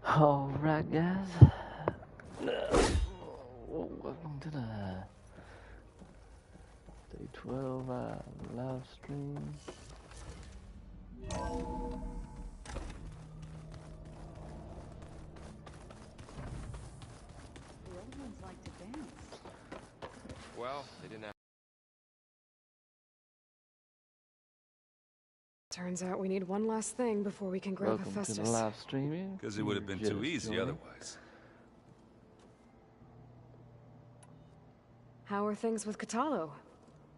Alright, guys. Welcome to the day 12 live stream. The old ones like to dance. Well, they didn't have. Turns out we need one last thing before we can grab Welcome Hephaestus. to the live streaming. Because it would have been too easy otherwise. How are things with Katalo?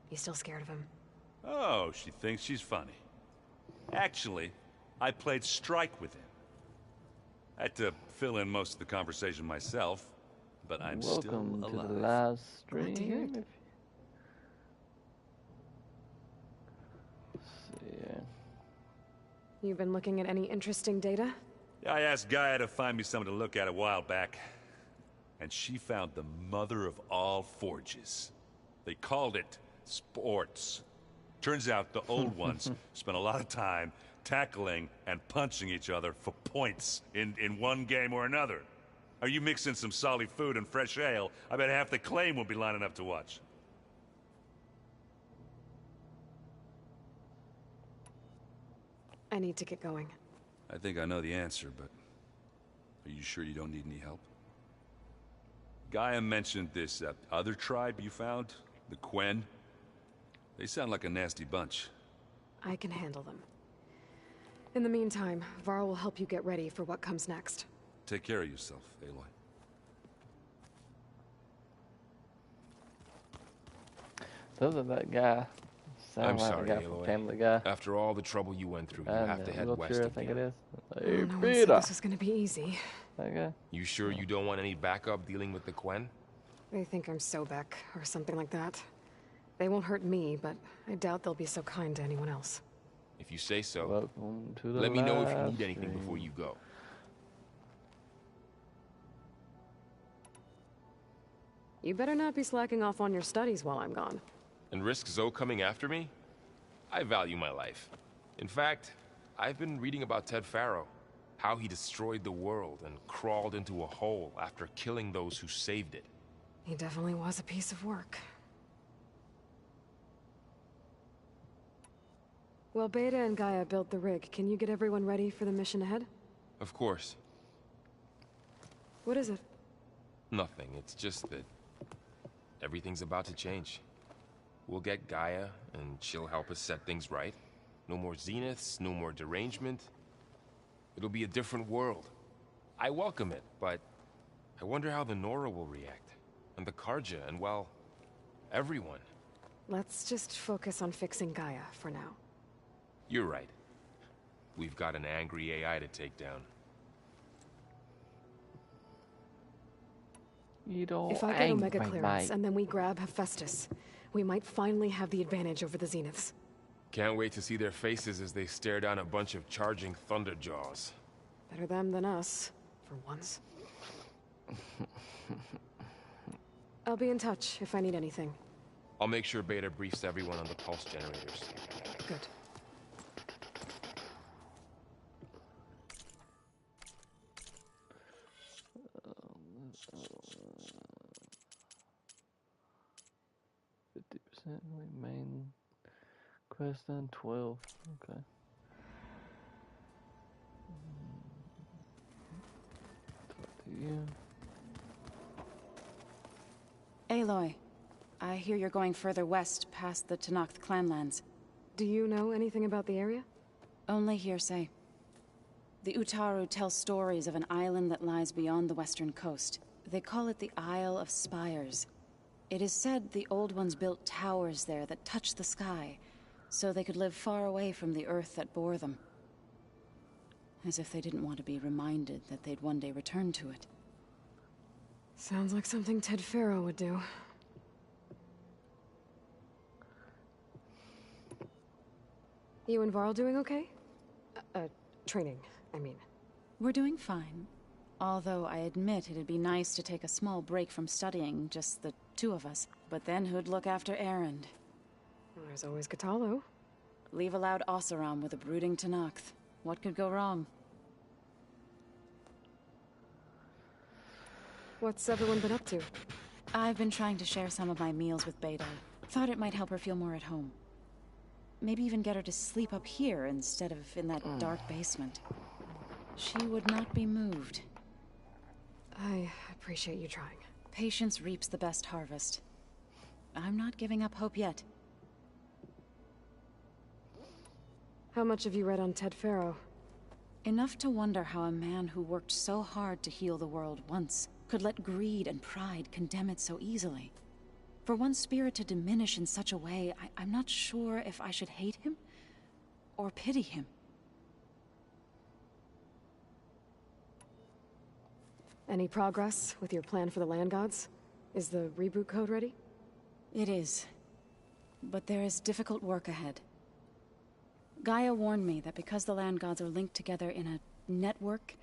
You still scared of him? Oh, she thinks she's funny. Actually, I played strike with him. I had to fill in most of the conversation myself, but I'm Welcome still alive. to the live Glad to hear stream. it. Let's see here. You've been looking at any interesting data? I asked Gaia to find me something to look at a while back, and she found the mother of all forges. They called it sports. Turns out the old ones spent a lot of time tackling and punching each other for points in one game or another. Are you mixing some solid food and fresh ale? I bet half the claim will be lining up to watch. I need to get going. I think I know the answer, but are you sure you don't need any help? Gaia mentioned this other tribe you found, the Quen. They sound like a nasty bunch. I can handle them. In the meantime, Varl will help you get ready for what comes next. Take care of yourself, Aloy. Those are that guy. I'm Sound like sorry, the guy from Aloy. Family Guy. After all the trouble you went through, you And have to head west wheelchair, I of think here. it is. Oh, Hey, no one said Peter. this was gonna be easy. That guy. You sure you don't want any backup dealing with the Quen? They think I'm Sobek, or something like that. They won't hurt me, but I doubt they'll be so kind to anyone else. If you say so. Welcome to the Let me know if you live need anything stream. before you go. You better not be slacking off on your studies while I'm gone. And risk Zoe coming after me? I value my life. In fact, I've been reading about Ted Faro. How he destroyed the world and crawled into a hole after killing those who saved it. He definitely was a piece of work. Well, Beta and Gaia built the rig. Can you get everyone ready for the mission ahead? Of course. What is it? Nothing. It's just that everything's about to change. We'll get Gaia, and she'll help us set things right. No more zeniths, no more derangement. It'll be a different world. I welcome it, but I wonder how the Nora will react. And the Karja, and well, everyone. Let's just focus on fixing Gaia for now. You're right. We've got an angry AI to take down. You don't If I get angry, Omega clearance mate. and then we grab Hephaestus, we might finally have the advantage over the Zeniths. Can't wait to see their faces as they stare down a bunch of charging Thunderjaws. Better them than us, for once. I'll be in touch if I need anything. I'll make sure Beta briefs everyone on the pulse generators. Good. Main quest done 12. Okay. Talk to you. Aloy, I hear you're going further west past the Tenakth clanlands. Do you know anything about the area? Only hearsay. The Utaru tell stories of an island that lies beyond the western coast. They call it the Isle of Spires. It is said the Old Ones built towers there that touch the sky, so they could live far away from the earth that bore them. As if they didn't want to be reminded that they'd one day return to it. Sounds like something Ted Faro would do. You and Varl doing okay? Training, I mean. We're doing fine. Although I admit it'd be nice to take a small break from studying, just the two of us. But then who'd look after Erend? Well, there's always Katalo. Leave a loud Oseram with a brooding Tenakth. What could go wrong? What's everyone been up to? I've been trying to share some of my meals with Beta. Thought it might help her feel more at home. Maybe even get her to sleep up here instead of in that dark basement. She would not be moved. I appreciate you trying. Patience reaps the best harvest. I'm not giving up hope yet. How much have you read on Ted Faro? Enough to wonder how a man who worked so hard to heal the world once could let greed and pride condemn it so easily. For one's spirit to diminish in such a way, I'm not sure if I should hate him or pity him. Any progress with your plan for the Land Gods? Is the reboot code ready? It is. But there is difficult work ahead. Gaia warned me that because the Land Gods are linked together in a network,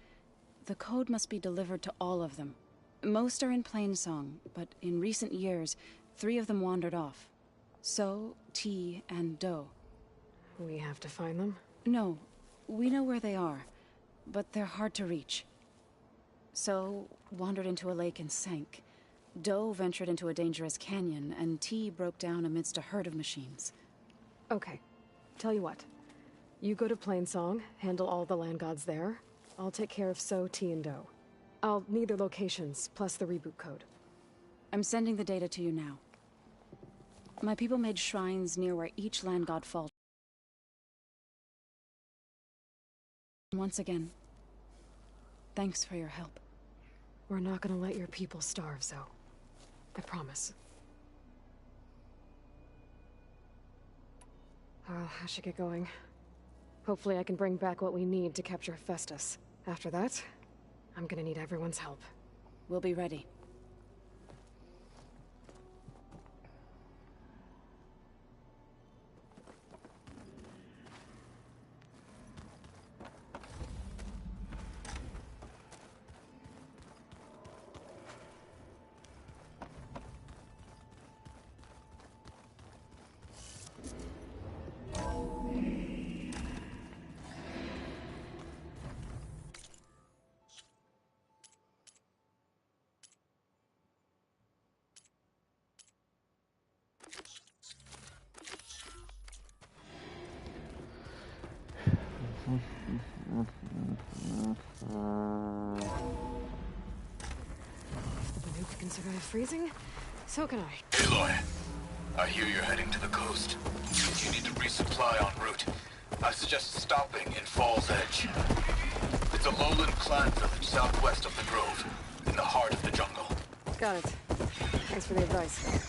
the code must be delivered to all of them. Most are in Plainsong, but in recent years, 3 of them wandered off. So, T, and Do. We have to find them? No, we know where they are, but they're hard to reach. So, wandered into a lake and sank. Do ventured into a dangerous canyon, and T broke down amidst a herd of machines. Okay. Tell you what. You go to Plainsong, handle all the Land Gods there. I'll take care of So, T, and Do. I'll need their locations, plus the reboot code. I'm sending the data to you now. My people made shrines near where each Land God faltered. Once again, thanks for your help. We're not gonna let your people starve, Zo. I promise. I should get going. Hopefully I can bring back what we need to capture Festus. After that, I'm gonna need everyone's help. We'll be ready. Nuke can survive freezing? So can I. Aloy, I hear you're heading to the coast. If you need to resupply en route, I suggest stopping in Falls Edge. It's a lowland clan village southwest of the Grove, in the heart of the jungle. Got it. Thanks for the advice.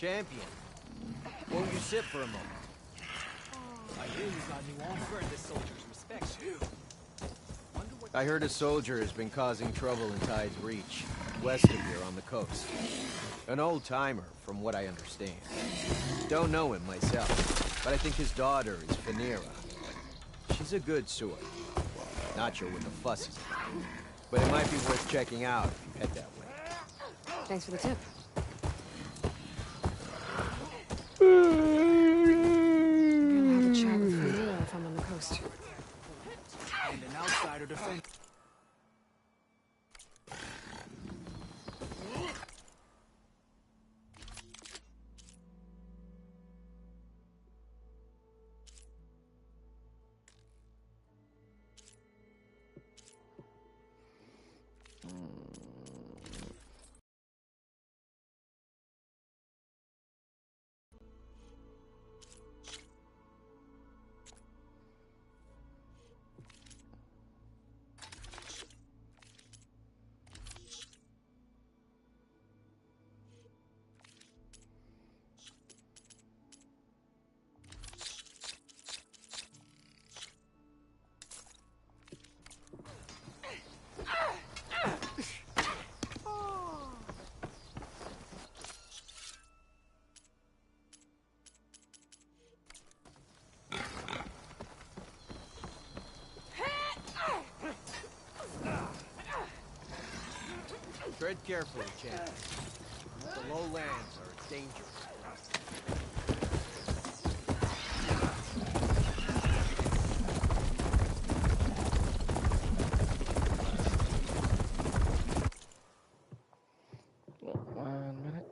Champion, won't you sit for a moment? I hear you got new armor. Earn the soldiers' respect too. I heard a soldier has been causing trouble in Tide's Reach, west of here on the coast. An old-timer, from what I understand. Don't know him myself, but I think his daughter is Phaneera. She's a good sword. Not sure what the fuss is about, but it might be worth checking out if you head that way. Thanks for the tip. I'll have a chat with Phaneera if I'm on the coast. And an outsider defense. Tread carefully, champion. The lowlands are dangerous. One minute.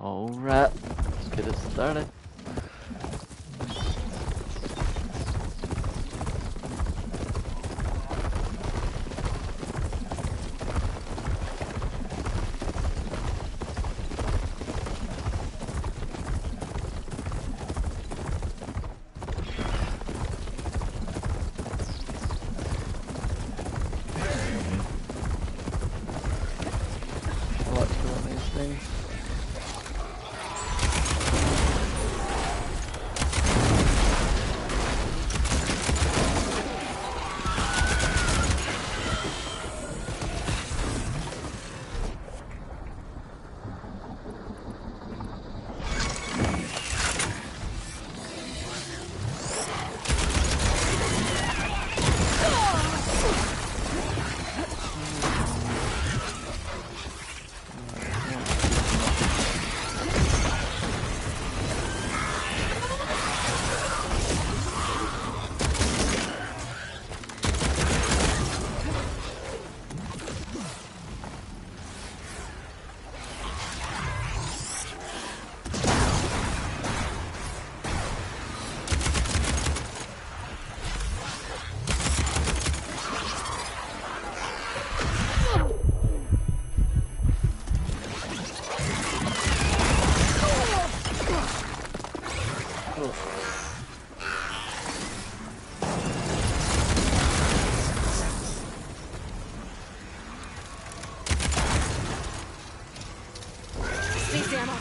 Alright, let's get it started. What's on these things? Space ammo.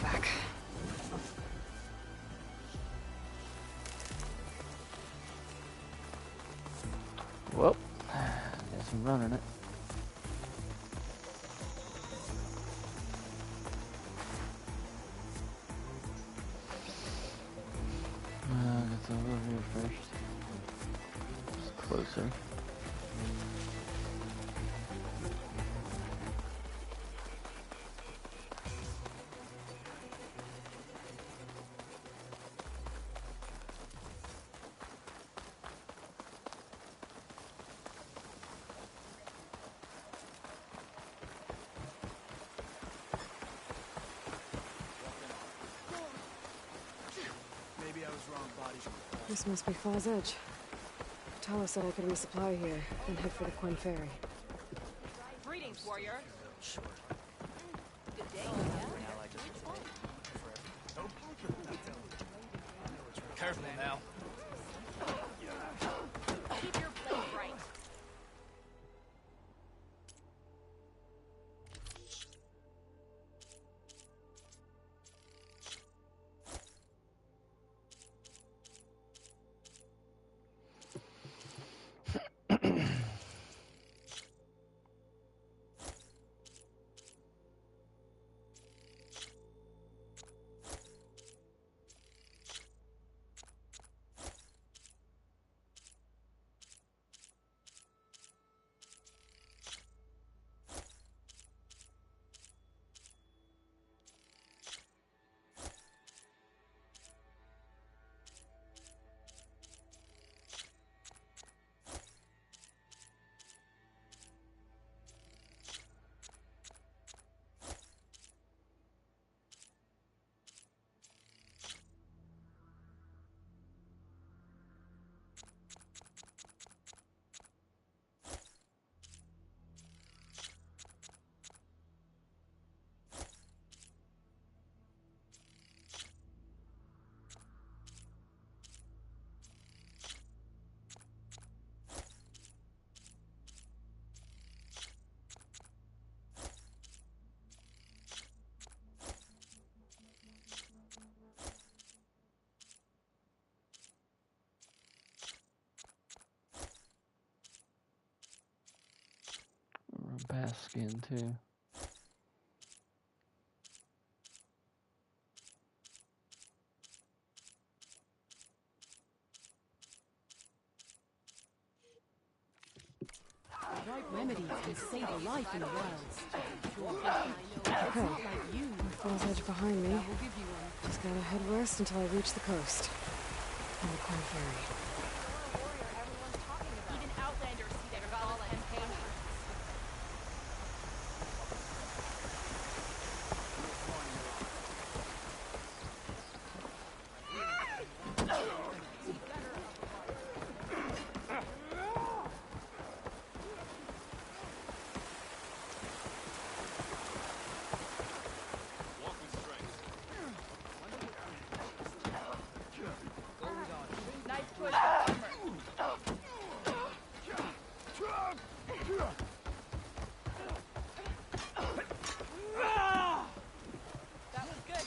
Back. Well, guess I'm running it. Get over here first. It's closer. Maybe I was wrong, body. This must be Fall's Edge. Tala said I could resupply here, then head for the Quen Ferry. Greetings, warrior. Sure. Good day. Careful now. Keep your blade bright. pass skin too. The right remedies can save a life in the wilds. Okay. Falls Edge behind me. Just gotta head west until I reach the coast. And the Corn Ferry. Even Outlanders see that Regala campaign. Nice push, armor. That was good.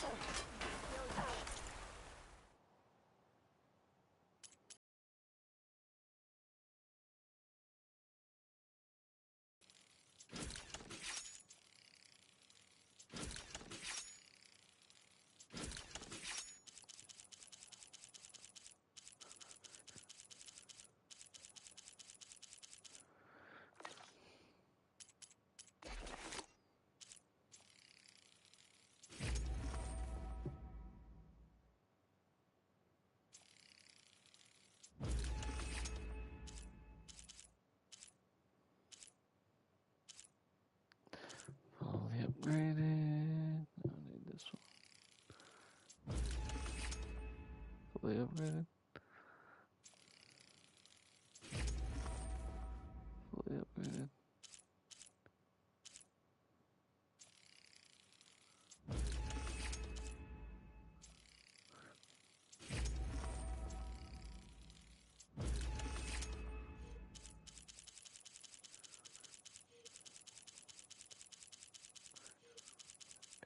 Fully upgraded. I need this one. Fully upgraded. Fully upgraded.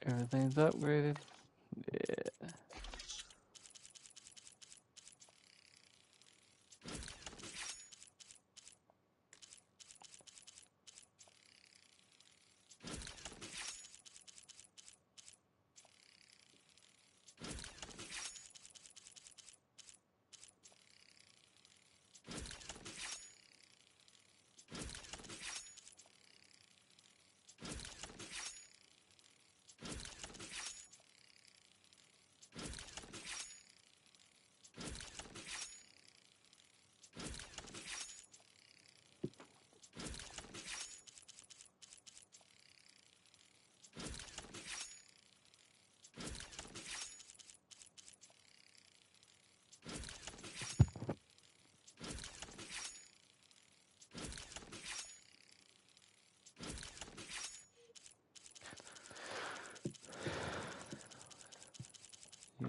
Everything's upgraded. Yeah.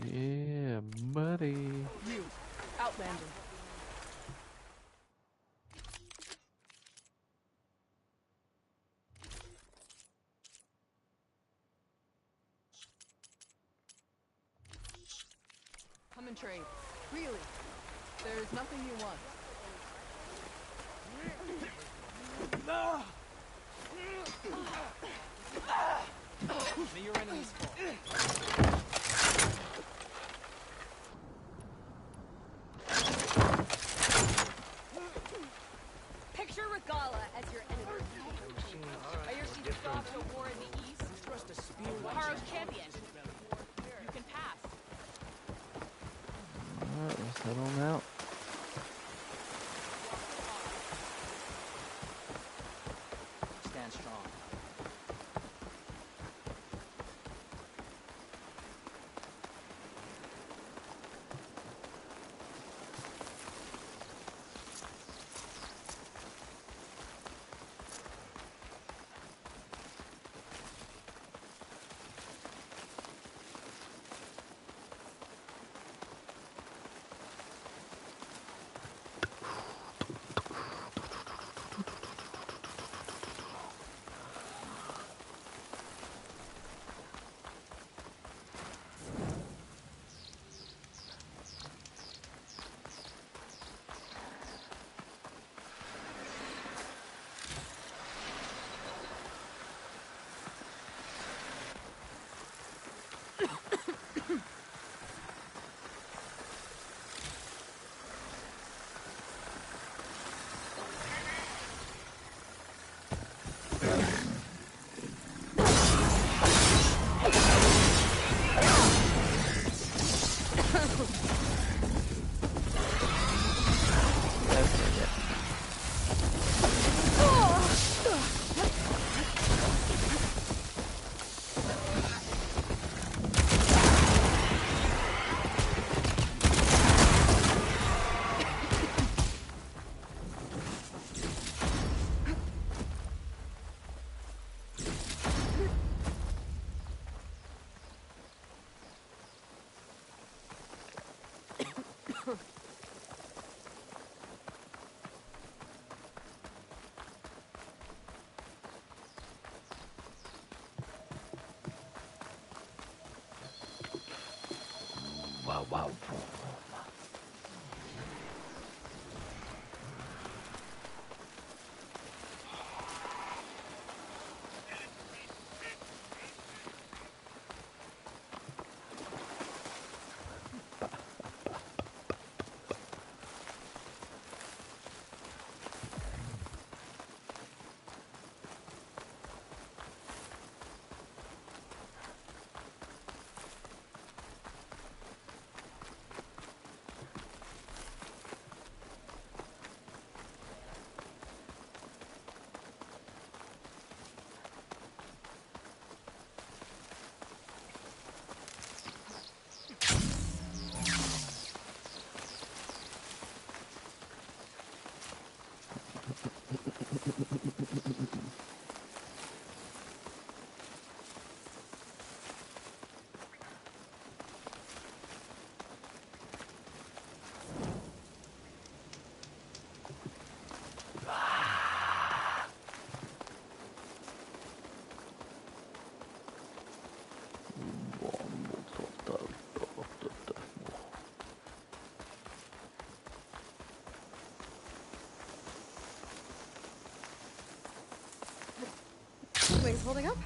Yeah, buddy. You, Outlander. Come and trade. Really. There's nothing you want. May your enemies fall. Picture Regala as your enemy. I hear she's stopped a war in the east. Haro's champion. You can pass. Alright, let's head on out. Stand strong. Wings holding up?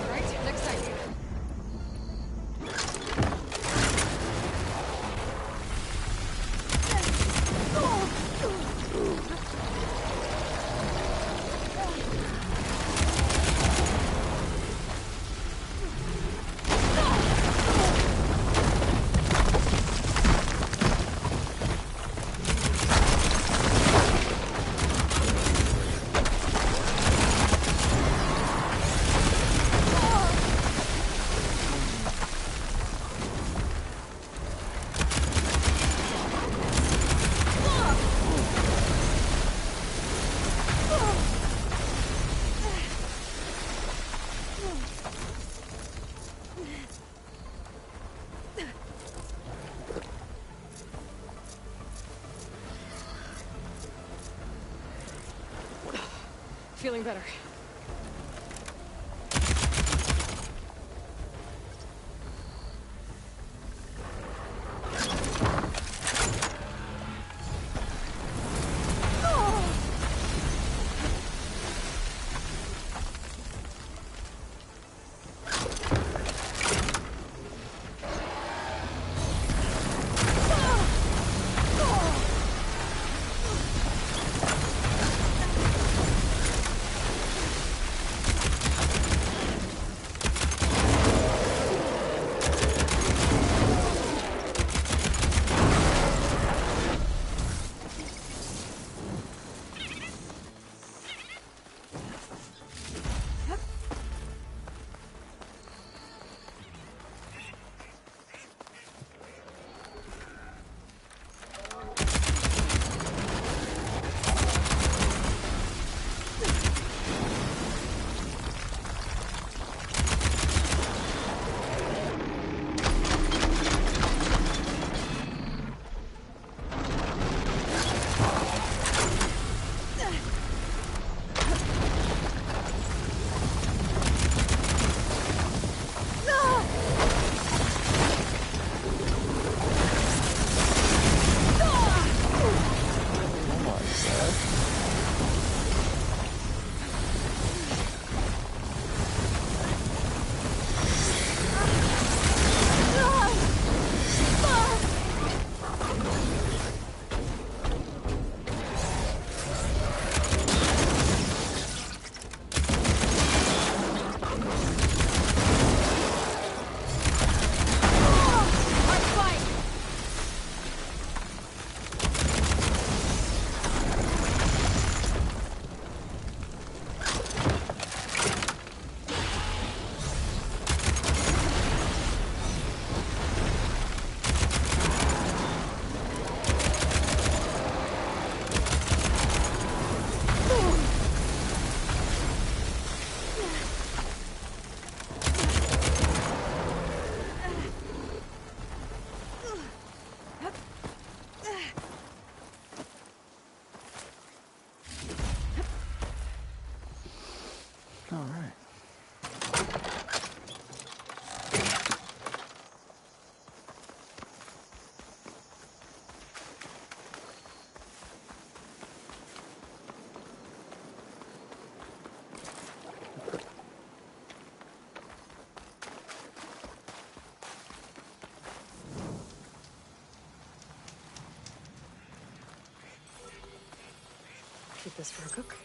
Right, next time. Feeling better. All right. this for a cook?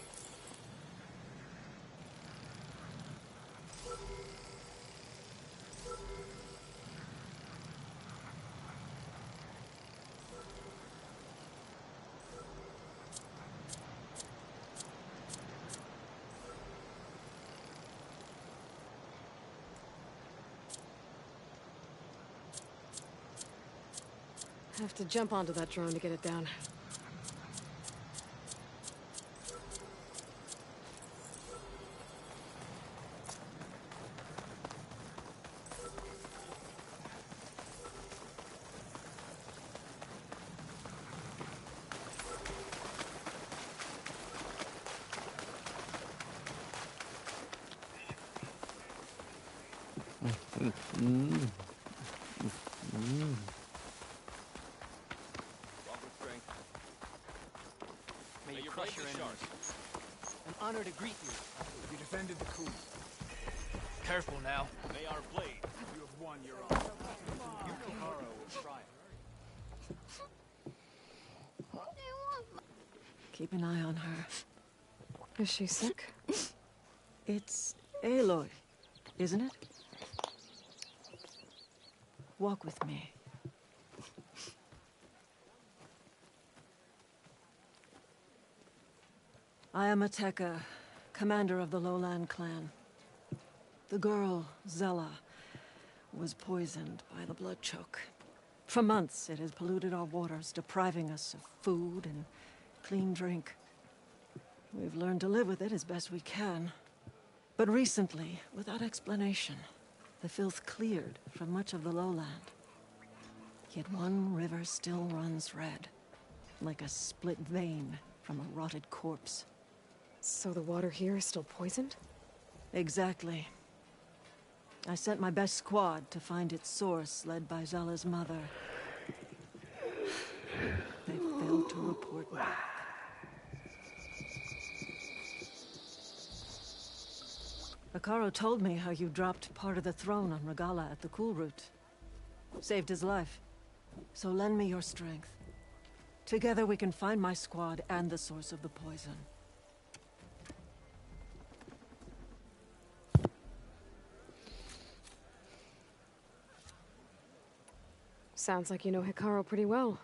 Have to jump onto that drone to get it down. May you crush your enemies. An honor to greet you. You defended the coup. Careful now. May our blade. You have won your honor. You, Hekarro, will try. Keep an eye on her. Is she sick? It's Aloy, isn't it? Walk with me. I am Ateka, commander of the Lowland clan. The girl, Zella, was poisoned by the blood choke. For months, it has polluted our waters, depriving us of food and clean drink. We've learned to live with it as best we can. But recently, without explanation, the filth cleared from much of the lowland. Yet one river still runs red, like a split vein from a rotted corpse. So the water here is still poisoned? Exactly. I sent my best squad to find its source, led by Zella's mother. They failed to report back. Hekarro told me how you dropped part of the throne on Regalla at the Cool Route. Saved his life. So lend me your strength. Together we can find my squad and the source of the poison. Sounds like you know Hekarro pretty well.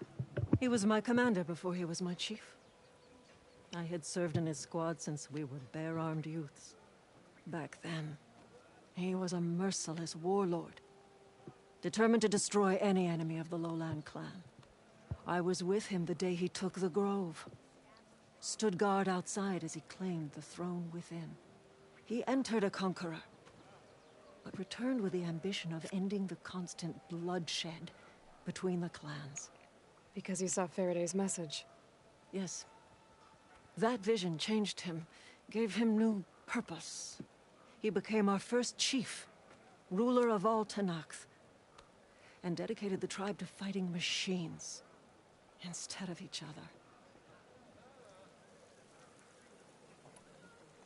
He was my commander before he was my chief. I had served in his squad since we were bare-armed youths. Back then, he was a merciless warlord, determined to destroy any enemy of the Lowland clan. I was with him the day he took the Grove. Stood guard outside as he claimed the throne within. He entered a conqueror, but returned with the ambition of ending the constant bloodshed between the clans. Because you saw Faraday's message. Yes. That vision changed him, gave him new purpose. He became our first chief, ruler of all Tenakth, and dedicated the tribe to fighting machines instead of each other.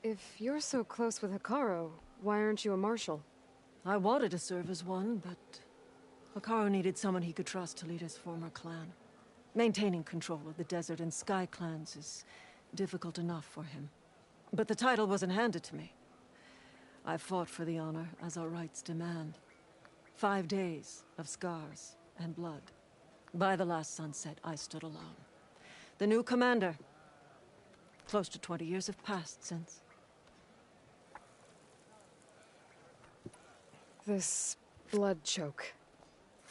If you're so close with Hekarro, why aren't you a marshal? I wanted to serve as one, but Hekarro needed someone he could trust to lead his former clan. Maintaining control of the Desert and Sky clans is difficult enough for him. But the title wasn't handed to me. I fought for the honor as our rights demand. 5 days of scars and blood. By the last sunset, I stood alone. The new commander. Close to 20 years have passed since. This blood choke.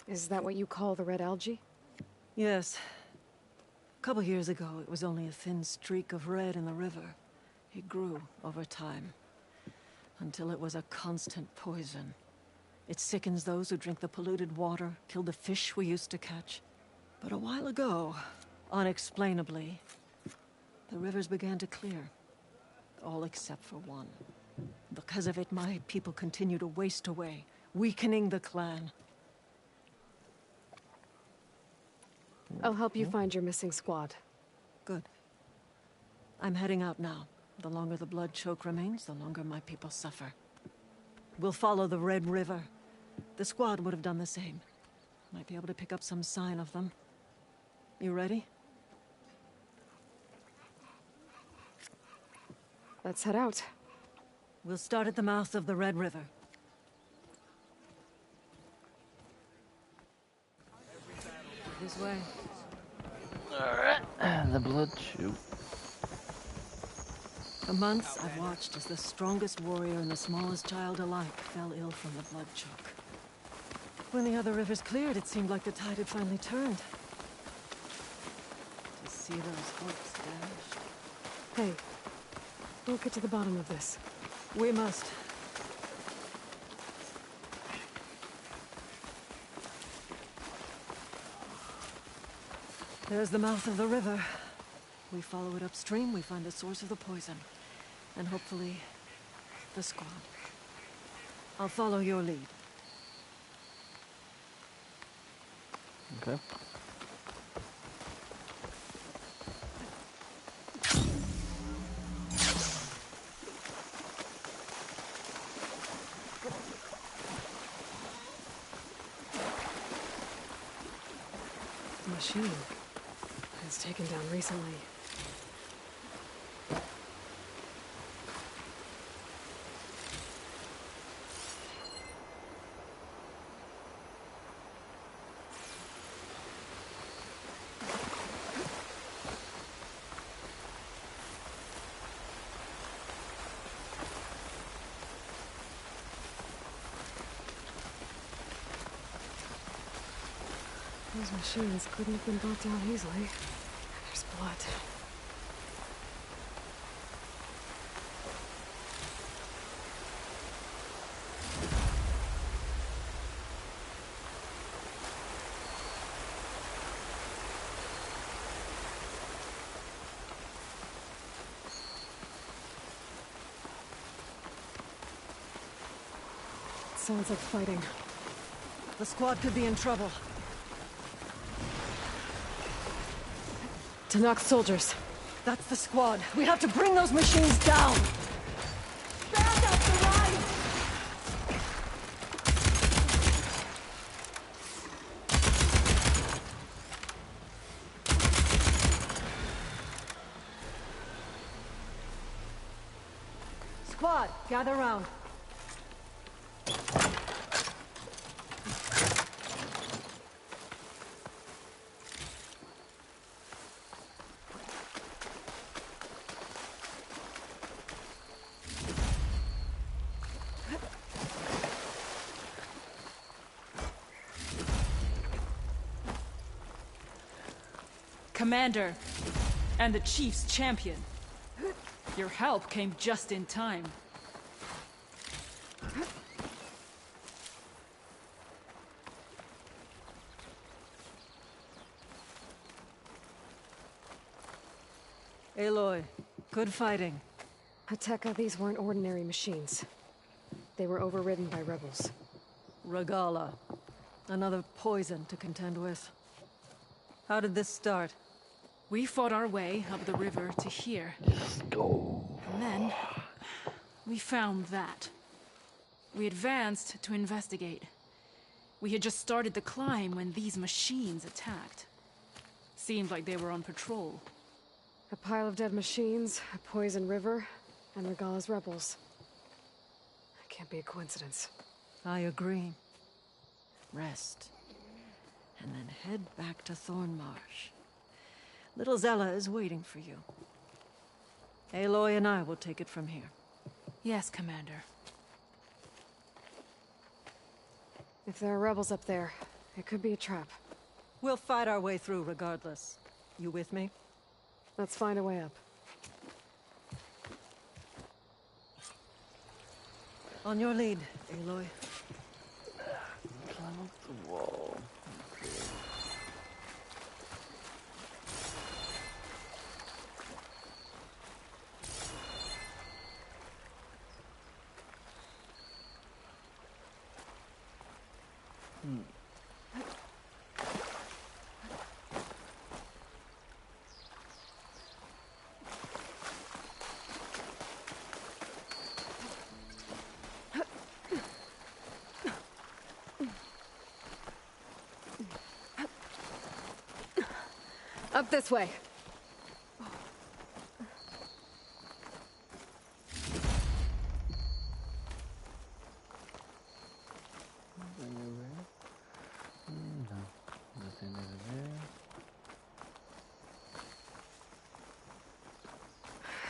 Is that what you call the red algae? Yes. A couple years ago, it was only a thin streak of red in the river. It grew over time, until it was a constant poison. It sickens those who drink the polluted water, kill the fish we used to catch. But a while ago, unexplainably, the rivers began to clear. All except for one. Because of it, my people continue to waste away, weakening the clan. I'll help you find your missing squad. Good. I'm heading out now. The longer the blood choke remains, the longer my people suffer. We'll follow the Red River. The squad would have done the same. Might be able to pick up some sign of them. You ready? Let's head out. We'll start at the mouth of the Red River. This way. Alright, the blood chute. For months, I've watched as the strongest warrior and the smallest child alike fell ill from the blood choke. When the other rivers cleared, it seemed like the tide had finally turned. To see those hopes dashed. Hey, we'll get to the bottom of this. We must. There's the mouth of the river. We follow it upstream, we find the source of the poison. And hopefully, the squad. I'll follow your lead. Okay. The machine was taken down recently. Those machines couldn't have been brought down easily. There's blood. Sounds like fighting. The squad could be in trouble. To knock soldiers. That's the squad. We have to bring those machines down! Back up the right! Squad, gather round. Commander, and the Chief's champion. Your help came just in time. Aloy, good fighting. Hateka, these weren't ordinary machines. They were overridden by rebels. Regala. Another poison to contend with. How did this start? We fought our way up the river to here. Go. And then, we found that. We advanced to investigate. We had just started the climb when these machines attacked. Seemed like they were on patrol. A pile of dead machines, a poison river, and Regala's rebels. That can't be a coincidence. I agree. Rest. And then head back to Thornmarsh. Little Zella is waiting for you. Aloy and I will take it from here. Yes, Commander. If there are rebels up there, it could be a trap. We'll fight our way through regardless. You with me? Let's find a way up. On your lead, Aloy. Climb up the wall. Up this way.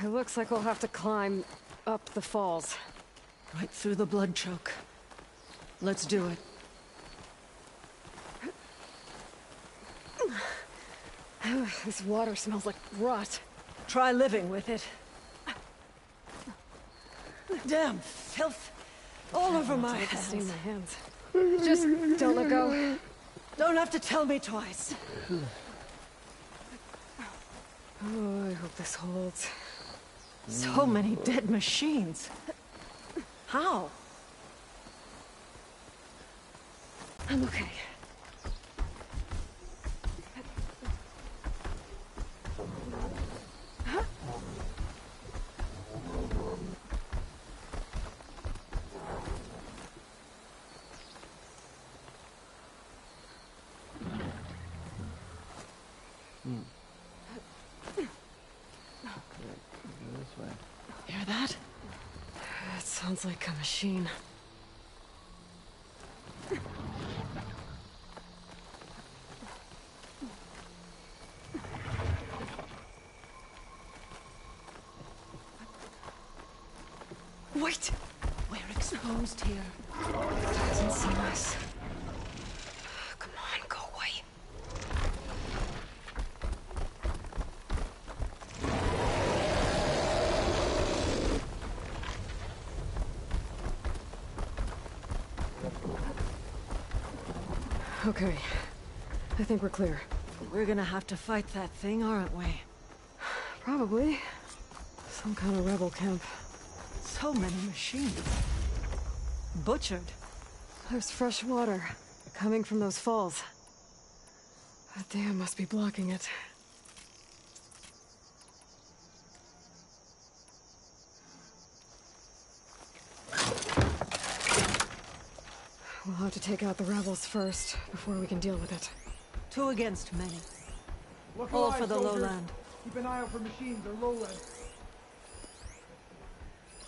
It looks like we'll have to climb up the falls. Right through the blood choke. Let's do it. This water smells like rot. Try living with it. Damn filth all over my hands. Stain my hands. Just don't let go. Don't have to tell me twice. Oh, I hope this holds. So many dead machines. How? I'm okay. Hear that? It sounds like a machine. Wait! We're exposed here. Doesn't seem us. Come on, go away. Okay. I think we're clear. We're gonna have to fight that thing, aren't we? Probably. Some kind of rebel camp. So many machines. Butchered. There's fresh water coming from those falls. That dam must be blocking it. We'll have to take out the rebels first, before we can deal with it. 2 against many. Look All alive, for the soldiers. lowland. Keep an eye out for machines or lowland.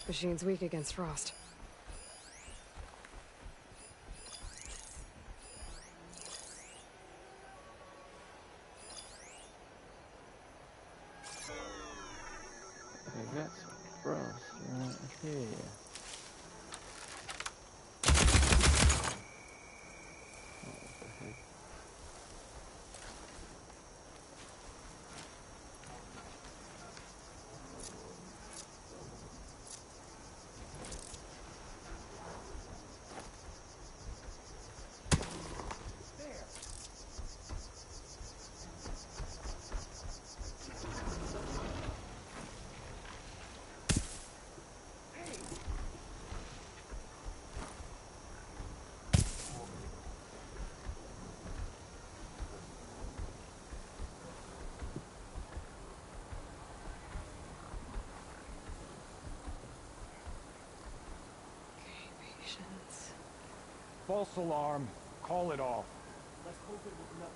Machine's weak against frost. I got some frost right here. False alarm. Call it off. Let's hope it was nothing.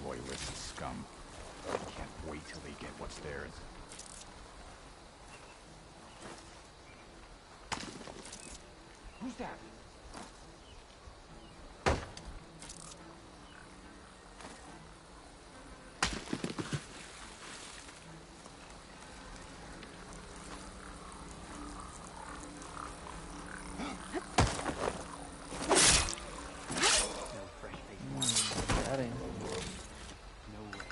Loyalist scum. I can't wait till they get what's theirs. Who's that? Got him. No way.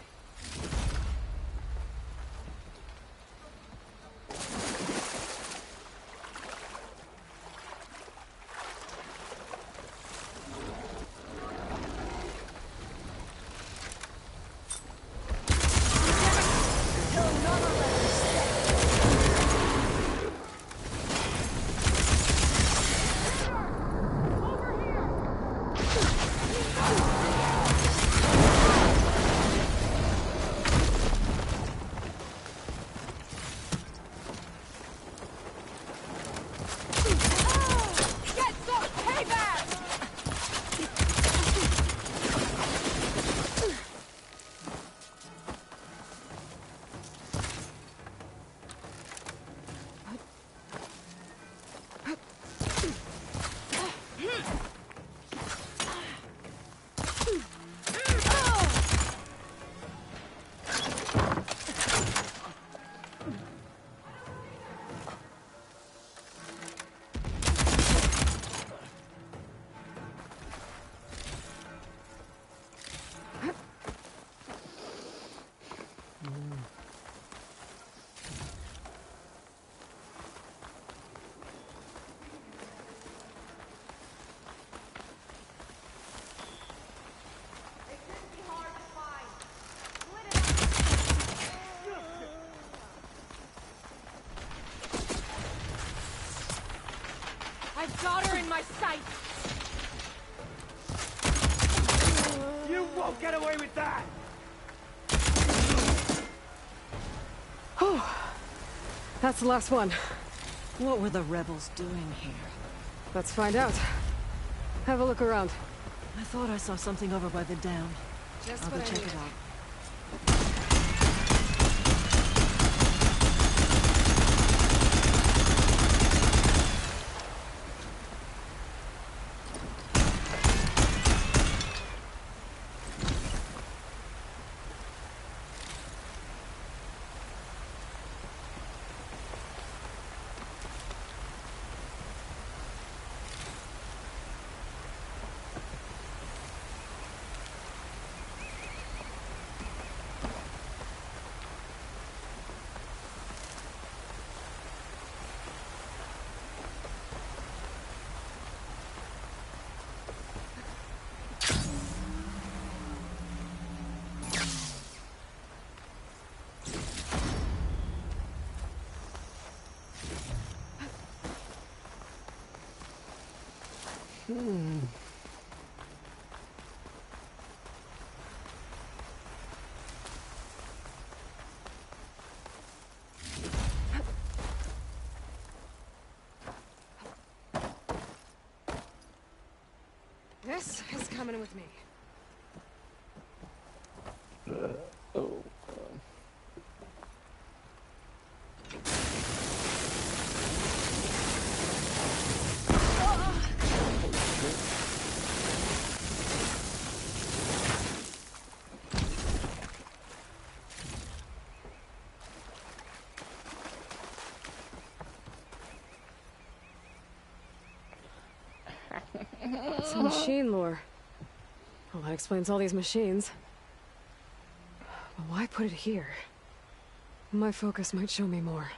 daughter in my sight! You won't get away with that! Oh, that's the last one. What were the rebels doing here? Let's find out. Have a look around. I thought I saw something over by the dam. Just I'll go what I check needed. it out. This is coming with me. It's machine lore. Well, that explains all these machines. But why put it here? My focus might show me more.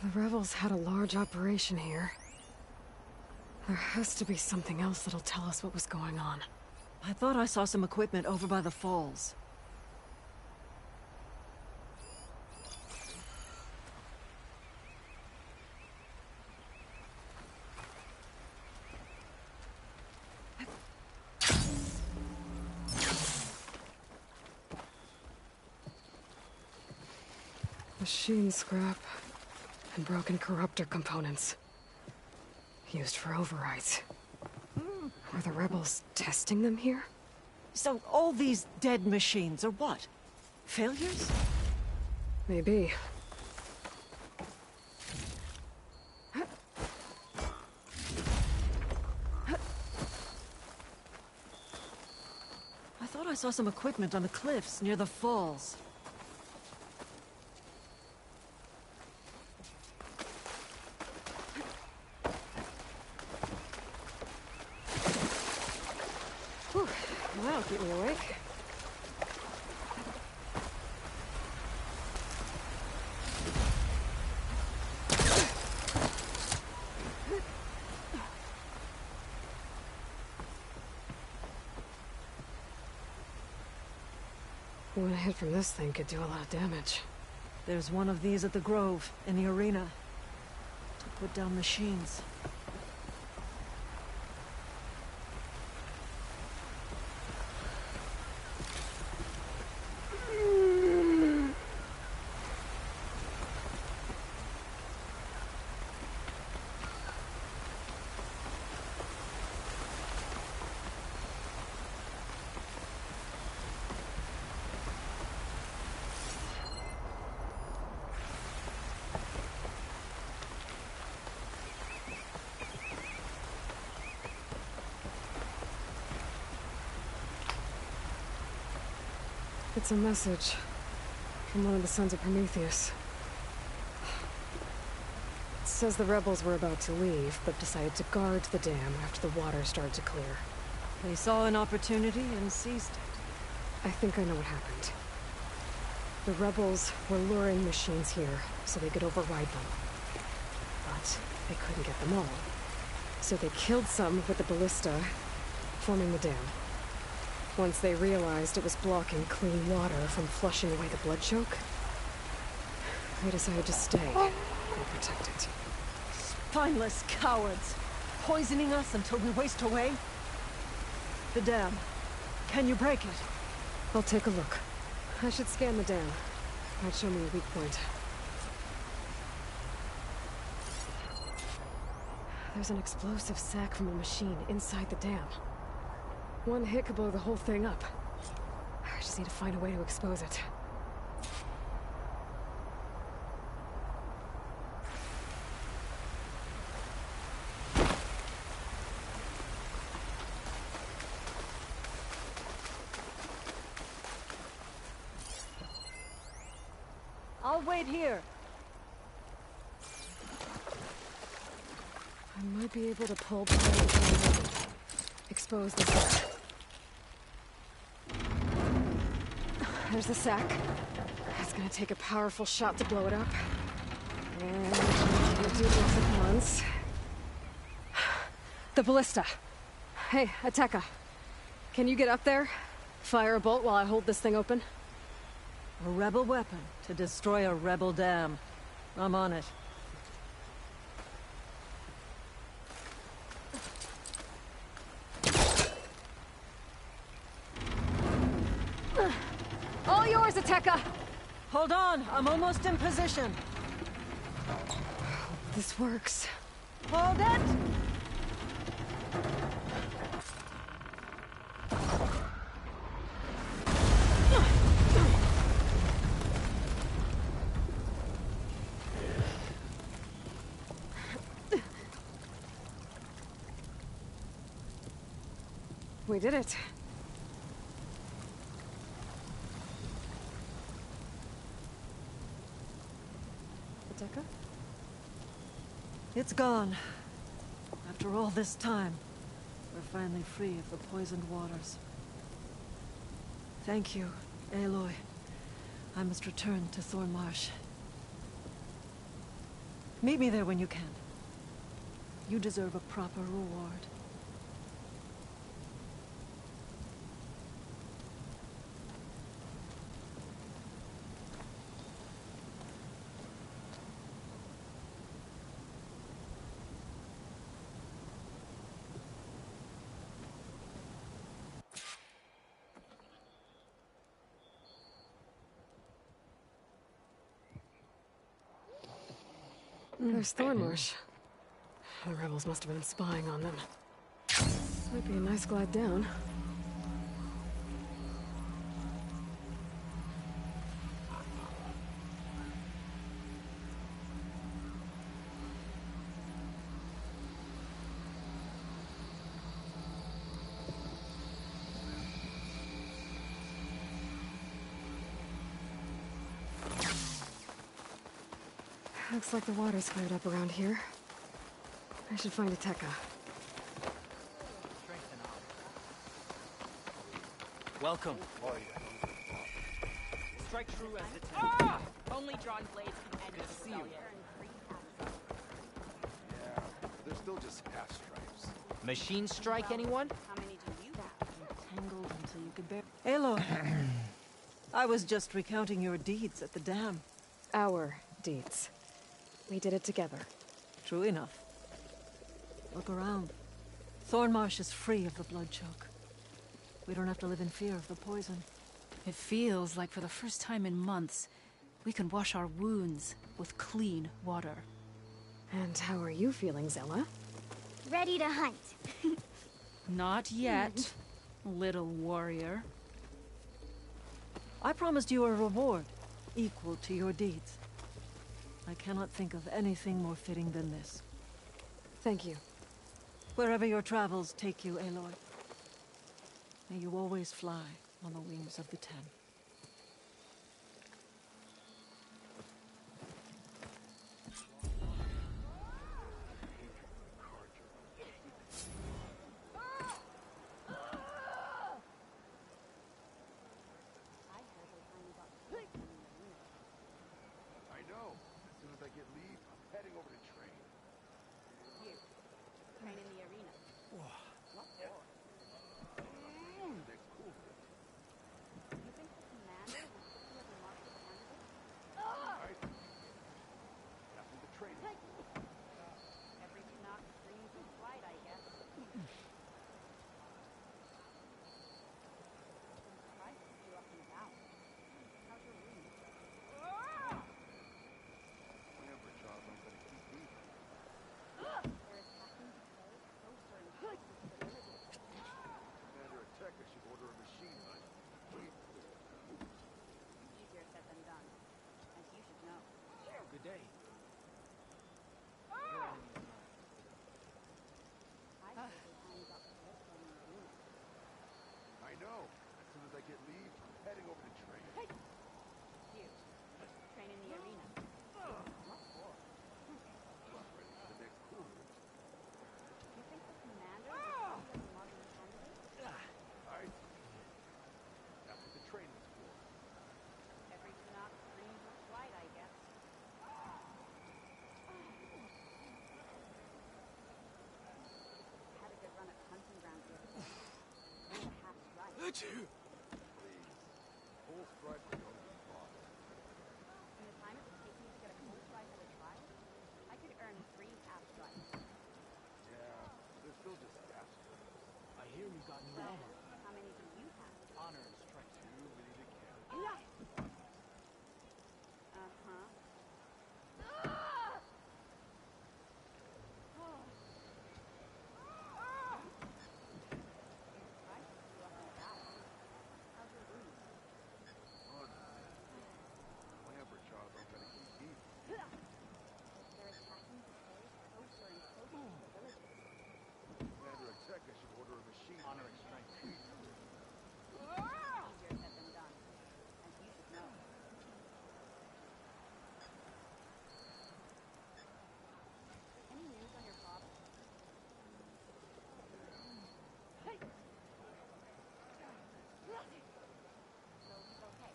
The rebels had a large operation here. There has to be something else that'll tell us what was going on. I thought I saw some equipment over by the falls. Machine scrap and broken corruptor components. Used for overrides. Were the rebels testing them here? So all these dead machines are what? Failures? Maybe. I thought I saw some equipment on the cliffs near the falls. Whew. That'll keep me awake. One hit from this thing could do a lot of damage. There's one of these at the Grove, in the arena. To put down machines. It's a message from one of the Sons of Prometheus. It says the rebels were about to leave, but decided to guard the dam after the water started to clear. They saw an opportunity and seized it. I think I know what happened. The rebels were luring machines here so they could override them. But they couldn't get them all. So they killed some with the ballista, forming the dam. Once they realized it was blocking clean water from flushing away the blood choke, they decided to stay and protect it. Spineless cowards! Poisoning us until we waste away? The dam. Can you break it? I'll take a look. I should scan the dam. Might show me a weak point. There's an explosive sac from a machine inside the dam. One hit could blow the whole thing up. I just need to find a way to expose it. I'll wait here. I might be able to pull part of the dam open. Expose the sac. There's the sac. It's gonna take a powerful shot to blow it up. And we'll do this at once. The ballista. Hey, Ateka. Can you get up there? Fire a bolt while I hold this thing open? A rebel weapon to destroy a rebel dam. I'm on it. All yours, Ateka! Hold on, I'm almost in position. This works. Hold it! We did it. Ateka? It's gone. After all this time, we're finally free of the poisoned waters. Thank you, Aloy. I must return to Thornmarsh. Meet me there when you can. You deserve a proper reward. There's Thornmarsh. The rebels must have been spying on them. Might be a nice glide down. Looks like the water's cleared up around here. I should find Ateka. Welcome. Strike true as the ah! Only drawn blades can end Good to see you. Yeah, but they're still just half stripes. Machine strike, anyone? How many do you have? Tangled until you could bear. Aloy, I was just recounting your deeds at the dam. Our deeds. We did it together. True enough. Look around. Thornmarsh is free of the blood choke. We don't have to live in fear of the poison. It feels like for the first time in months, we can wash our wounds with clean water. And how are you feeling, Zella? Ready to hunt. Not yet, little warrior. I promised you a reward, equal to your deeds. I cannot think of anything more fitting than this. Thank you. Wherever your travels take you, Aloy, may you always fly on the wings of the Ten. I know. As soon as I get leave, I'm heading over to train. You. Train in the too. Full strike will go to the boss. In the time it would take me to get a cold strike at a trial, I could earn 3 half strikes. Yeah, they're still just gas. I hear you got new armor. How many do you have? Honor and strength. Too many to count. Uh-huh. Honor and strength. Easier said than done, as you should know. Any news on your father? Hey! So he's okay.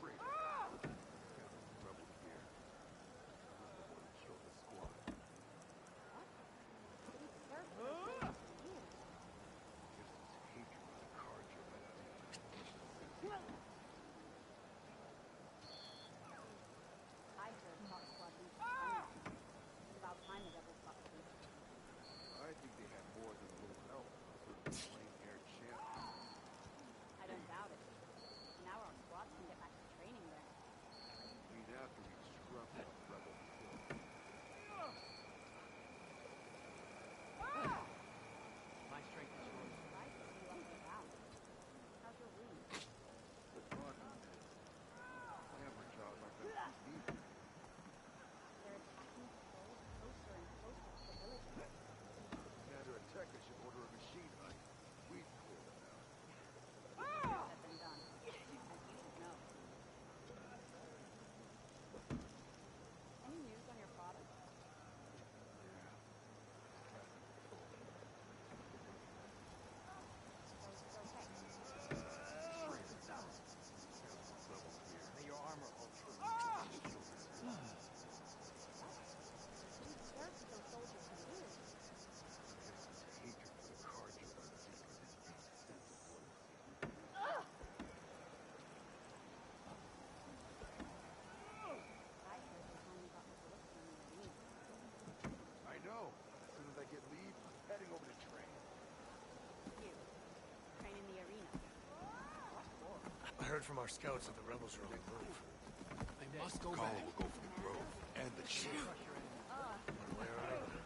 Traitor. Rebel here. The one who killed the squad. What? Did he serve for the years? Gives us hatred for the cards you're about to I heard Fox Squad needs to come. It's about time the rebels got free. I think they had more than a little help. Plain air champion. I don't doubt it. Now our squads can get back to training there. We'd have to reach scrub that rebel before. My strength is yours. Nice to see you up and down. How's your wound? The fun is, hammer jaws aren't going to keep me. They're attacking patrols closer and closer to the village. Commander Ateka should order a machine hunt. We'd clear them out. Easier said than done, as you should know. Any news on your father? So he's okay. May your armor hold true. He served with those soldiers for years. Hatred for the cards you're about to see. I heard they finally got the ballista in the arena. I know. As soon as I get leave, I'm heading over to train. You. Train in the arena. What for? I heard from our scouts that the rebels are on the move. I must go Kala back. will go for the grove and the chief. One way or another.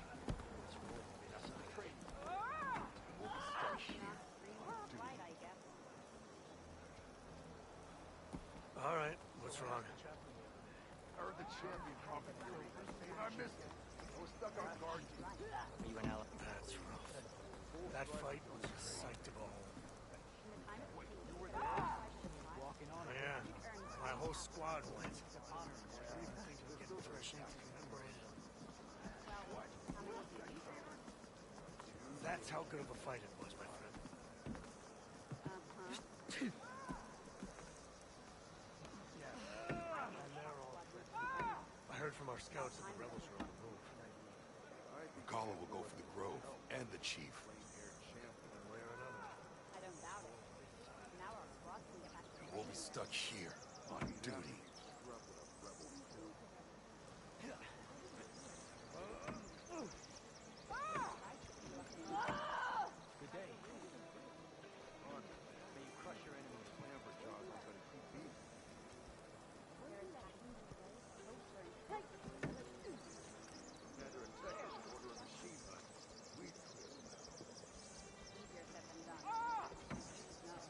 We'll be stuck here. Right, I guess. All right, what's wrong? I heard the champion dropping the arena. I missed it. I was stuck on guard duty. Are you an ally? That's rough. That fight was a sight to behold. Yeah, my whole squad went. I didn't even think it was getting through a to commemorate it. That's how good of a fight it was, my friend. Yeah, and they're all... I heard from our scouts that the rebels are on the move. Kala will go for the grove and the chief. One way or another. I don't doubt it. Now our squads can get back to And we'll be stuck here on duty. Good day. May you crush your enemies. Hammer jaws aren't going to keep me. They're attacking patrols closer and closer to the village. Commander Ateka should order a machine hunt. We'd clear them out. Easier said than done. As you should know.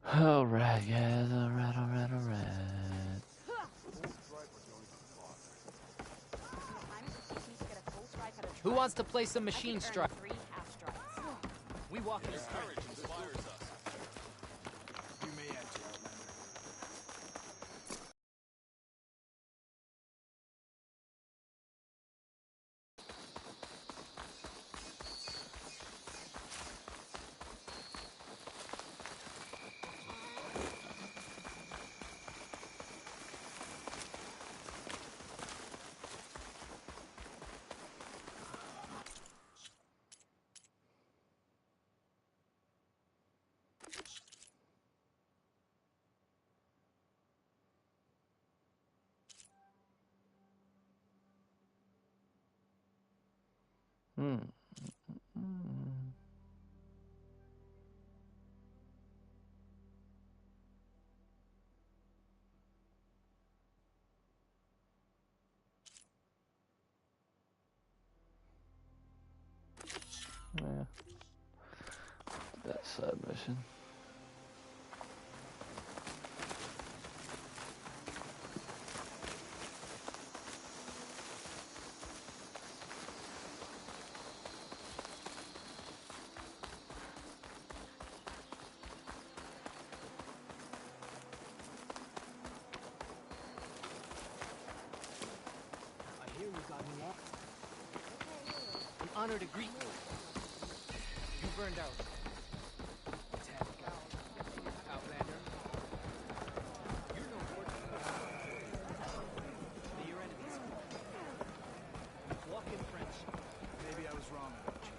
Alright, guys. Alright. Who wants to play some machine strike? We walk in courage inspires us. You may enter, Outlander. Yeah. That side mission. I hear you got me up. An honor to greet you. You burned out. Outlander. You're no more than your enemies. Walk in French. Maybe I was wrong about you.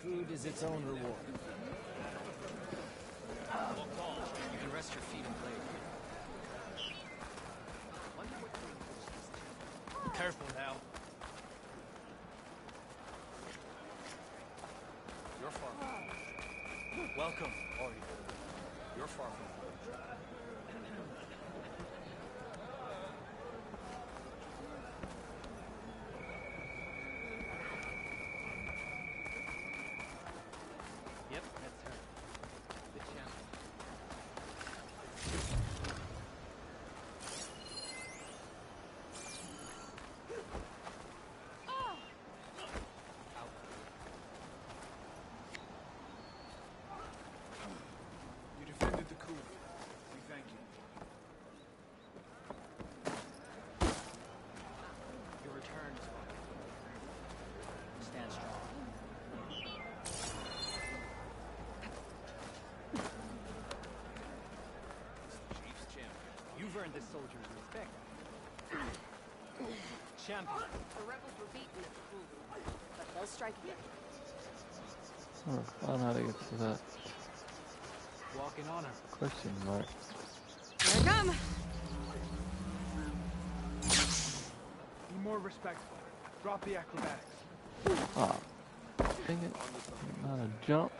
Food is its own reward. You can rest your feet and play. Careful now. You're far from home. Welcome, Ori. You're far from home. Yep, that's her. The champion. You defended the coup. We thank you. Your return is welcome. Stand strong. You've earned this soldier's respect. Champion. The rebels were beaten at the coup, but they'll strike again. I don't know how to get to that. Walk in honor. Question mark. Here I come. Be more respectful. Drop the acrobatics. Ah, dang it. Not a jump.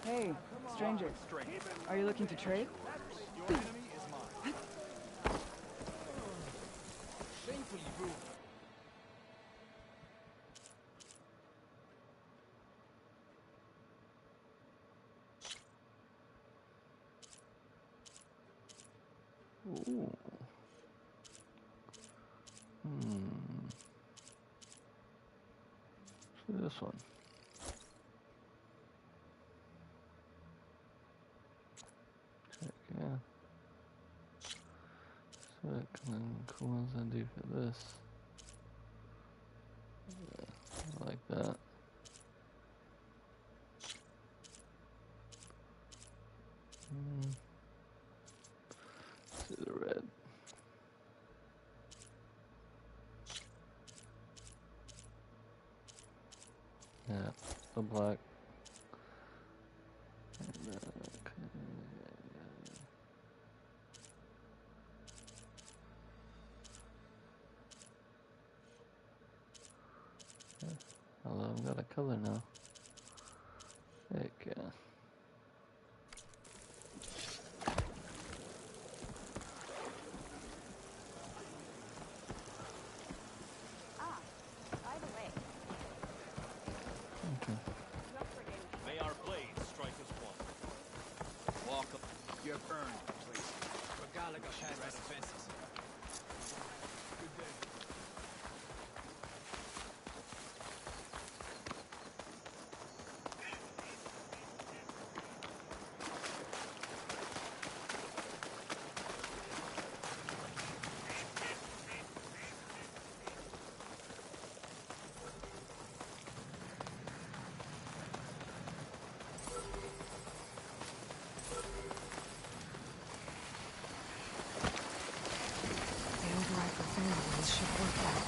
Hey, stranger. Are you looking to trade? Your enemy is mine. Shamefully rude. Ooh. this one. Check, yeah. So cool ones I do for this. Yeah, I like that. Let's do the red. Yeah, the black. And, although I've got a color now. Heck yeah. By the way, Okay. May our blades strike as one. Walk up. You're burned, please. Regala got past my defenses. Good day. The override for families should work out.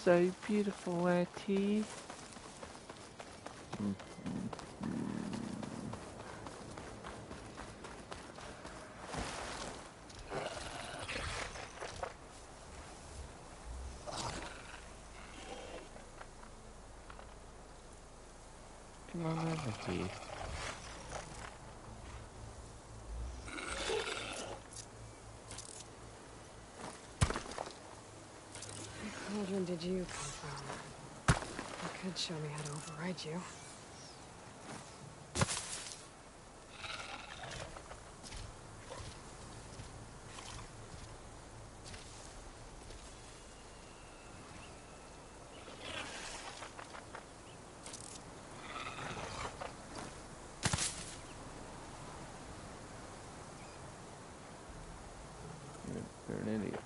So beautiful, Auntie. Come on over here. What cauldron did you come from? You could show me how to override you. You're an idiot.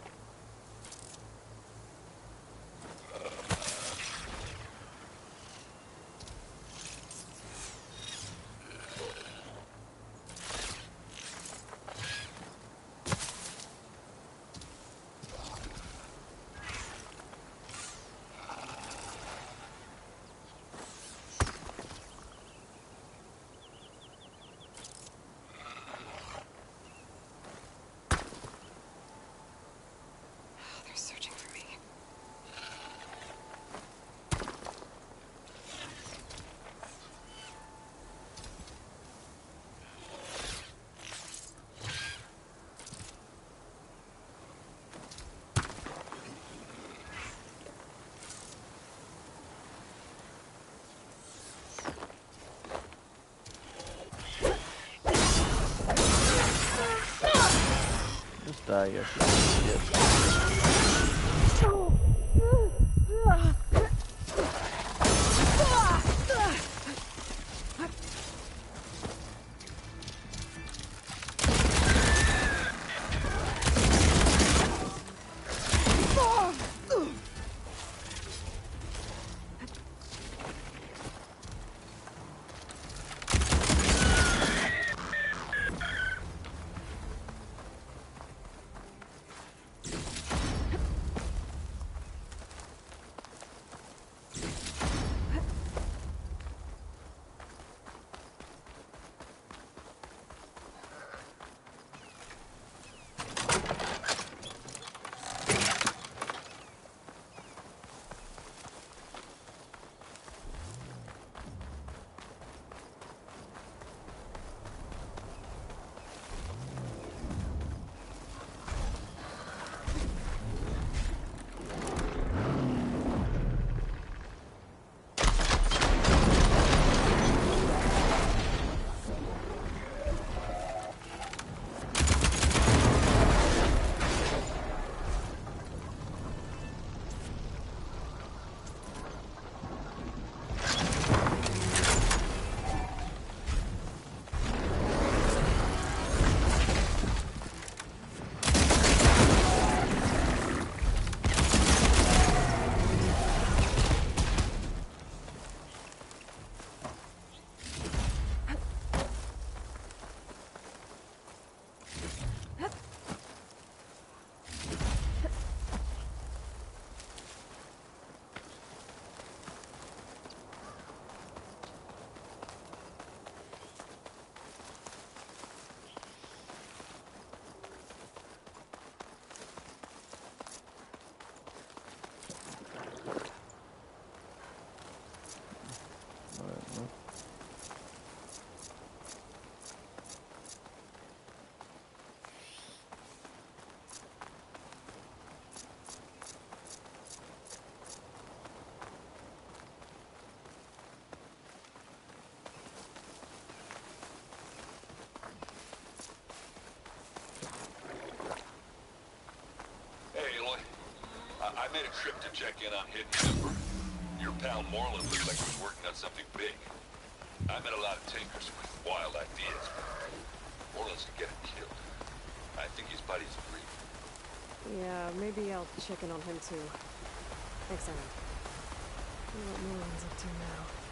die, yes. I made a trip to check in on Hidden Temper. Your pal Moreland looks like he was working on something big. I met a lot of tinkers with wild ideas, but Moreland's to get him killed. I think his buddies agree. Yeah, maybe I'll check in on him too. Thanks, Anna. I wonder what Moreland's up to now.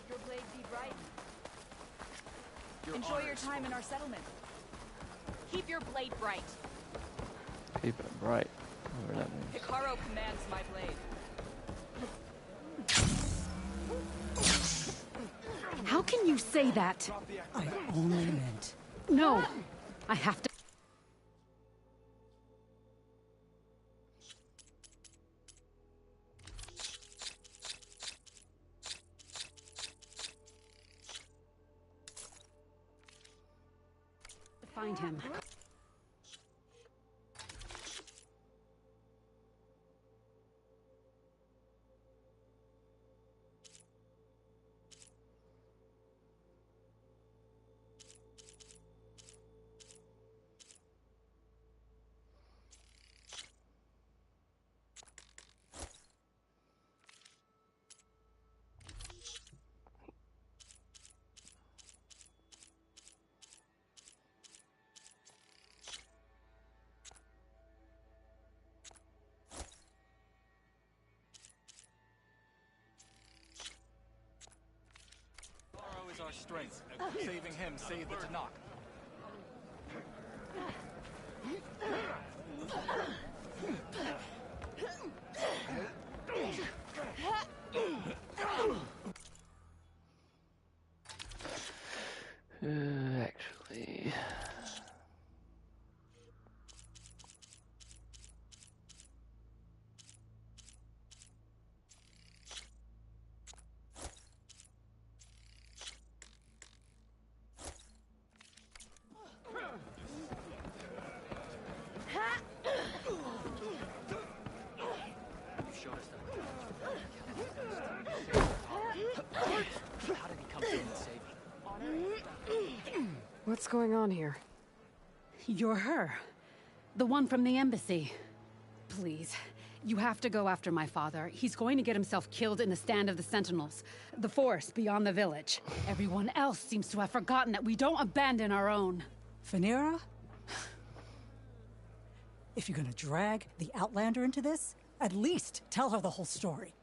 Your blade be bright. Enjoy your time in our settlement. Keep your blade bright. Keep it bright. Whatever that means. Hikaru commands my blade. How can you say that? I only meant... No! I have to... find him. strength. Saving him saved the Tanakh. Actually... What's going on here? You're her. The one from the embassy. Please, you have to go after my father. He's going to get himself killed in the stand of the Sentinels. The forest beyond the village. Everyone else seems to have forgotten that we don't abandon our own. Phaneera? If you're gonna drag the Outlander into this, at least tell her the whole story.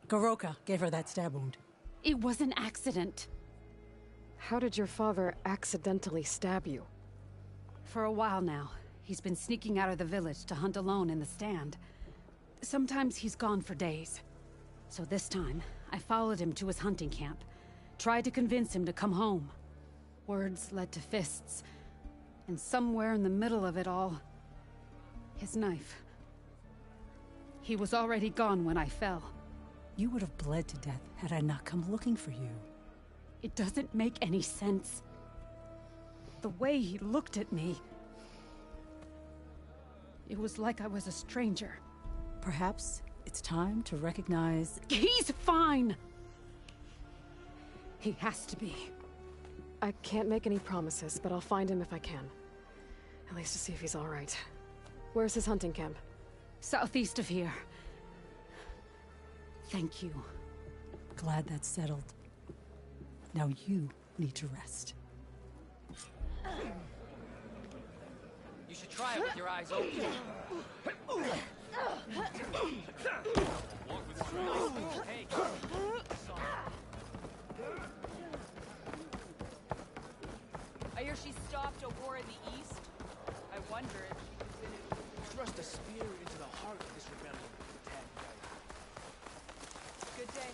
Goroka gave her that stab wound. It was an accident. How did your father accidentally stab you? For a while now, he's been sneaking out of the village to hunt alone in the stand. Sometimes he's gone for days. So this time, I followed him to his hunting camp. Tried to convince him to come home. Words led to fists. And somewhere in the middle of it all, his knife. He was already gone when I fell. You would have bled to death had I not come looking for you. It doesn't make any sense. The way he looked at me... It was like I was a stranger. Perhaps it's time to recognize... He's fine! He has to be. I can't make any promises, but I'll find him if I can. At least to see if he's all right. Where's his hunting camp? Southeast of here. Thank you. Glad that's settled. Now you need to rest. You should try it with your eyes open. Hey. I hear she stopped a war in the east. I wonder if she considered... Thrust a spear into the heart of this rebellion. Good day.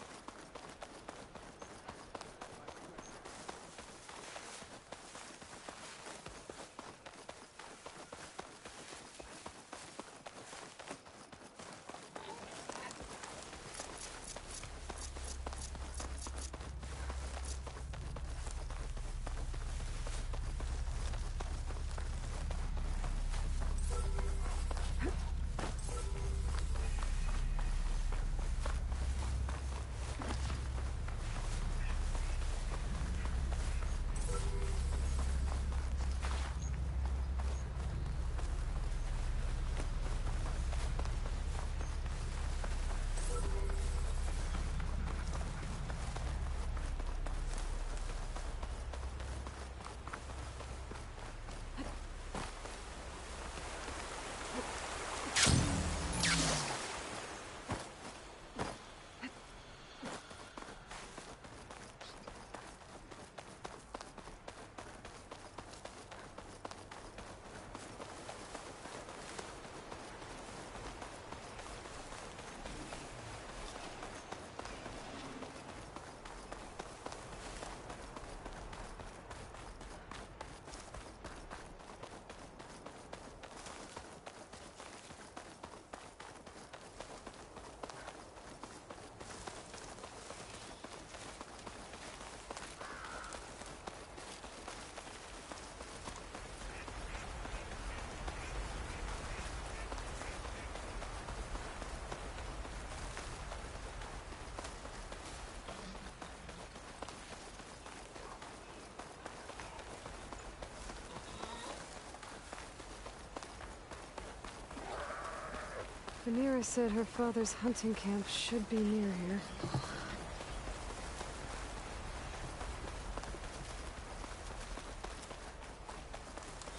Phaneera said her father's hunting camp should be near here.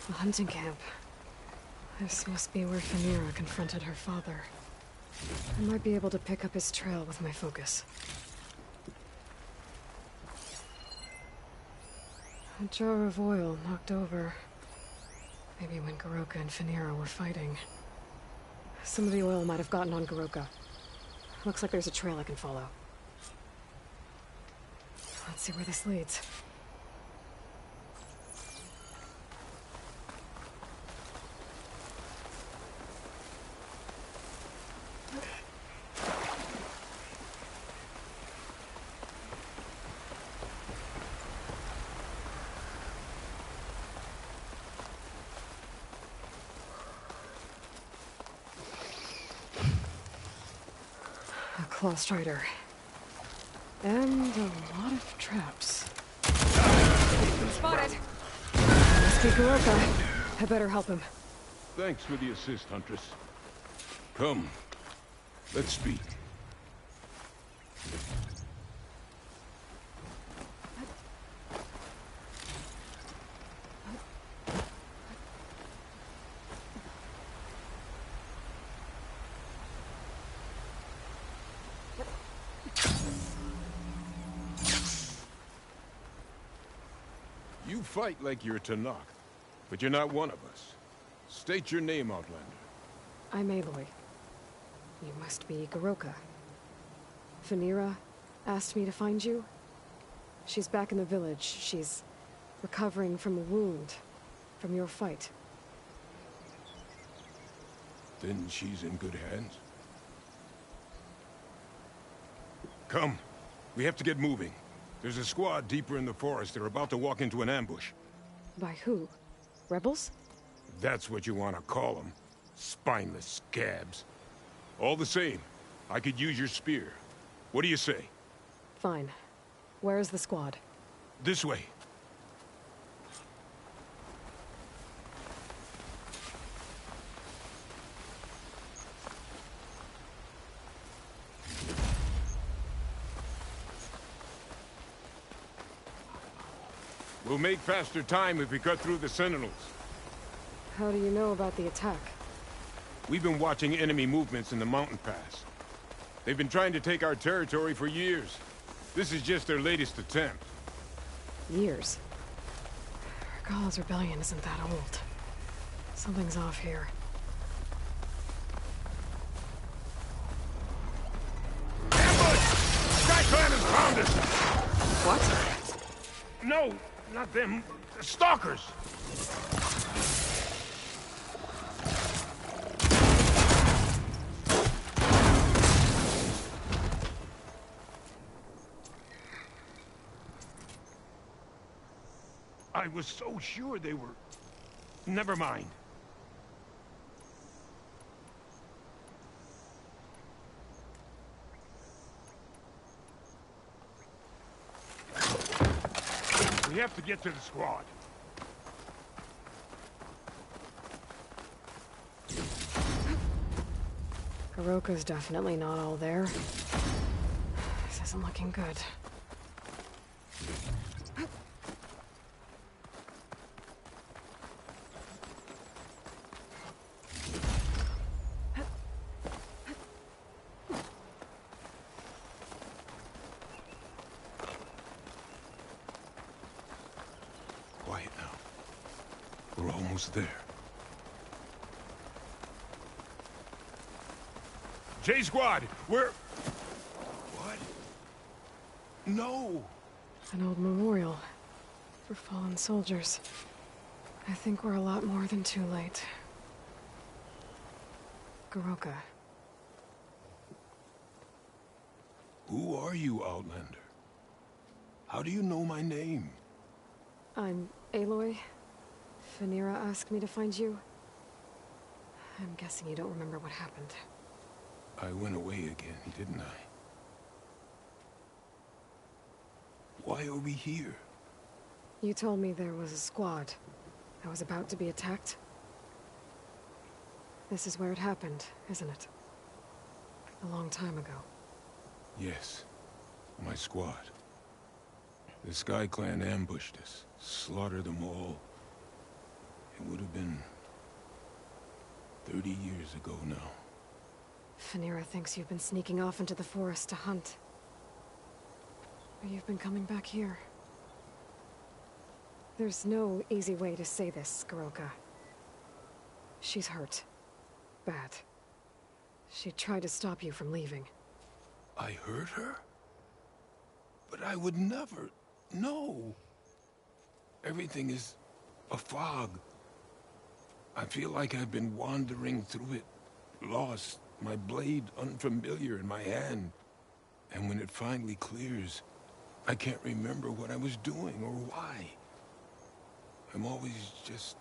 A hunting camp. This must be where Phaneera confronted her father. I might be able to pick up his trail with my focus. A jar of oil knocked over. Maybe when Goroka and Phaneera were fighting. Some of the oil might have gotten on Goroka. Looks like there's a trail I can follow. Let's see where this leads. A claw strider. And a lot of traps. Spotted! Must be Goroka. I better help him. Thanks for the assist, Huntress. Come. Let's speak. You fight like you're Tanakh, but you're not one of us. State your name, Outlander. I'm Aloy. You must be Goroka. Phaneera asked me to find you. She's back in the village. She's recovering from a wound from your fight. Then she's in good hands. Come. We have to get moving. There's a squad deeper in the forest. They're about to walk into an ambush. By who? Rebels? If that's what you want to call them. Spineless scabs. All the same, I could use your spear. What do you say? Fine. Where's the squad? This way. We'll make faster time if we cut through the Sentinels. How do you know about the attack? We've been watching enemy movements in the mountain pass. They've been trying to take our territory for years. This is just their latest attempt. Years? Regalla's rebellion isn't that old. Something's off here. Ambush! SkyClan has found us! What? No, not them. Stalkers! I was so sure they were... Never mind. We have to get to the squad. Goroka's definitely not all there. This isn't looking good. Quiet now. We're almost there. J-Squad, we're... What? No! An old memorial for fallen soldiers. I think we're a lot more than too late. Goroka. Who are you, Outlander? How do you know my name? I'm Aloy. Phaneera asked me to find you. I'm guessing you don't remember what happened. I went away again, didn't I? Why are we here? You told me there was a squad that was about to be attacked. This is where it happened, isn't it? A long time ago. Yes. My squad. The SkyClan ambushed us, slaughtered them all. It would have been 30 years ago now. Phaneera thinks you've been sneaking off into the forest to hunt. But you've been coming back here. There's no easy way to say this, Goroka. She's hurt. Bad. She tried to stop you from leaving. I hurt her? But I would never... No. Everything is a fog. I feel like I've been wandering through it, lost, my blade unfamiliar in my hand. And when it finally clears, I can't remember what I was doing or why. I'm always just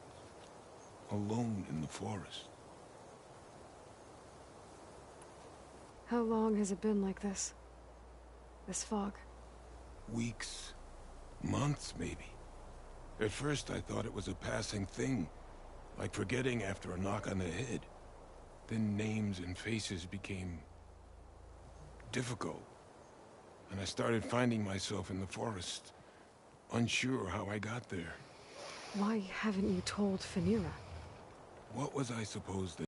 alone in the forest. How long has it been like this? This fog? Weeks, months maybe. At first I thought it was a passing thing, like forgetting after a knock on the head. Then names and faces became difficult. And I started finding myself in the forest, unsure how I got there. Why haven't you told Phaneera? What was I supposed to...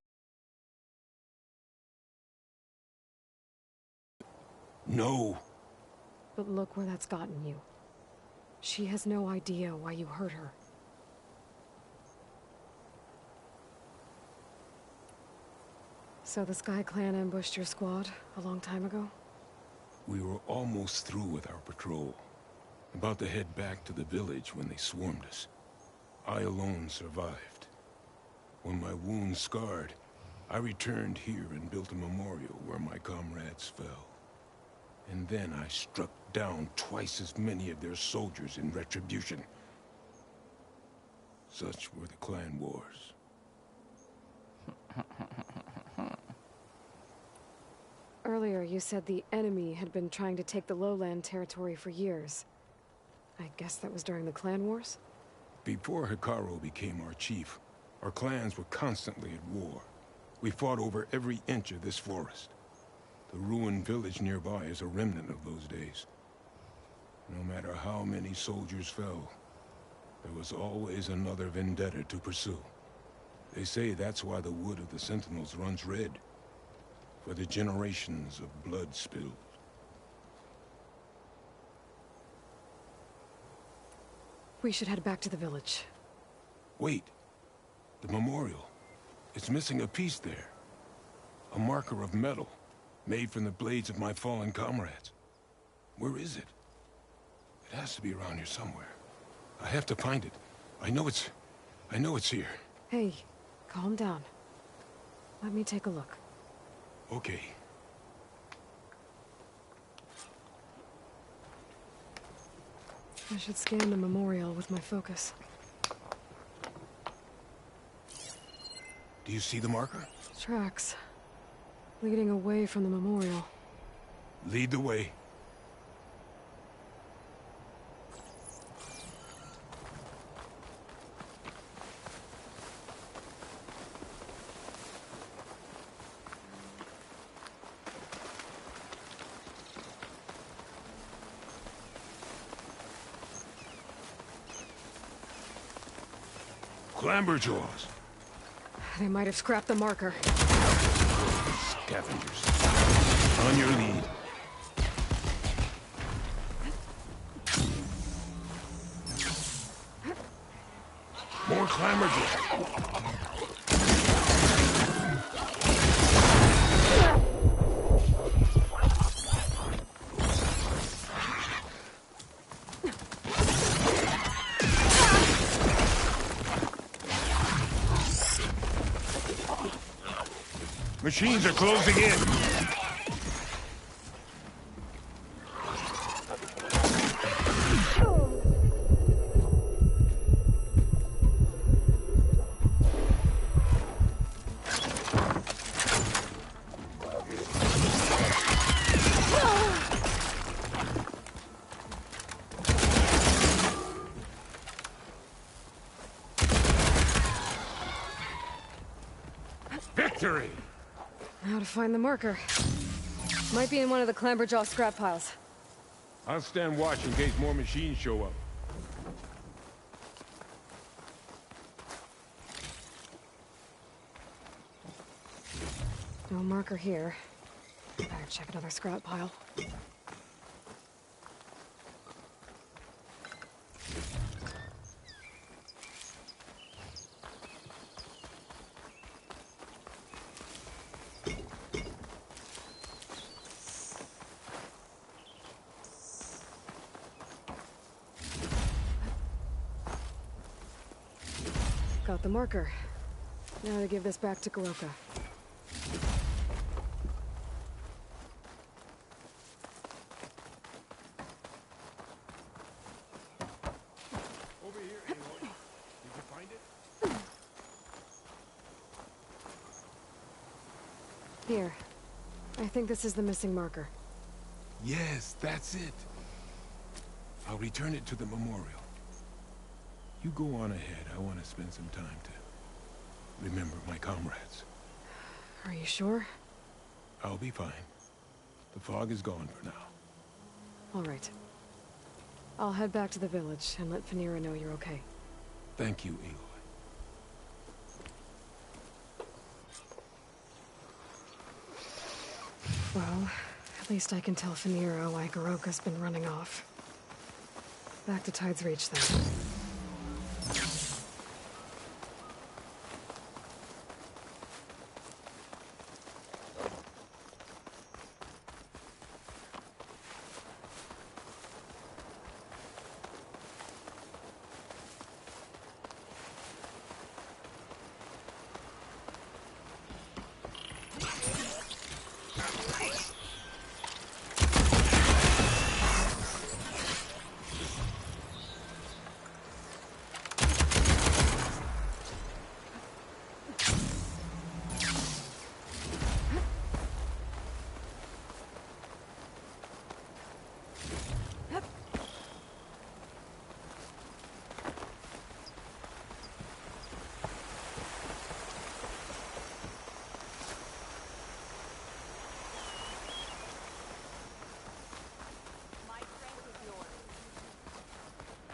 No! But look where that's gotten you. She has no idea why you hurt her. So the Sky Clan ambushed your squad a long time ago? We were almost through with our patrol. About to head back to the village when they swarmed us. I alone survived. When my wounds scarred, I returned here and built a memorial where my comrades fell. And then I struck down twice as many of their soldiers in retribution. Such were the clan wars. Earlier, you said the enemy had been trying to take the lowland territory for years. I guess that was during the clan wars? Before Hekarro became our chief, our clans were constantly at war. We fought over every inch of this forest. The ruined village nearby is a remnant of those days. No matter how many soldiers fell, there was always another vendetta to pursue. They say that's why the wood of the Sentinels runs red, for the generations of blood spilled. We should head back to the village. Wait. The memorial. It's missing a piece there. A marker of metal, made from the blades of my fallen comrades. Where is it? It has to be around here somewhere. I have to find it. I know it's here. Hey, calm down. Let me take a look. Okay. I should scan the memorial with my focus. Do you see the marker? Tracks. Leading away from the memorial. Lead the way. Clamberjaws. They might have scrapped the marker. Scavengers. On your lead. More clamberjaws. Machines are closing in. Victory! Now to find the marker. Might be in one of the Clamberjaw scrap piles. I'll stand watch in case more machines show up. No marker here. Better check another scrap pile. Got the marker. Now to give this back to Goroka. Over here, Aloy. Did you find it? Here. I think this is the missing marker. Yes, that's it. I'll return it to the memorial. You go on ahead. I want to spend some time to remember my comrades. Are you sure? I'll be fine. The fog is gone for now. All right. I'll head back to the village and let Fenira know you're okay. Thank you, Aloy. Well, at least I can tell Fenira why Goroka's been running off. Back to Tide's Reach, then.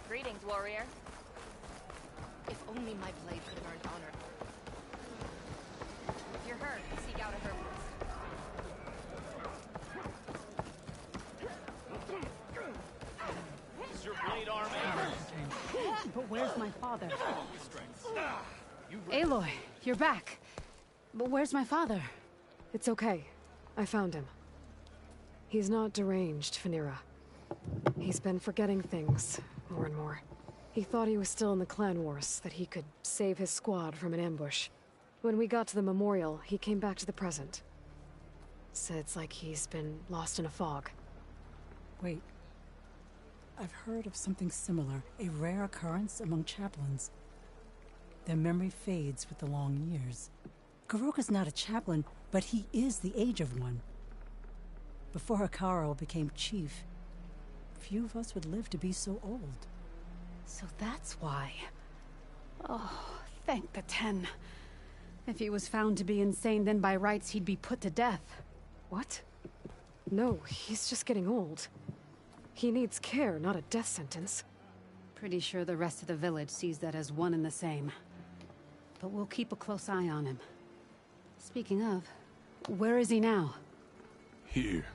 Greetings, warrior. If only my blade could have earned honor. If you're hurt, seek out a herbalist. Is your blade armor? But where's my father? Aloy, you're back. But where's my father? It's okay. I found him. He's not deranged, Fenira. He's been forgetting things, more and more. He thought he was still in the clan wars, that he could save his squad from an ambush. When we got to the memorial, he came back to the present. Said it's like he's been lost in a fog. Wait. I've heard of something similar, a rare occurrence among chaplains. Their memory fades with the long years. Goroka's not a chaplain, but he is the age of one. Before Hekarro became chief, few of us would live to be so old. So that's why. Oh, thank the Ten. If he was found to be insane, then by rights he'd be put to death. What? No, he's just getting old. He needs care, not a death sentence. Pretty sure the rest of the village sees that as one and the same. But we'll keep a close eye on him. Speaking of, where is he now? Here.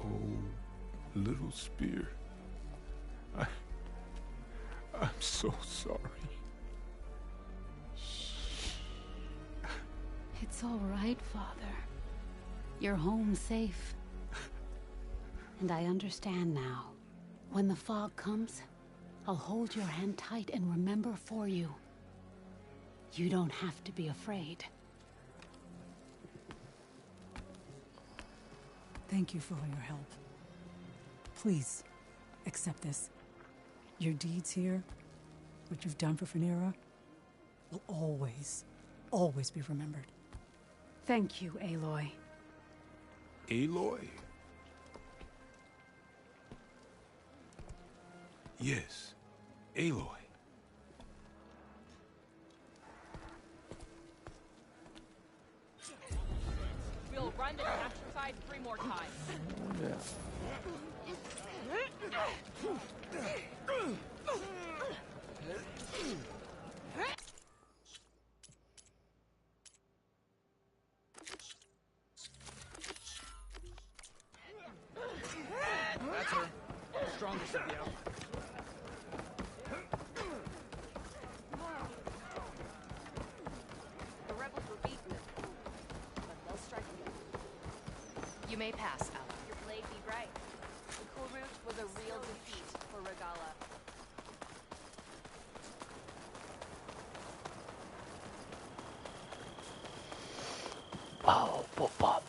Oh, little spear. I'm so sorry. It's all right, Father. You're home safe. And I understand now. When the fog comes, I'll hold your hand tight and remember for you. You don't have to be afraid. Thank you for all your help. Please, accept this. Your deeds here, what you've done for Fenira, will always, always be remembered. Thank you, Aloy. Aloy? Yes, Aloy. We'll run this exercise 3 more times. Yeah. That's her. The strongest of the outfit. The rebels were beaten, but they'll strike again. You may pass, Ella. Your blade be bright. The Kulrut was a real defeat for Regalla.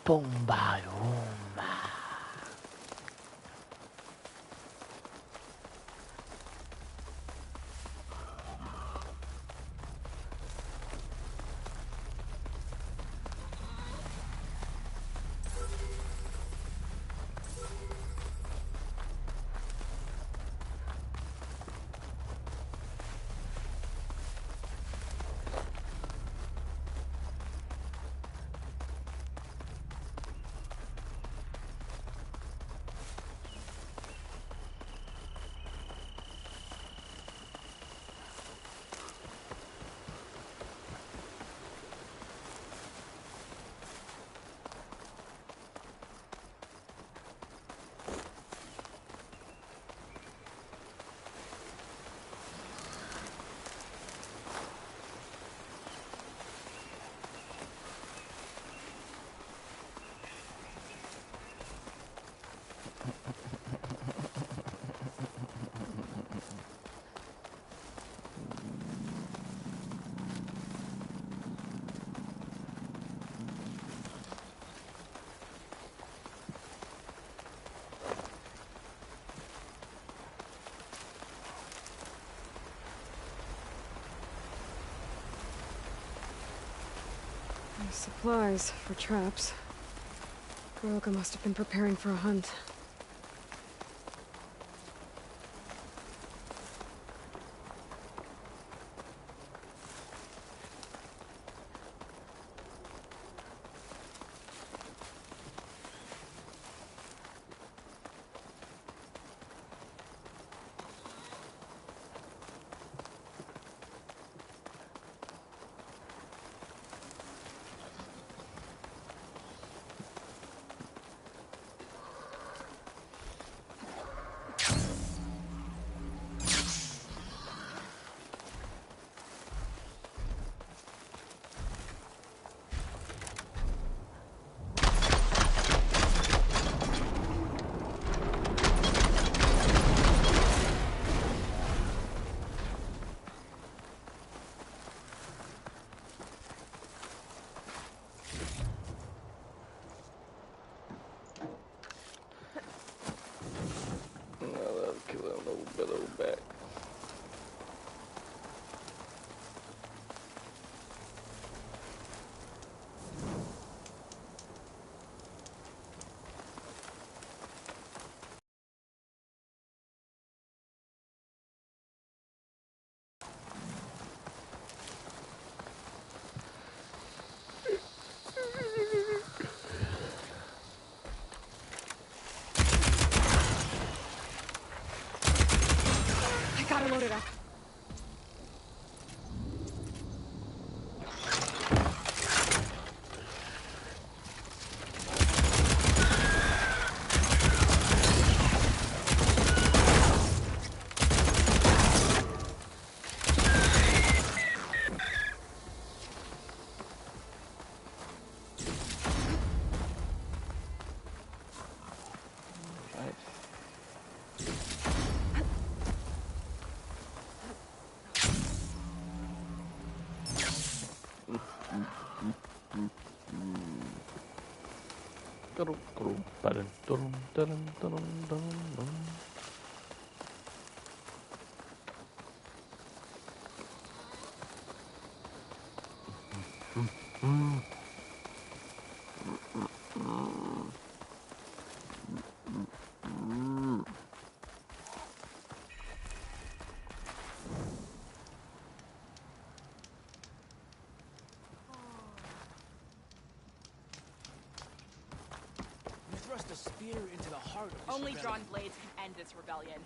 Bomba, bomba. Supplies for traps. Goroka must have been preparing for a hunt. Gotta load it up. Thrust a spear into the heart of this Only rebellion. drawn blades can end this rebellion.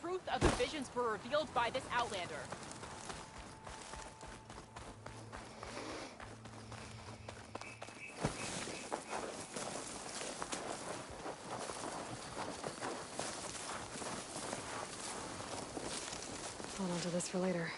truth of the visions were revealed by this Outlander. Hold on to this for later.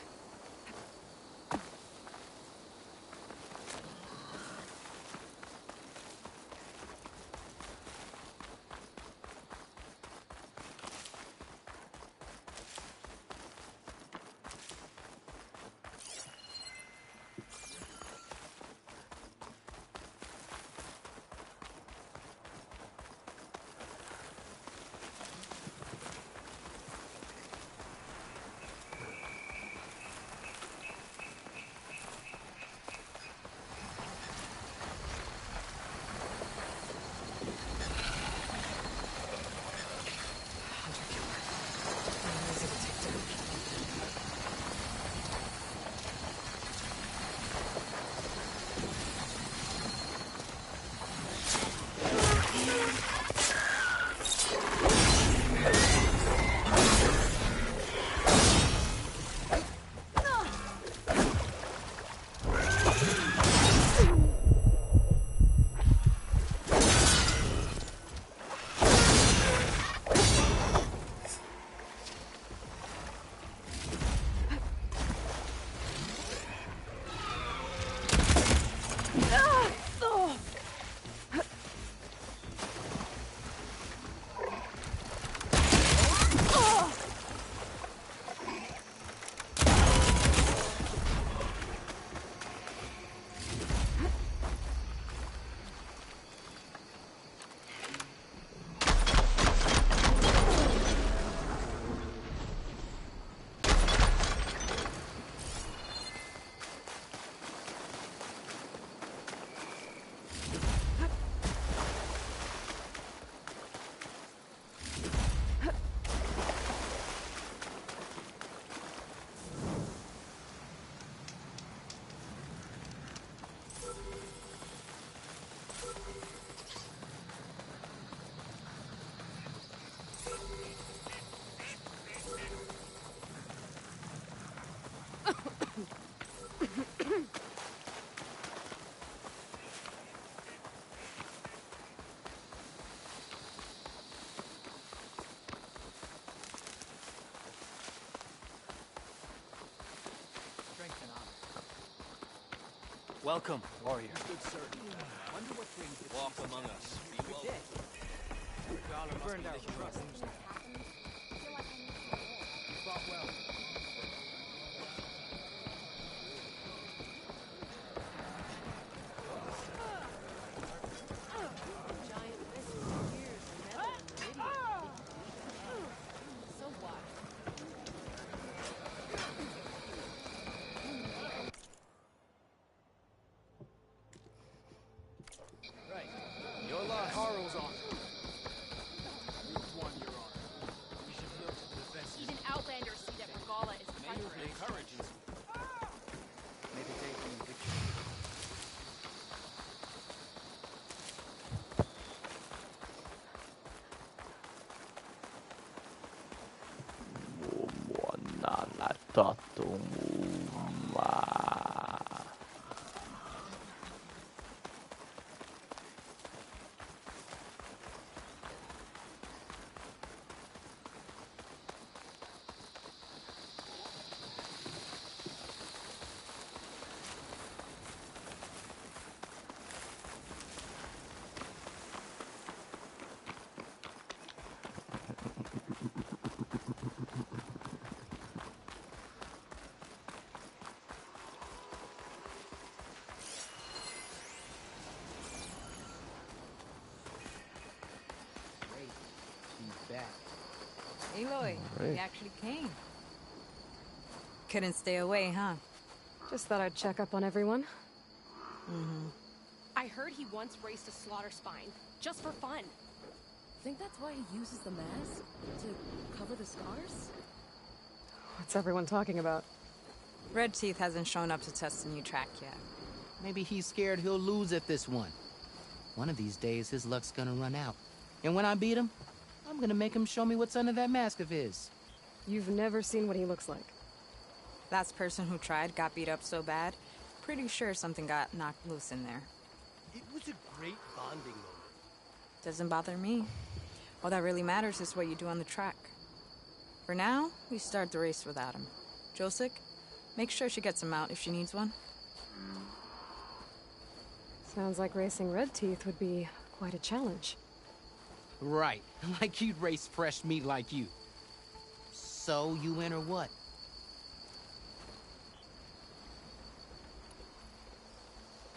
Welcome, warrior. Good sir. Wonder what brings it. Walk among us. Be well. You burned our trust. Fought well. Carl's on. You've won, Your Honor. We should look to the defense. Even Outlanders see that Regala is treacherous. Encourages. Maybe taking the picture. Aloy, Right. you actually came. Couldn't stay away, huh? Just thought I'd check up on everyone. I heard he once raced a slaughter spine, just for fun. Think that's why he uses the mask? To cover the scars? What's everyone talking about? Red Teeth hasn't shown up to test the new track yet. Maybe he's scared he'll lose at this one. One of these days, his luck's gonna run out. And when I beat him, I'm gonna make him show me what's under that mask of his. You've never seen what he looks like. Last person who tried got beat up so bad. Pretty sure something got knocked loose in there. It was a great bonding moment. Doesn't bother me. All that really matters is what you do on the track. For now, we start the race without him. Josik, make sure she gets him out if she needs one. Sounds like racing Red Teeth would be quite a challenge. Right. Like you'd race fresh meat like you. So, you in or what?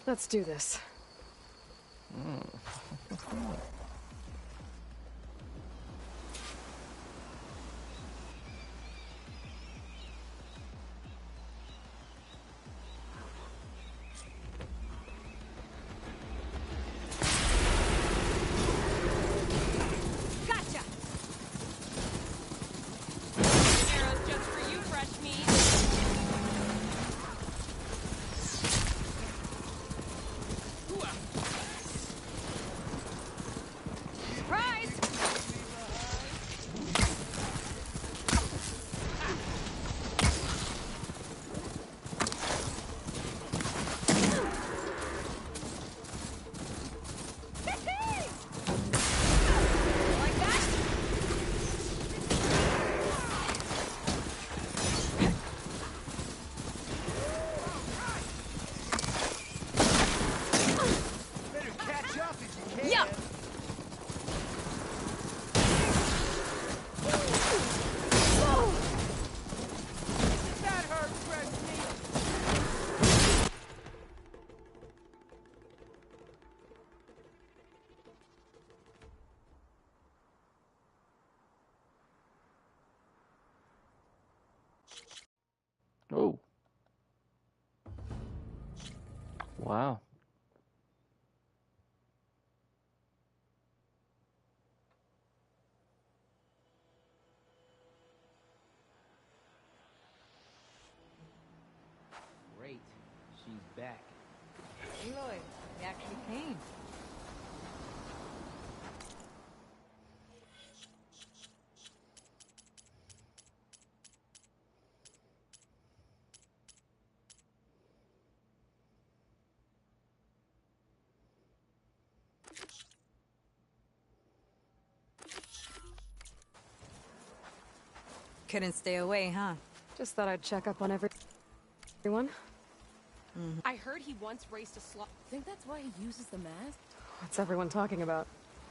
Let's do this. Gotcha! Arrows just for you, fresh meat. Surprise! Like that? Better catch up if you can. Yeah. That hurt, fresh meat. Oh. Wow. Great. She's back. Aloy, he actually came. Couldn't stay away, huh? Just thought I'd check up on everyone. I heard he once raced a slot. Think that's why he uses the mask? What's everyone talking about?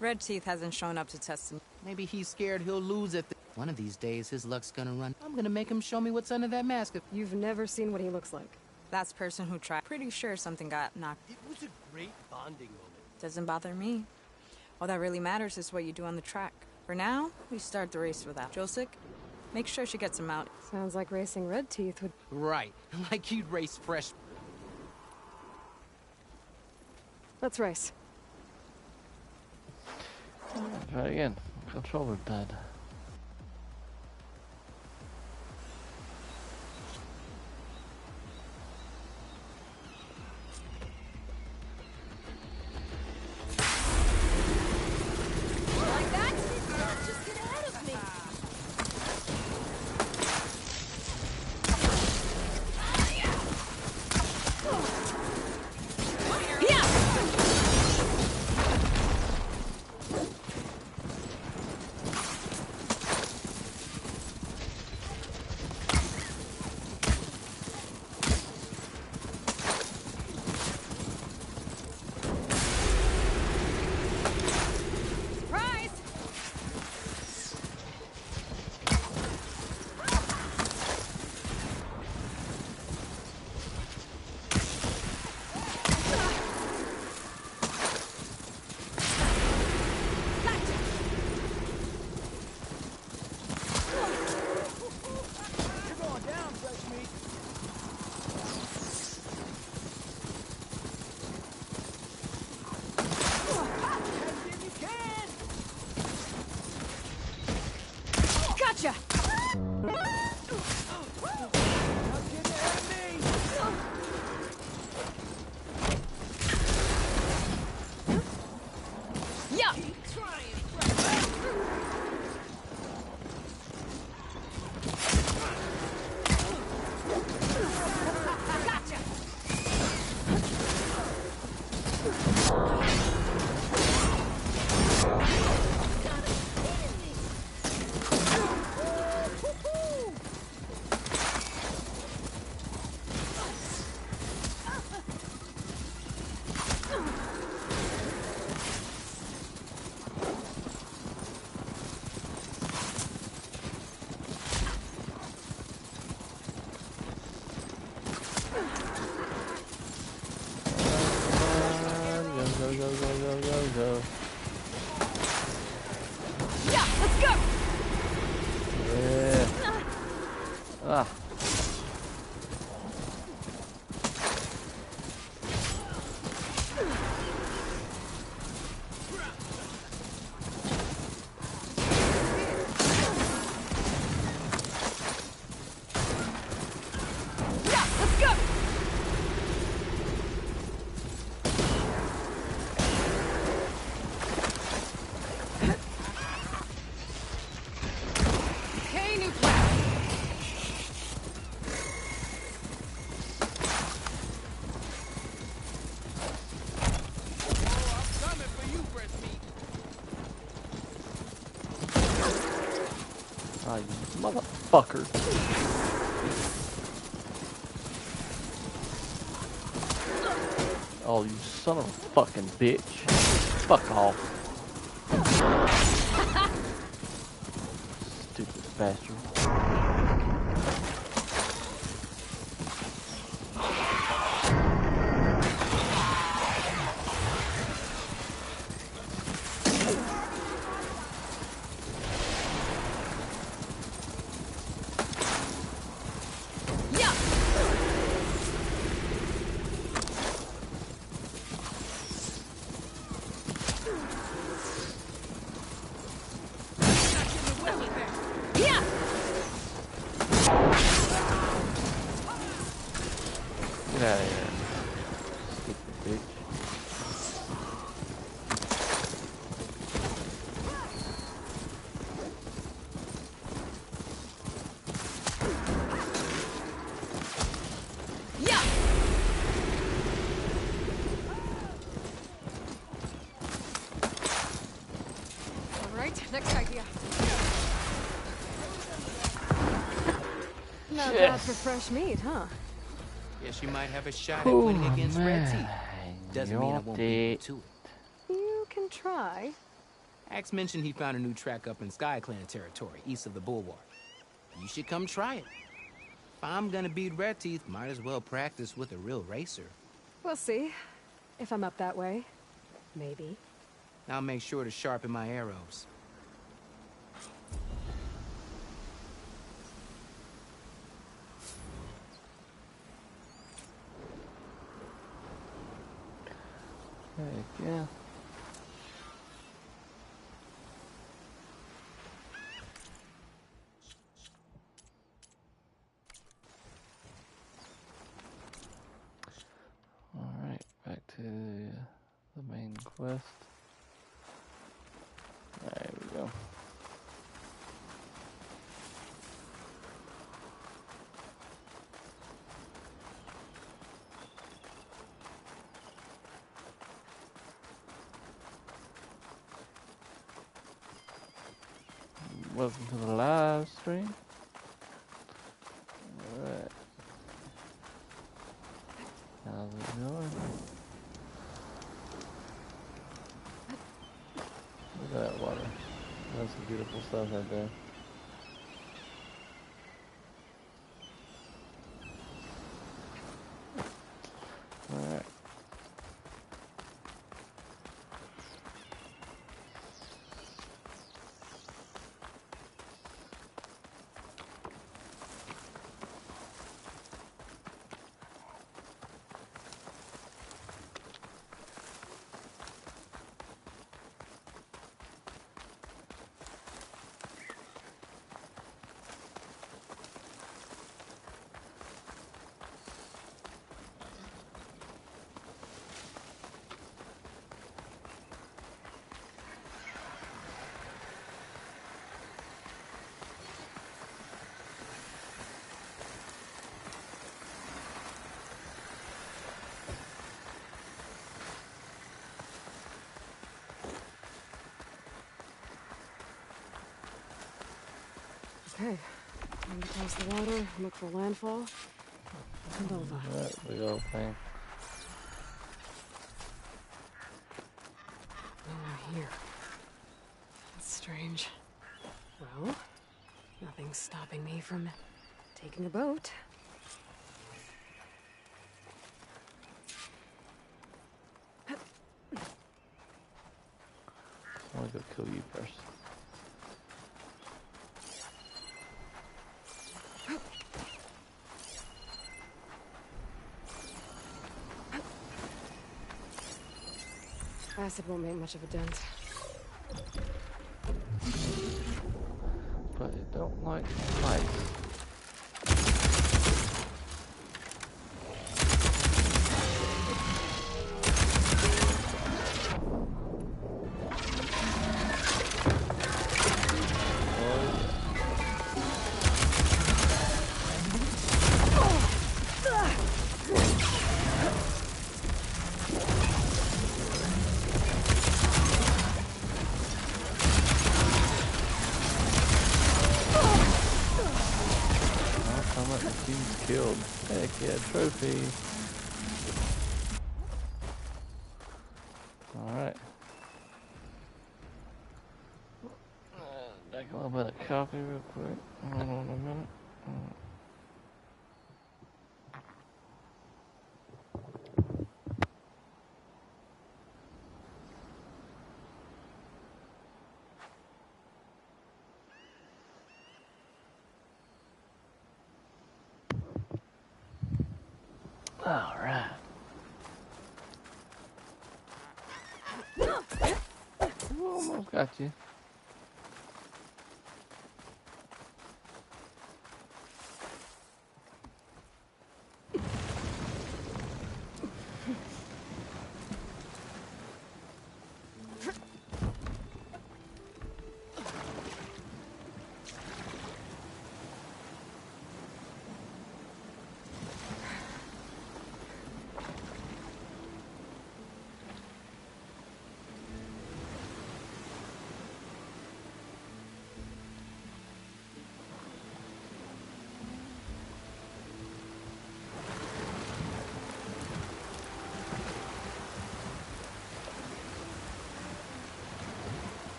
Red Teeth hasn't shown up to test him. Maybe he's scared he'll lose at the... One of these days, his luck's gonna run. I'm gonna make him show me what's under that mask. You've never seen what he looks like. Last person who tried. Pretty sure something got knocked. It was a great bonding moment. Doesn't bother me. All that really matters is what you do on the track. For now, we start the race without Josik. Make sure she gets him out. Sounds like racing Red Teeth would... Right. Like you'd race fresh... Let's race. Try again. Controller pad. Like that? Just get ahead of me. Surprise! You're going down, fresh meat. Catch if you can. Gotcha! Not getting ahead of me. Yeah! Keep trying, fresh meat. Ah, you motherfucker. Oh, you son of a fucking bitch. Fuck off. Stupid bastard. Get out of here. Stupid bitch. Alright, next idea. Not Yes. bad for fresh meat, huh? Guess you might have a shot at Oh, winning against Red Teeth. man. Doesn't mean I won't beat you to it. You can try. Axe mentioned he found a new track up in Sky Clan territory, east of the Bulwark. You should come try it. If I'm gonna beat Red Teeth, might as well practice with a real racer. We'll see. If I'm up that way. Maybe. I'll make sure to sharpen my arrows. Heck yeah. Alright, back to the main quest. There we go. Welcome to the live stream. Alright. How's it going? Look at that water. That's some beautiful stuff right there. Alright. Okay. Time to cross the water, look for landfall, and over. That big old thing. And we're here. That's strange. Well, nothing's stopping me from taking a boat. I want to go kill you first. Acid won't make much of a dent. But I don't like ice. Team's killed. Heck yeah, trophy. Alright. Back up with a copy real quick. Hold on a minute. Alright. Almost got you.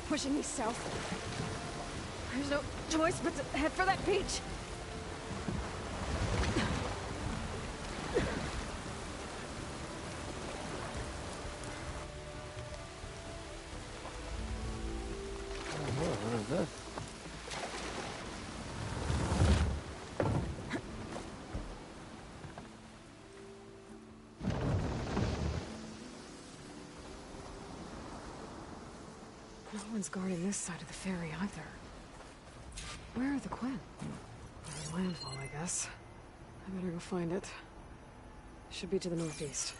Pushing me south. There's no choice but to head for that beach. What is this? No one's guarding this side of the ferry either. Where are the Quen? Landfall, I guess. I better go find it. Should be to the northeast.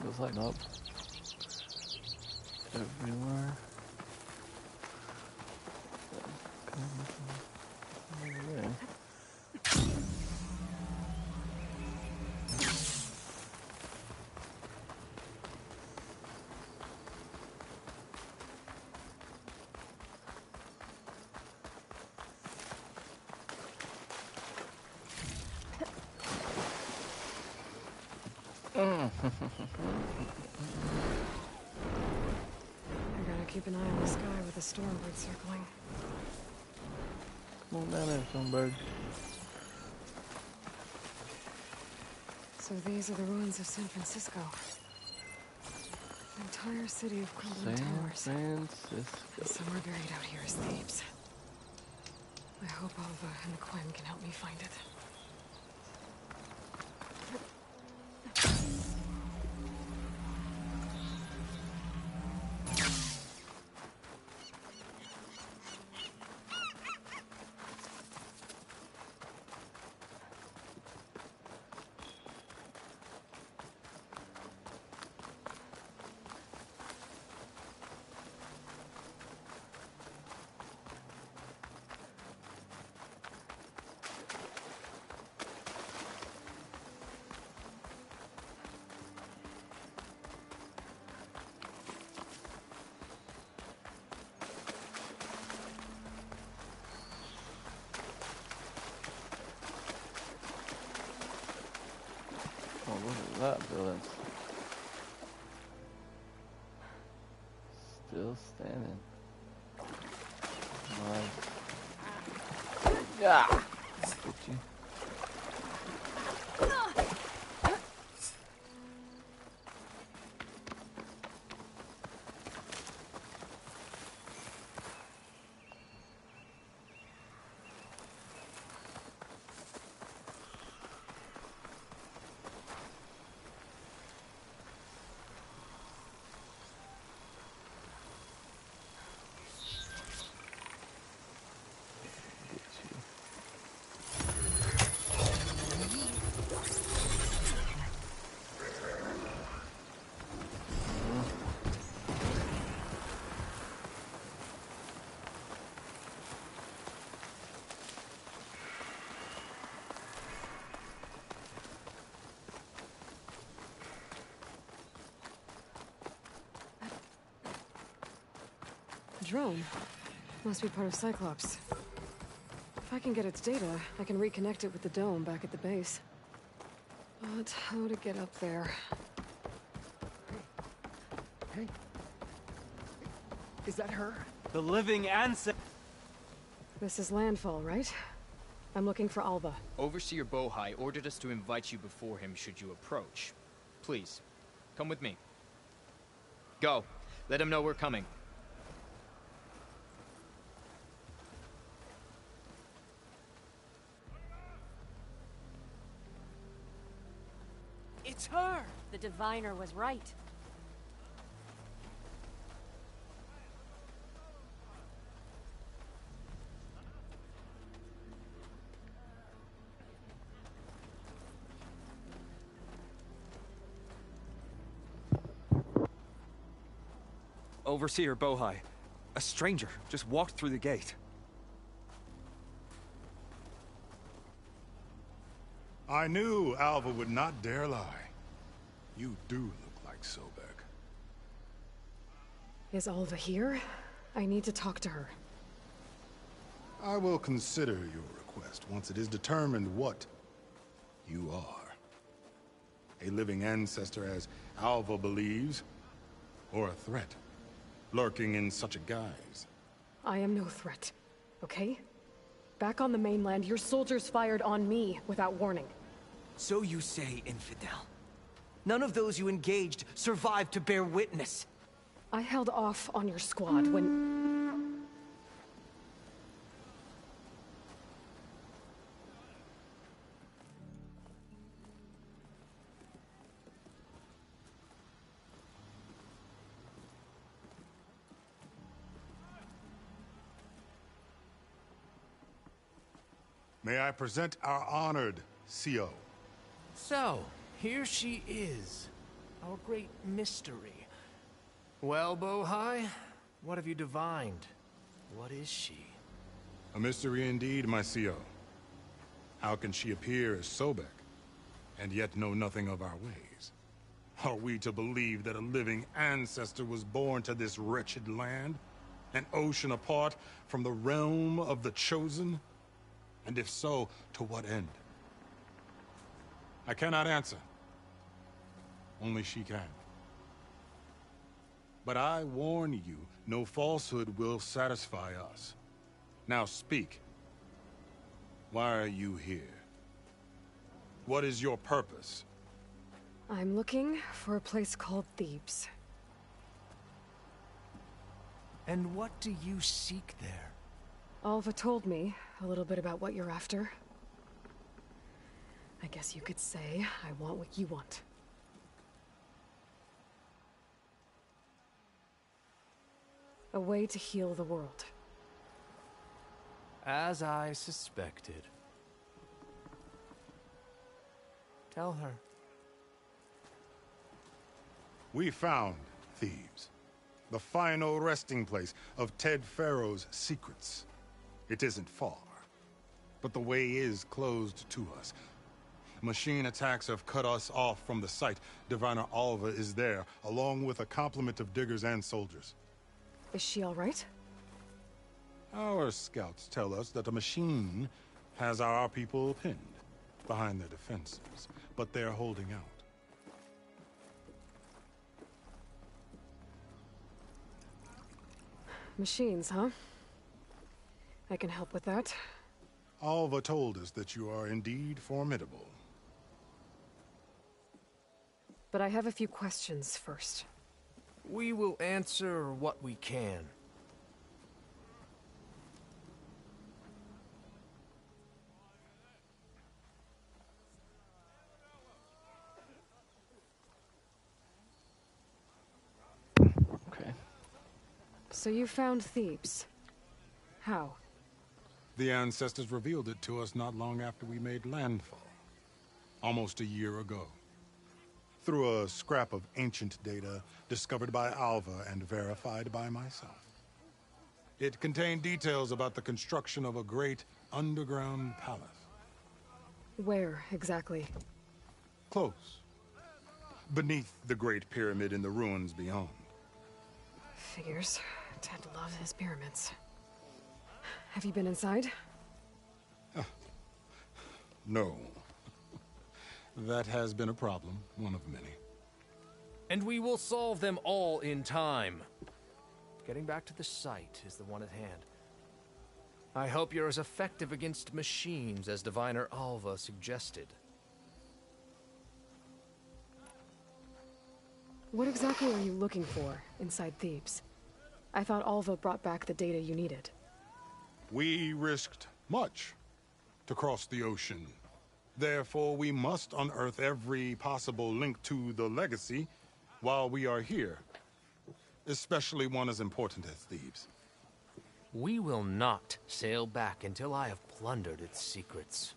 Looks like up everywhere. I gotta keep an eye on the sky with a storm bird circling. Come on down there, Sunbird. So these are the ruins of San Francisco. The entire city of crumbling towers. San Francisco. And somewhere buried out here is Thebes. I hope Alva and the Quen can help me find it. A lot of buildings. Still standing. Nice. Yeah. Get you. Drone. Must be part of Cyclops. If I can get its data, I can reconnect it with the dome back at the base. But how to get up there? Hey. Is that her? The living ancestor. This is landfall, right? I'm looking for Alva. Overseer Bohai ordered us to invite you before him should you approach. Please, come with me. Go. Let him know we're coming. It's her! The diviner was right. Overseer Bohai. A stranger just walked through the gate. I knew Alva would not dare lie. You do look like Sobek. Is Alva here? I need to talk to her. I will consider your request once it is determined what you are. A living ancestor, as Alva believes, or a threat, lurking in such a guise. I am no threat, okay? Back on the mainland, your soldiers fired on me without warning. So you say, Infidel. None of those you engaged survived to bear witness. I held off on your squad when... May I present our honored CO. So, here she is. Our great mystery. Well, Bohai, what have you divined? What is she? A mystery indeed, my CO. How can she appear as Sobek, and yet know nothing of our ways? Are we to believe that a living ancestor was born to this wretched land? An ocean apart from the realm of the Chosen? And if so, to what end? I cannot answer. Only she can. But I warn you, no falsehood will satisfy us. Now speak. Why are you here? What is your purpose? I'm looking for a place called Thebes. And what do you seek there? Alva told me a little bit about what you're after. I guess you could say I want what you want. A way to heal the world. As I suspected. Tell her. We found Thebes, the final resting place of Ted Pharaoh's secrets. It isn't far, but the way is closed to us. Machine attacks have cut us off from the site. Diviner Alva is there, along with a complement of diggers and soldiers. Is she all right? Our scouts tell us that a machine has our people pinned behind their defenses, but they're holding out. Machines, huh? I can help with that. Alva told us that you are indeed formidable. But I have a few questions first. We will answer what we can. Okay. So you found Thebes. How? The ancestors revealed it to us not long after we made landfall. Almost a year ago. Through a scrap of ancient data discovered by Alva and verified by myself. It contained details about the construction of a great underground palace. Where, exactly? Close. Beneath the Great Pyramid in the ruins beyond. Figures. Ted loves his pyramids. Have you been inside? No. That has been a problem, one of many. And we will solve them all in time. Getting back to the site is the one at hand. I hope you're as effective against machines as Diviner Alva suggested. What exactly are you looking for inside Thebes? I thought Alva brought back the data you needed. We risked much to cross the ocean. Therefore, we must unearth every possible link to the legacy while we are here. Especially one as important as Thebes. We will not sail back until I have plundered its secrets.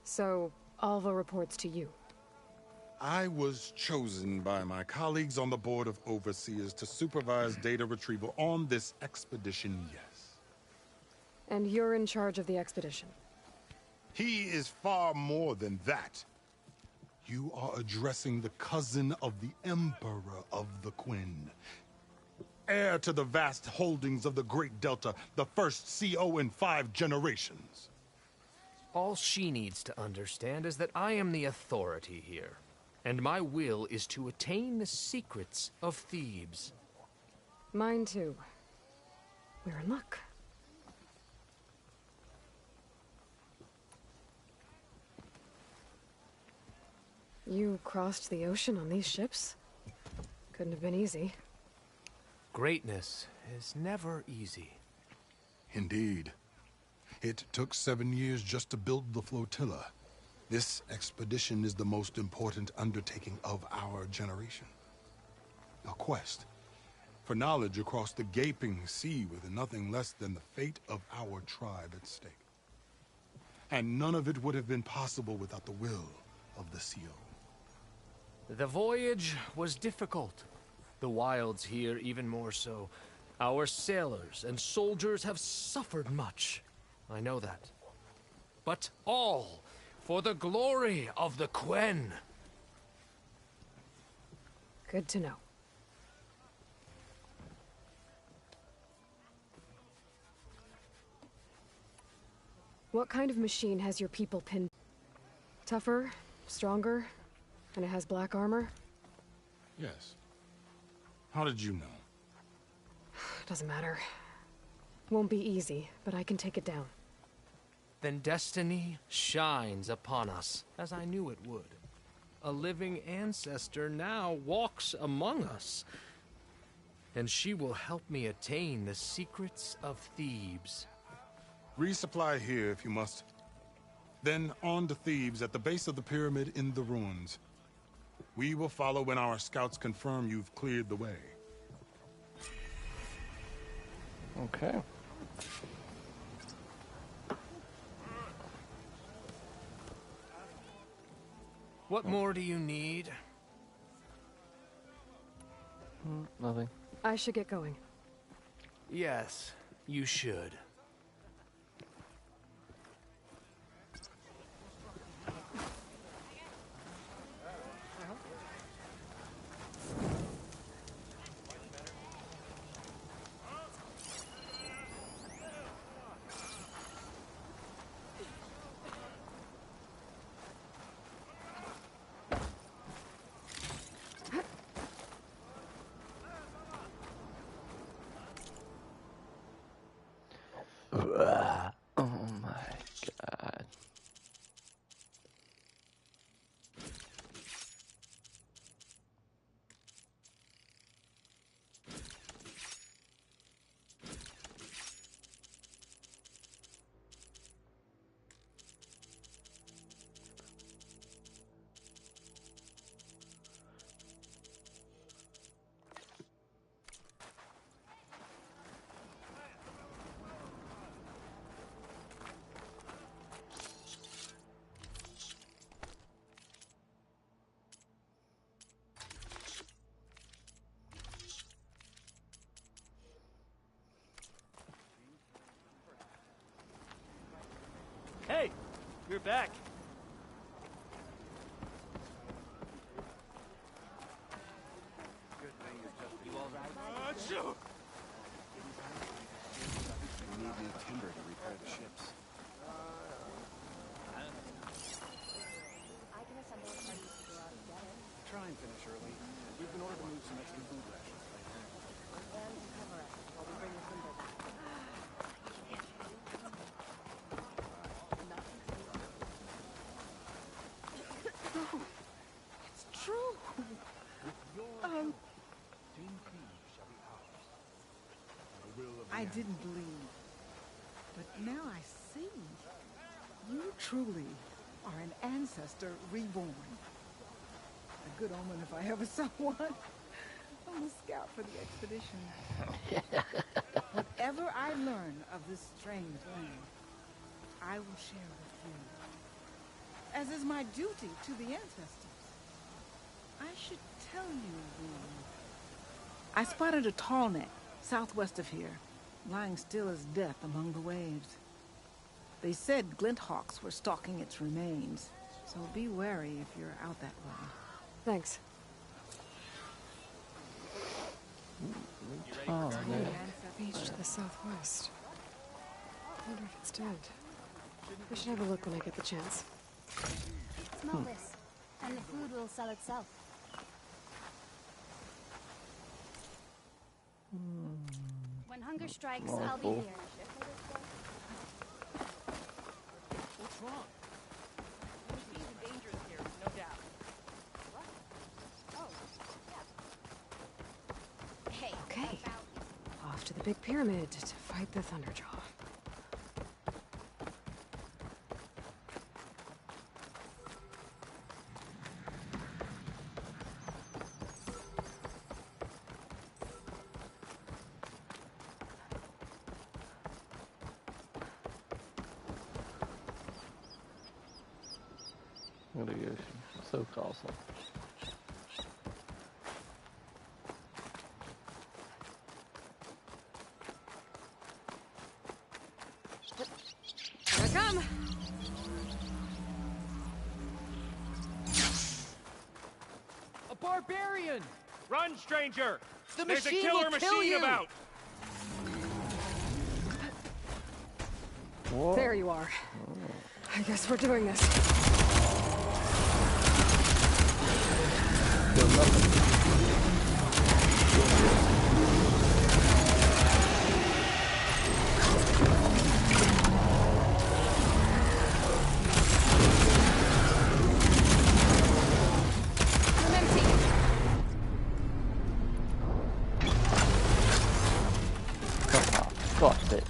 So, Alva reports to you. I was chosen by my colleagues on the Board of Overseers to supervise data retrieval on this expedition, yes. And you're in charge of the expedition? He is far more than that. You are addressing the cousin of the Emperor of the Quen. Heir to the vast holdings of the Great Delta, the first CO in 5 generations. All she needs to understand is that I am the authority here. And my will is to attain the secrets of Thebes. Mine too. We're in luck. You crossed the ocean on these ships? Couldn't have been easy. Greatness is never easy. Indeed. It took 7 years just to build the flotilla. This expedition is the most important undertaking of our generation. A quest for knowledge across the gaping sea with nothing less than the fate of our tribe at stake. And none of it would have been possible without the will of the CO. The voyage was difficult. The wilds here even more so. Our sailors and soldiers have suffered much. I know that. But all for the glory of the Quen. Good to know. What kind of machine has your people pinned? Tougher, stronger, and it has black armor? Yes. How did you know? Doesn't matter. Won't be easy, but I can take it down. Then destiny shines upon us, as I knew it would. A living ancestor now walks among us. And she will help me attain the secrets of Thebes. Resupply here if you must. Then on to Thebes at the base of the pyramid in the ruins. We will follow when our scouts confirm you've cleared the way. Okay. What more do you need? Nothing. I should get going. Yes, you should. We're back. You all right? Shoot! We need new timber to repair the ships. I can assemble a party to go out and get it. Try and finish early. We've been ordered to move some extra food rations later. And cover us while we bring the timber back. No, it's true. I didn't believe, but now I see. You truly are an ancestor reborn. A good omen if I ever saw one. I'm a scout for the expedition. Whatever I learn of this strange land, I will share with you. As is my duty to the ancestors. I should tell you, I spotted a tall neck southwest of here, lying still as death among the waves. They said Glinthawks were stalking its remains, so be wary if you're out that way. Thanks. Oh, yeah. Beach to the southwest. I wonder if it's dead. We should have a look when I get the chance. Smell this, and the food will sell itself. When hunger strikes, I'll be here. What's wrong? Machines are dangerous here, no doubt. What? Oh, yeah. Hey. Okay. Off to the big pyramid to fight the Thunderjaw. Litigation. So costly. Here I come! A barbarian! Run, stranger! The There's a machine killer will kill machine you! about! Whoa. There you are. I guess we're doing this. I'm empty. Got it.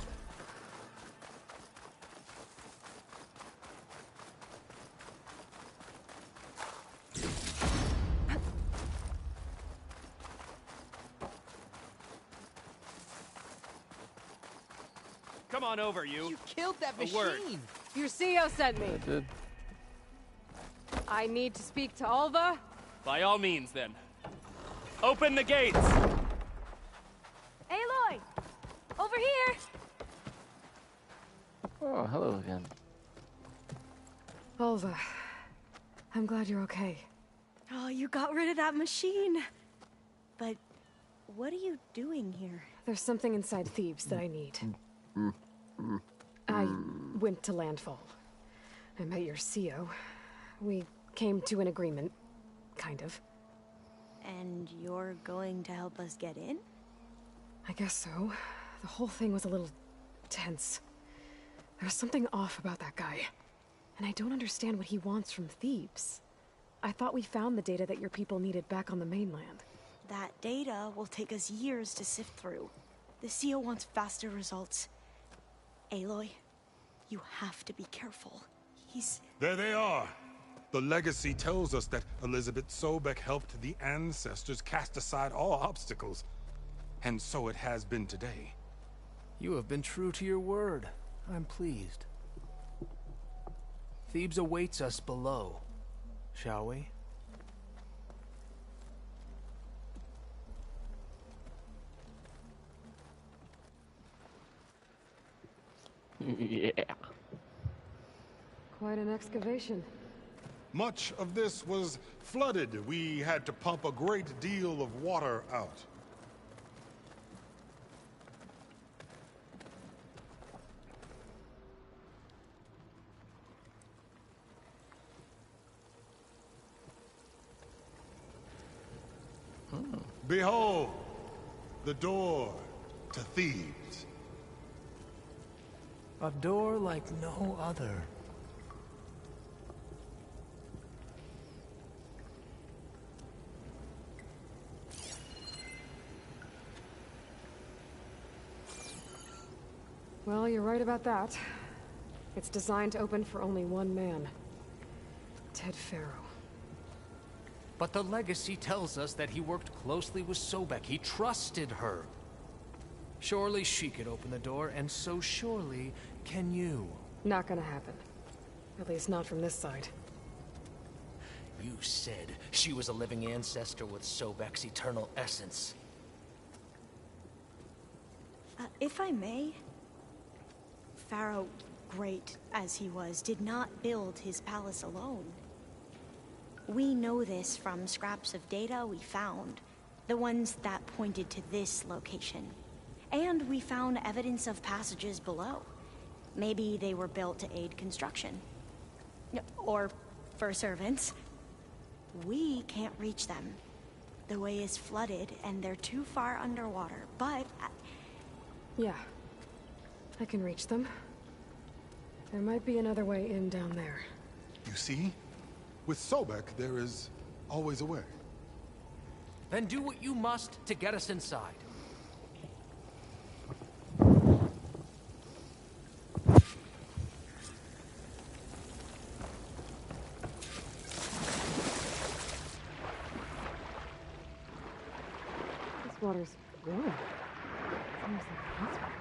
Come on over, you. You killed that A word. machine! Your CEO sent me. I did. I need to speak to Alva. By all means, then. Open the gates! Aloy! Over here! Oh, hello again. Alva, I'm glad you're okay. Oh, you got rid of that machine. But what are you doing here? There's something inside Thebes that I need. I went to Landfall. I met your CEO. We came to an agreement, kind of. And you're going to help us get in? I guess so. The whole thing was a little tense. There was something off about that guy. And I don't understand what he wants from Thebes. I thought we found the data that your people needed back on the mainland. That data will take us years to sift through. The CEO wants faster results. Aloy, you have to be careful. He's... There they are. The legacy tells us that Elizabeth Sobek helped the ancestors cast aside all obstacles. And so it has been today. You have been true to your word. I'm pleased. Thebes awaits us below. Shall we? Yeah. Quite an excavation. Much of this was flooded. We had to pump a great deal of water out. Behold, the door to Thebes. A door like no other. Well, you're right about that. It's designed to open for only one man. Ted Faro. But the legacy tells us that he worked closely with Sobek. He trusted her. Surely she could open the door, and so surely can you. Not gonna happen. At least not from this side. You said she was a living ancestor with Sobek's eternal essence. If I may, Pharaoh, great as he was, did not build his palace alone. We know this from scraps of data we found, the ones that pointed to this location. And we found evidence of passages below. Maybe they were built to aid construction. Or for servants. We can't reach them. The way is flooded and they're too far underwater, but... Yeah. I can reach them. There might be another way in down there. You see? With Sobek, there is always a way. Then do what you must to get us inside. This water's good. Seems like that's right.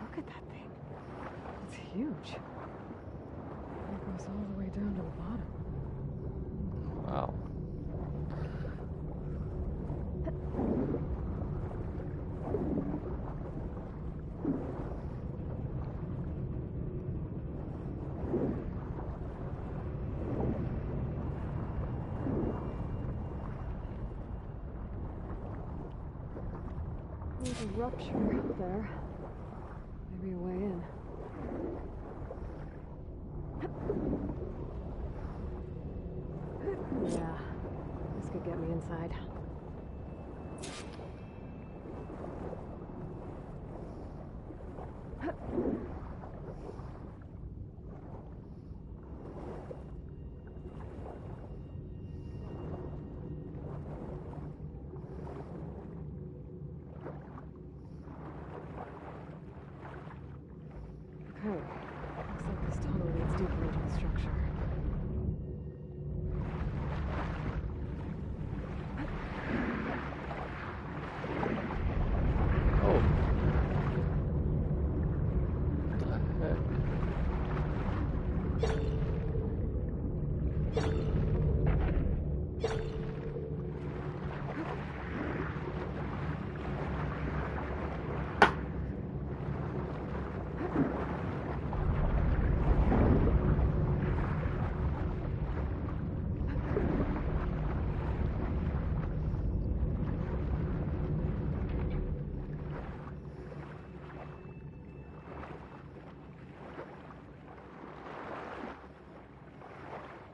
Look at that thing. It's huge. It goes all the way down to the bottom. Wow. There's a rupture up there. Maybe a way in. Yeah, this could get me inside. Okay, looks like this tunnel leads deeper into the structure.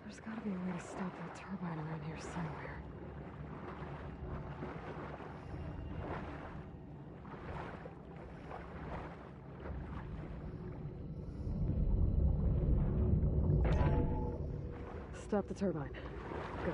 There's gotta be a way to stop that turbine around here somewhere. Stop the turbine. Good.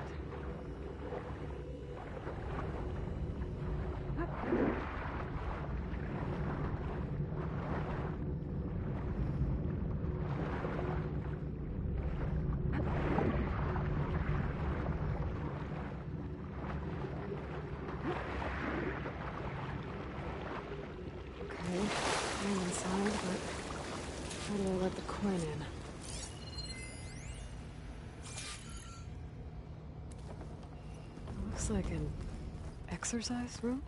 I'm inside, but how do I let the Quen in? Looks like an exercise room?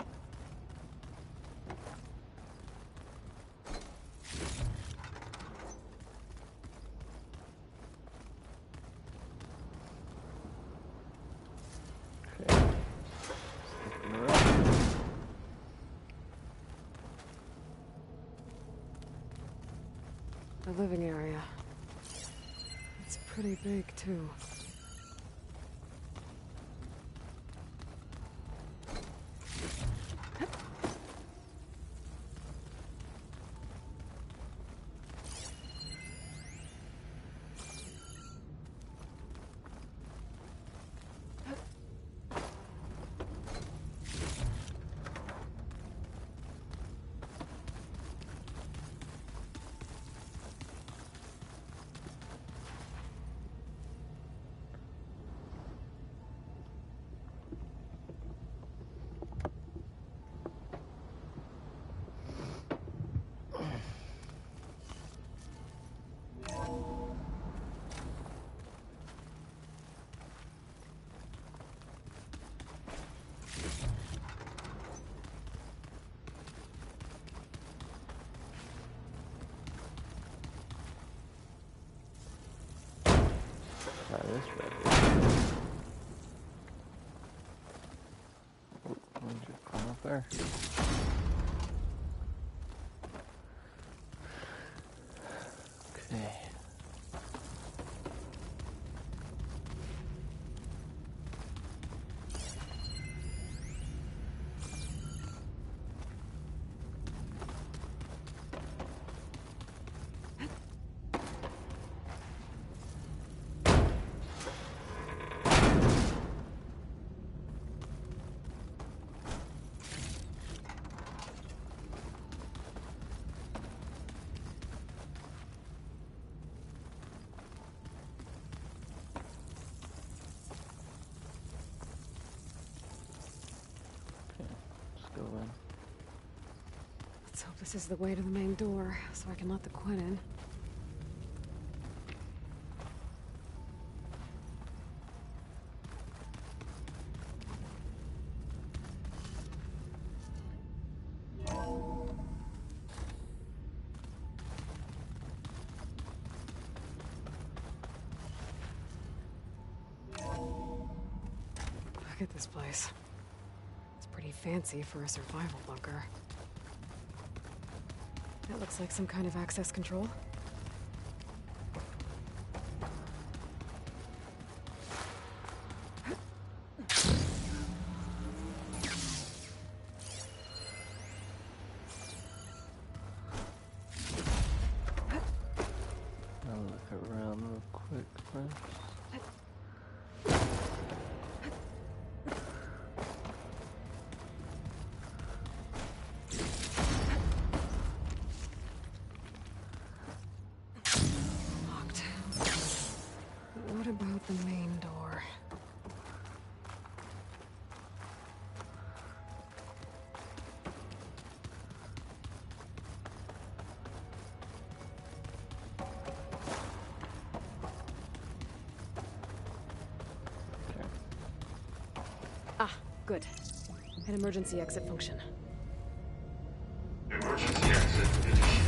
living area. It's pretty big, too. Try this right here. Oh, let me just climb up there. Okay. Go in. Let's hope this is the way to the main door, so I can let the Quinn in. Look at this place. Pretty fancy for a survival bunker. That looks like some kind of access control. I'll look around real quick first. What about the main door? Ah, good. An emergency exit function. Emergency exit initiated.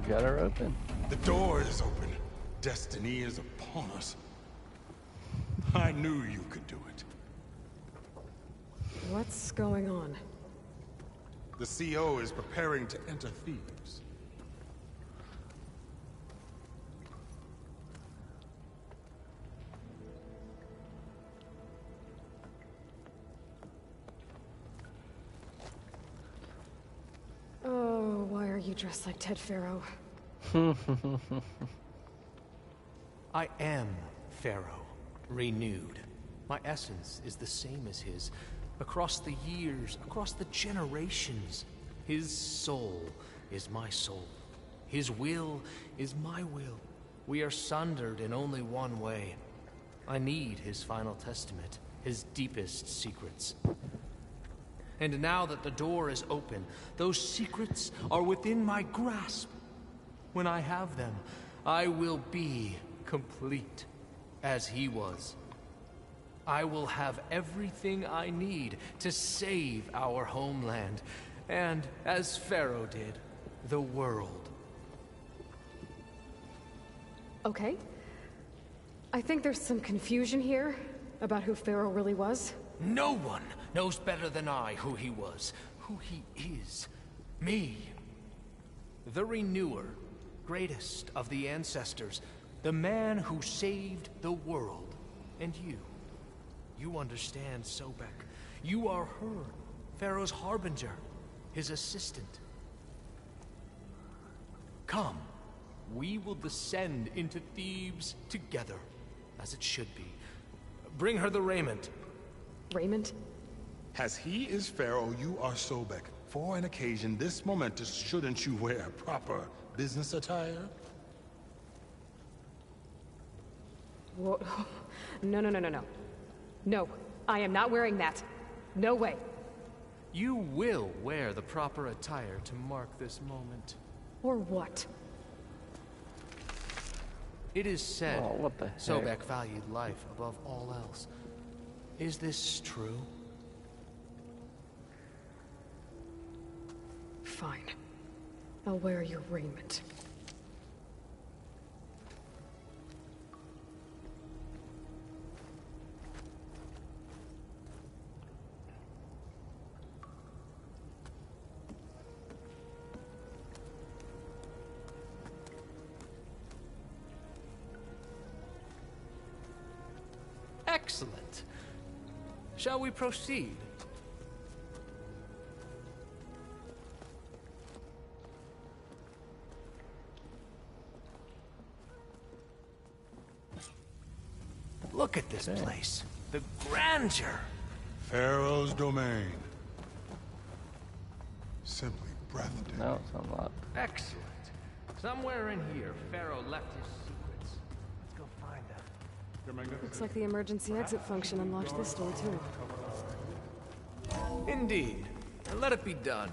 Got her open. The door is open. Destiny is upon us. I knew you could do it. What's going on? The CO is preparing to enter Thebes. Oh, why are you dressed like Ted Faro? I am Pharaoh, renewed. My essence is the same as his. Across the years, across the generations, his soul is my soul. His will is my will. We are sundered in only one way. I need his final testament, his deepest secrets. And now that the door is open, those secrets are within my grasp. When I have them, I will be complete, as he was. I will have everything I need to save our homeland, and, as Pharaoh did, the world. Okay. I think there's some confusion here about who Pharaoh really was. No one knows better than I who he was, who he is. Me. The Renewer, greatest of the ancestors, the man who saved the world. And you understand, Sobek. You are her, Pharaoh's harbinger, his assistant. Come, we will descend into Thebes together, as it should be. Bring her the raiment. Raiment? As he is Pharaoh, you are Sobek. For an occasion this momentous, shouldn't you wear proper business attire? Whoa. No. No, I am not wearing that. No way. You will wear the proper attire to mark this moment. Or what? It is said what the heck? Sobek valued life above all else. Is this true? Fine. I'll wear your raiment. Excellent. Shall we proceed? Look at this place. The grandeur. Pharaoh's domain. Simply breathtaking. No, it's unlocked. Excellent. Somewhere in here, Pharaoh left his secrets. Let's go find them. Looks like the emergency exit function unlocked this door, too. Indeed. And let it be done.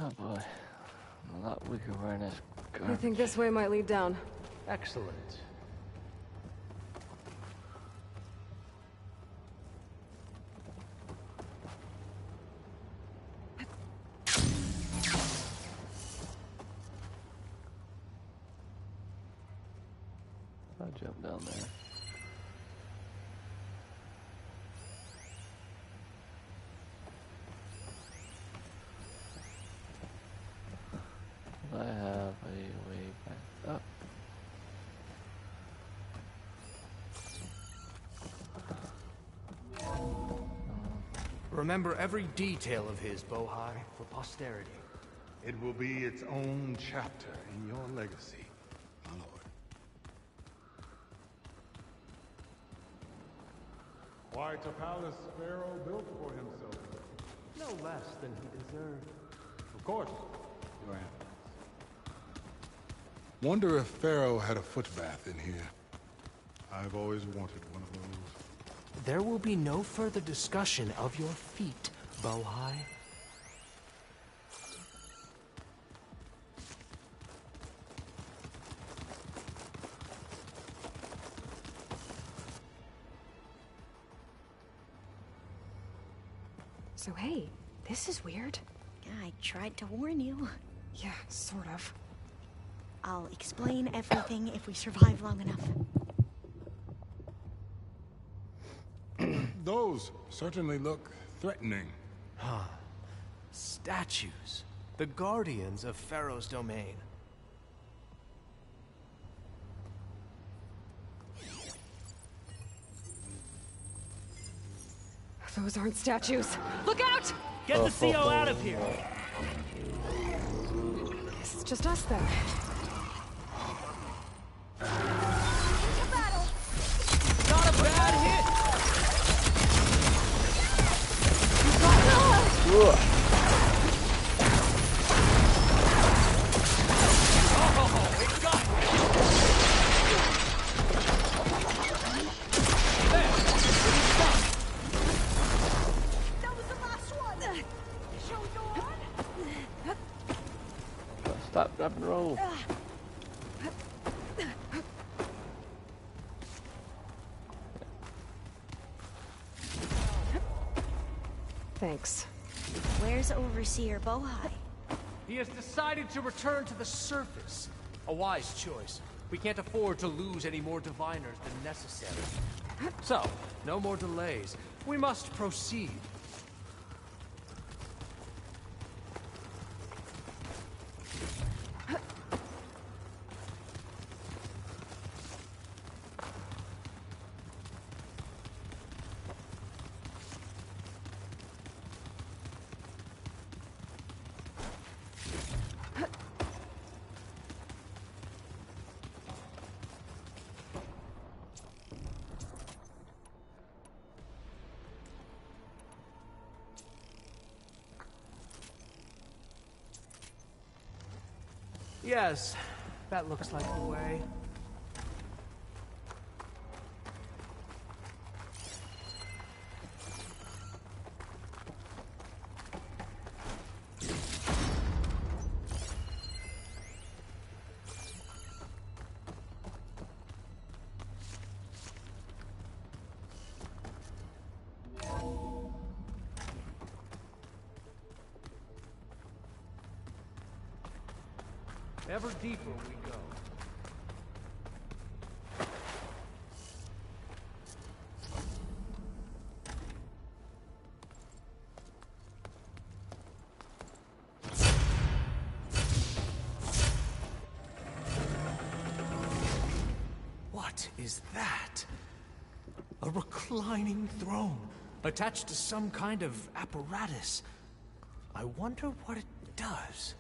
Oh boy. I'm a lot weaker wearing this I garbage. think this way might lead down. Excellent. I'll jump down there. I have a way back up. Remember every detail of his, Bohai, for posterity. It will be its own chapter in your legacy, my lord. Quite a palace Pharaoh built for himself. No less than he deserved. Of course, Your Highness. Wonder if Pharaoh had a foot bath in here. I've always wanted one of those. There will be no further discussion of your feet, Bohai. So hey, this is weird. Yeah, I tried to warn you. Yeah, sort of. I'll explain everything if we survive long enough. Those certainly look threatening. Huh. Statues. The guardians of Pharaoh's domain. Those aren't statues. Look out! Get the CO out of here! Guess it's just us then. Not a bad hit! Stop, drop, and roll. Thanks. Where's Overseer Bohai? He has decided to return to the surface. A wise choice. We can't afford to lose any more diviners than necessary. So, no more delays. We must proceed. Yes, that looks like the way. Ever deeper we go. What is that? A reclining throne, attached to some kind of apparatus. I wonder what it does.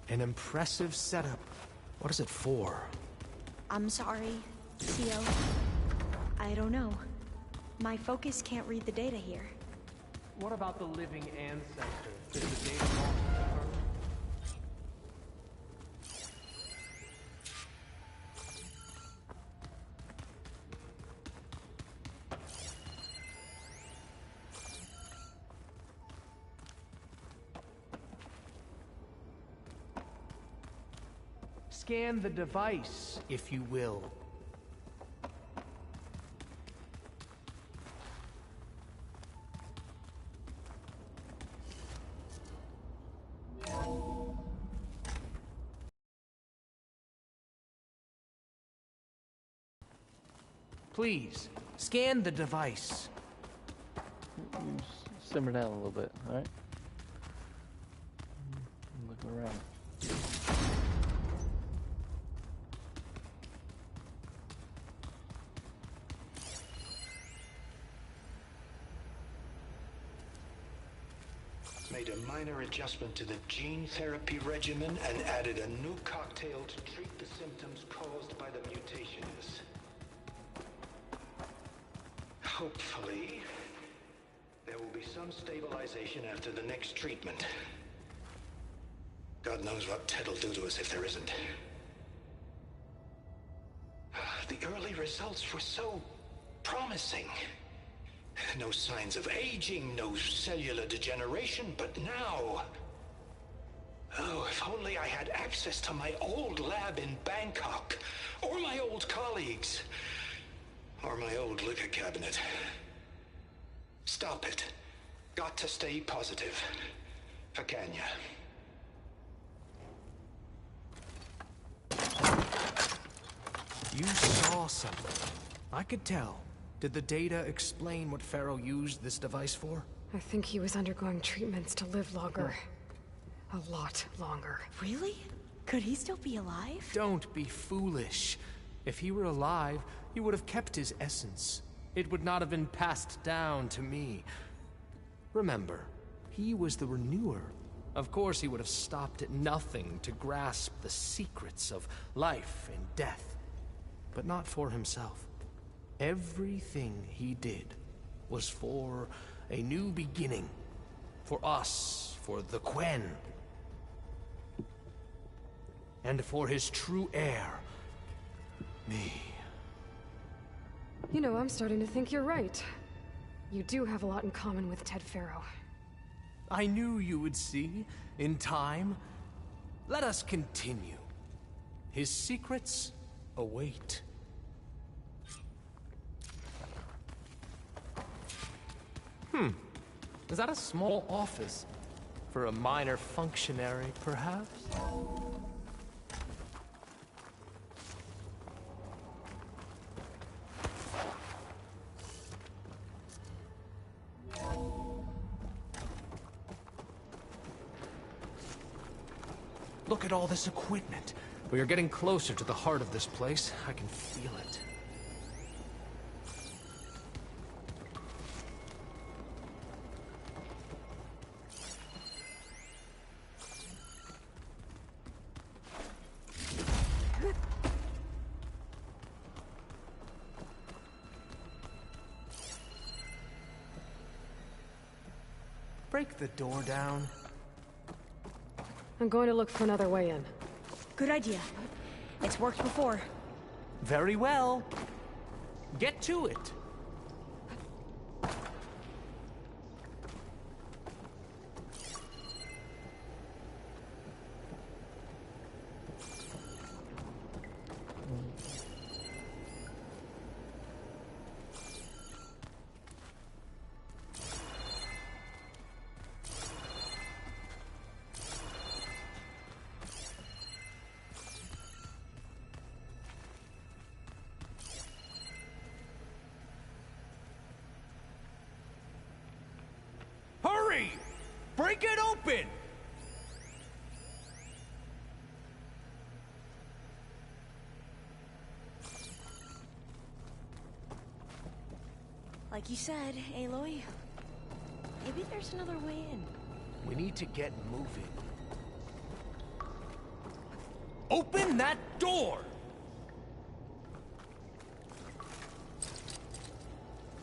An impressive setup. What is it for? I'm sorry, Theo. I don't know. My focus can't read the data here. What about the living ancestor? Did the data belong to her? Scan the device, if you will. Please, scan the device. Simmer down a little bit, alright? Look around. Made a minor adjustment to the gene therapy regimen and added a new cocktail to treat the symptoms caused by the mutations. Hopefully, there will be some stabilization after the next treatment. God knows what Ted will do to us if there isn't. The early results were so promising. No signs of aging, no cellular degeneration, but now... Oh, if only I had access to my old lab in Bangkok, or my old colleagues, or my old liquor cabinet. Stop it. Got to stay positive. For Kenya. You saw something. I could tell. Did the data explain what Pharaoh used this device for? I think he was undergoing treatments to live longer. A lot longer. Really? Could he still be alive? Don't be foolish. If he were alive, he would have kept his essence. It would not have been passed down to me. Remember, he was the renewer. Of course he would have stopped at nothing to grasp the secrets of life and death. But not for himself. Everything he did was for a new beginning. For us, for the Quen. And for his true heir, me. You know, I'm starting to think you're right. You do have a lot in common with Ted Pharaoh. I knew you would see, in time. Let us continue. His secrets await. Is that a small office? For a minor functionary, perhaps? Look at all this equipment. We are getting closer to the heart of this place. I can feel it. Break the door down. I'm going to look for another way in. Good idea. It's worked before. Very well. Get to it. Hurry! Break it open! Like you said, Aloy, maybe there's another way in. We need to get moving. Open that door!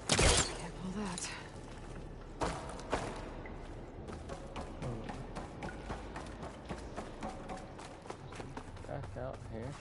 Can't pull that. Back out here.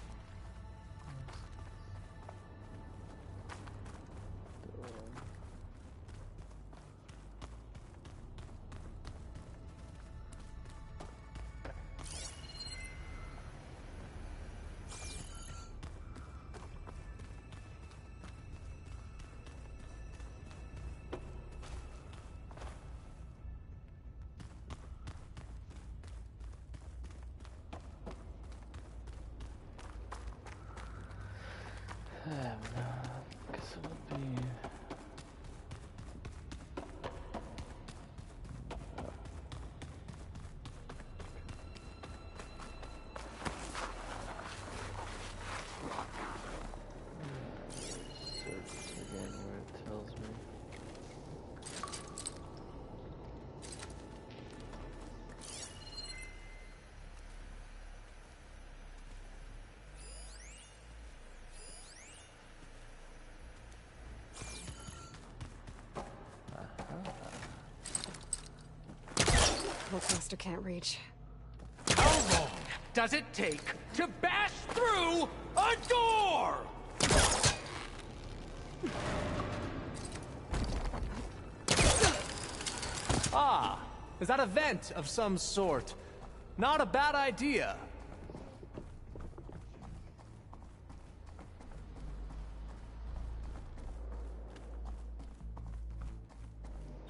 Guess it would be... Search again where it tells me. Holtmaster can't reach. How long does it take to bash through a door? Ah, is that a vent of some sort? Not a bad idea.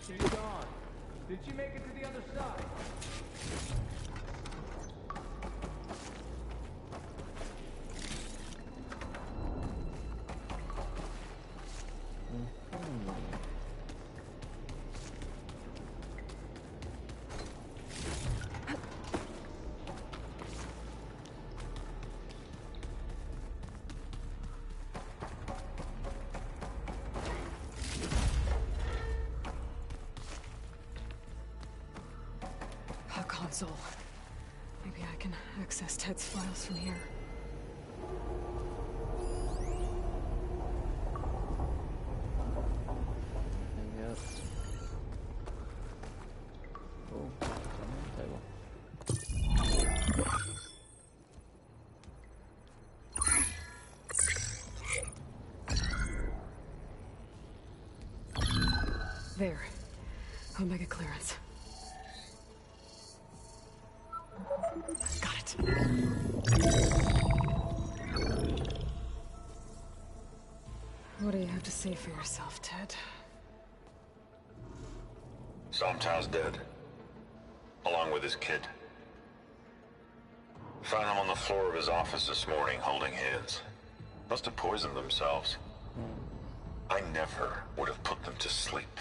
She's gone. Did she make it to the other side? A console. Maybe I can access Ted's files from here. Yep. Oh, table. There. Omega clearance. Got it. What do you have to say for yourself, Ted? Somtow's dead. Along with his kid. Found him on the floor of his office this morning, holding hands. Must have poisoned themselves. I never would have put them to sleep.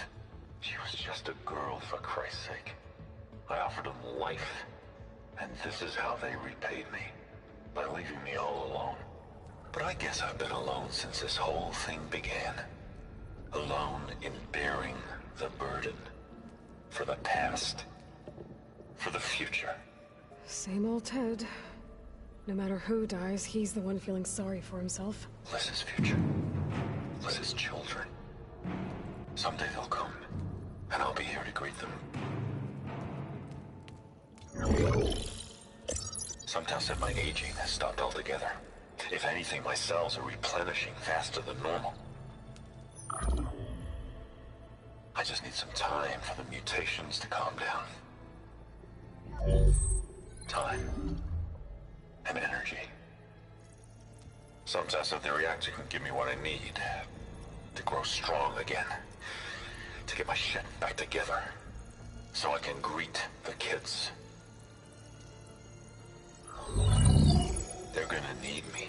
She was just a girl, for Christ's sake. I offered them life, and this is how they repaid me. By leaving me all alone. But I guess I've been alone since this whole thing began. Alone in bearing the burden. For the past. For the future. Same old Ted. No matter who dies, he's the one feeling sorry for himself. Liz's future. Liz's children. Someday they'll come, and I'll be here to greet them. Somtow said my aging has stopped altogether. If anything, my cells are replenishing faster than normal. I just need some time for the mutations to calm down. Time. And energy. Somtow said the reactor can give me what I need to grow strong again. To get my shit back together. So I can greet the kids. They're gonna need me.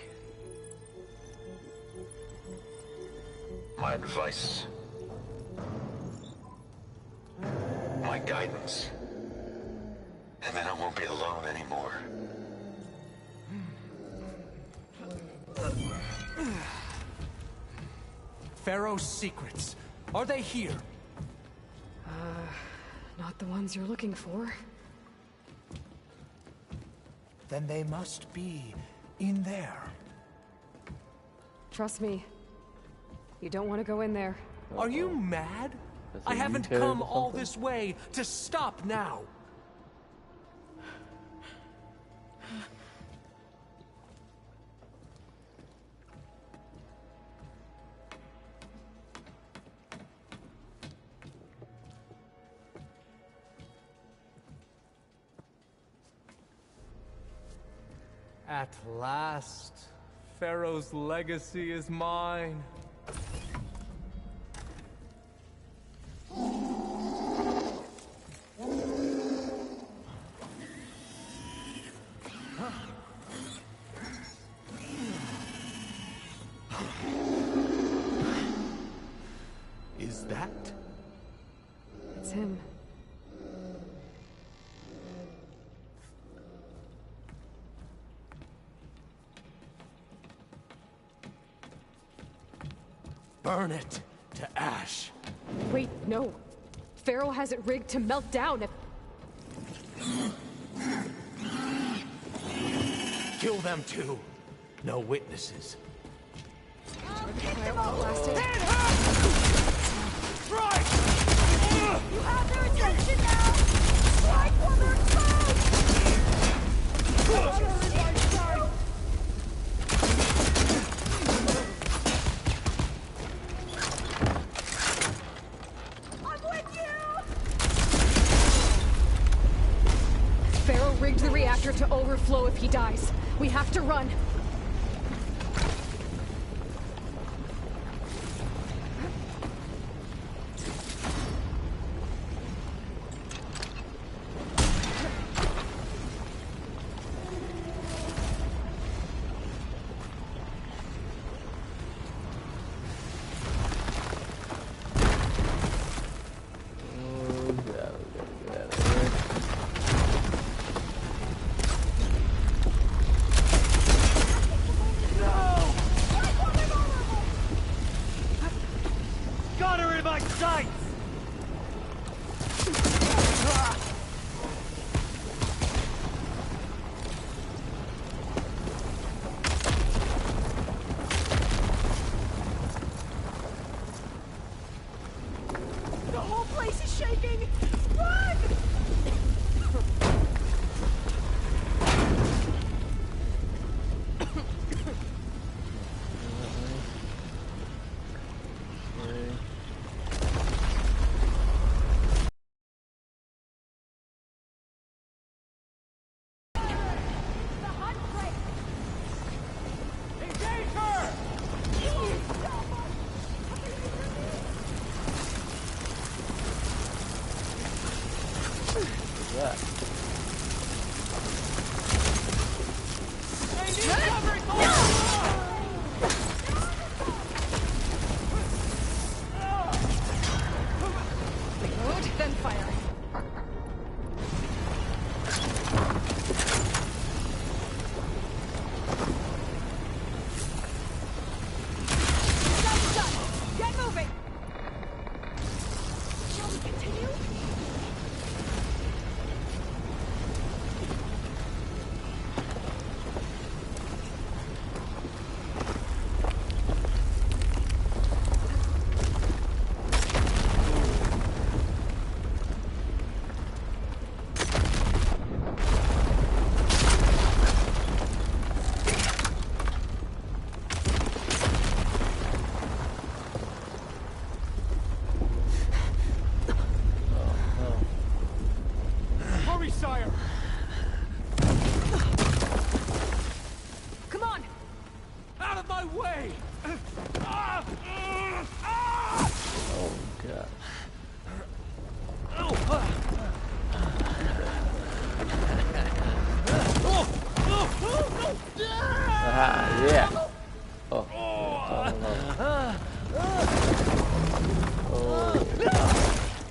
My advice. My guidance. And then I won't be alone anymore. Pharaoh's secrets. Are they here? Not the ones you're looking for. Then they must be in there. Trust me. You don't want to go in there. Are you mad? I haven't come all this way to stop now. At last, Pharaoh's legacy is mine. Is that? It's him. Burn it to ash. Wait, no. Pharaoh has it rigged to melt down if... Kill them too. No witnesses. Right! You have their attention now! Strike while they're I'm with you! Pharaoh rigged the reactor to overflow if he dies. We have to run.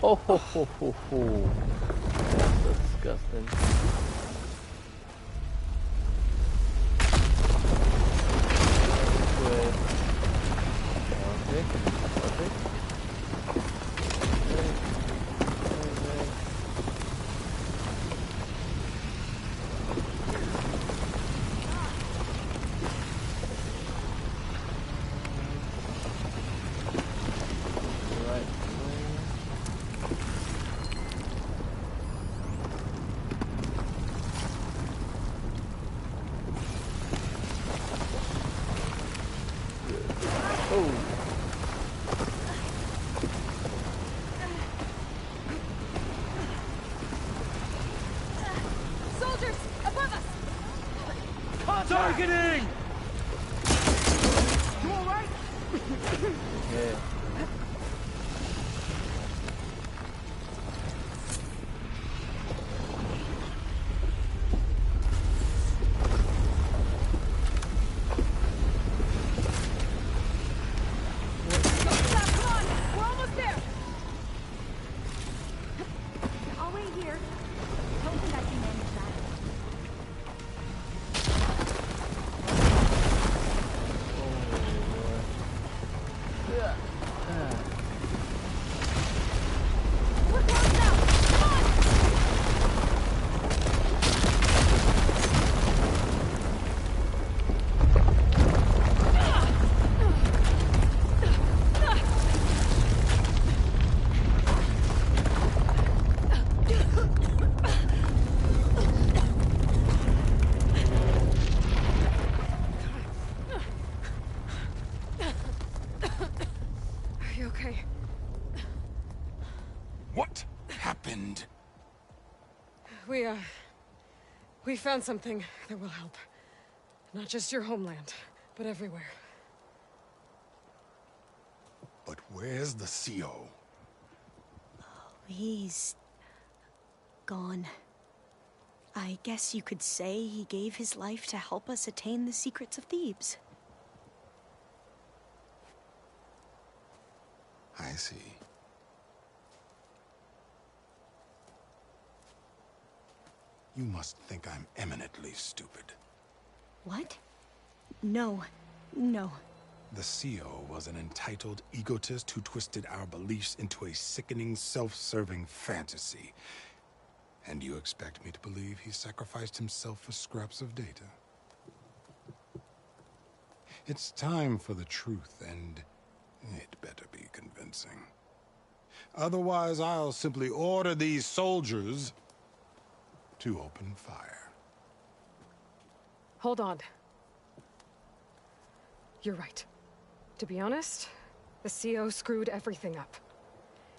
Oh ho ho ho ho. That's disgusting. Soldiers, above us! Targeting! You alright? Yeah. We found something that will help. Not just your homeland, but everywhere. But where's the CO? He's gone. I guess you could say he gave his life to help us attain the secrets of Thebes. I see. You must think I'm eminently stupid. What? No. No. The CO was an entitled egotist who twisted our beliefs into a sickening, self-serving fantasy. And you expect me to believe he sacrificed himself for scraps of data? It's time for the truth, and it better be convincing. Otherwise, I'll simply order these soldiers to open fire. Hold on. You're right. To be honest, the CO screwed everything up.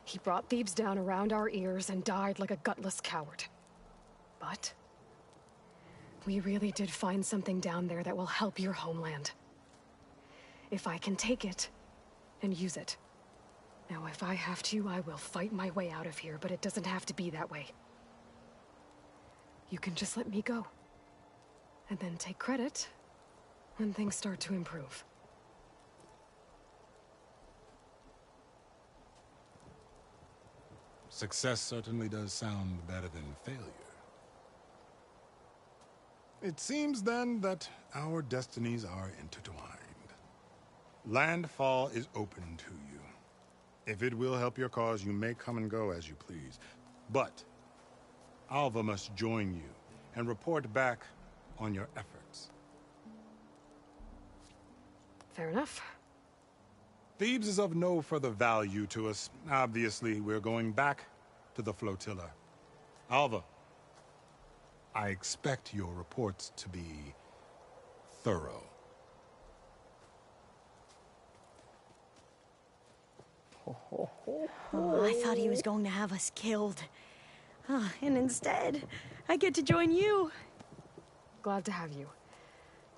He brought Thebes down around our ears and died like a gutless coward. But we really did find something down there that will help your homeland. If I can take it and use it. Now, if I have to, I will fight my way out of here, but it doesn't have to be that way. You can just let me go. And then take credit when things start to improve. Success certainly does sound better than failure. It seems then that our destinies are intertwined. Landfall is open to you. If it will help your cause, you may come and go as you please. But Alva must join you and report back on your efforts. Fair enough. Thebes is of no further value to us. Obviously, we're going back to the flotilla. Alva, I expect your reports to be thorough. Oh, I thought he was going to have us killed. And instead, I get to join you. Glad to have you.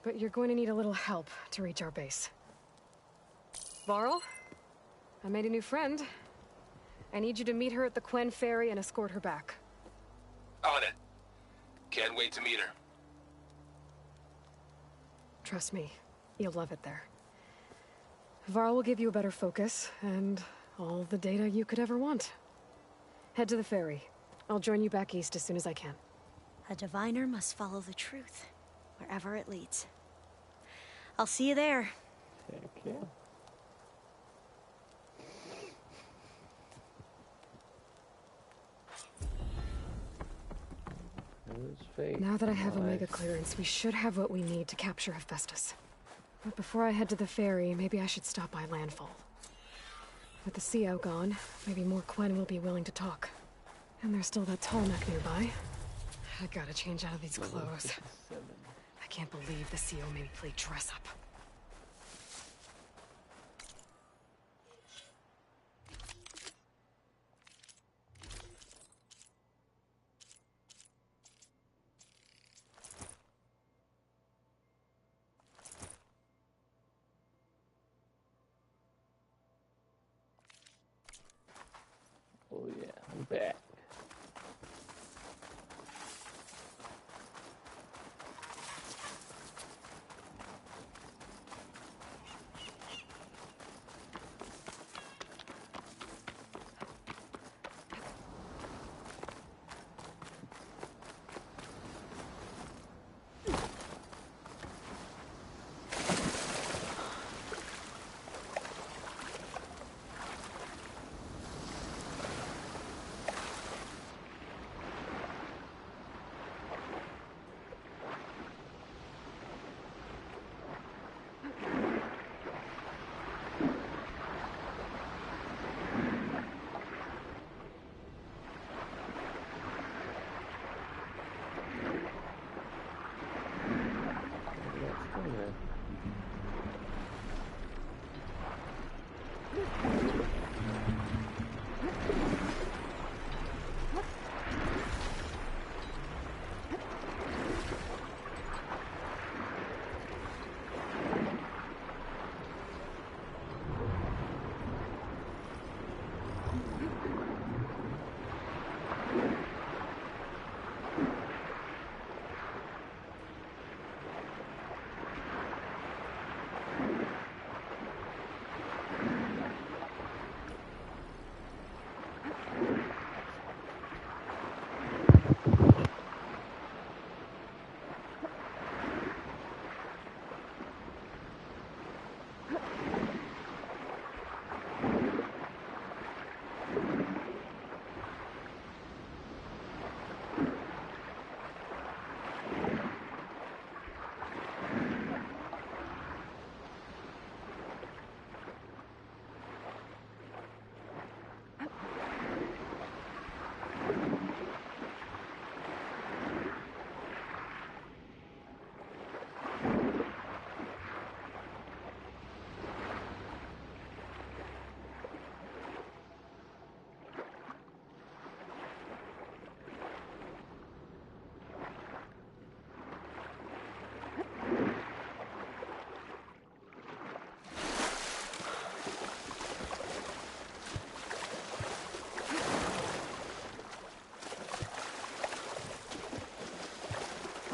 But you're going to need a little help to reach our base. Varl, I made a new friend. I need you to meet her at the Quen Ferry and escort her back. On it. Can't wait to meet her. Trust me, you'll love it there. Varl will give you a better focus, and all the data you could ever want. Head to the ferry. I'll join you back east as soon as I can. A diviner must follow the truth, wherever it leads. I'll see you there. Take care. Now that I have Omega clearance, we should have what we need to capture Hephaestus. But before I head to the ferry, maybe I should stop by Landfall. With the sea out gone, maybe more Quen will be willing to talk. And there's still that tall neck nearby. I gotta change out of these clothes. I can't believe the CO made me play dress up. Oh yeah, I'm back.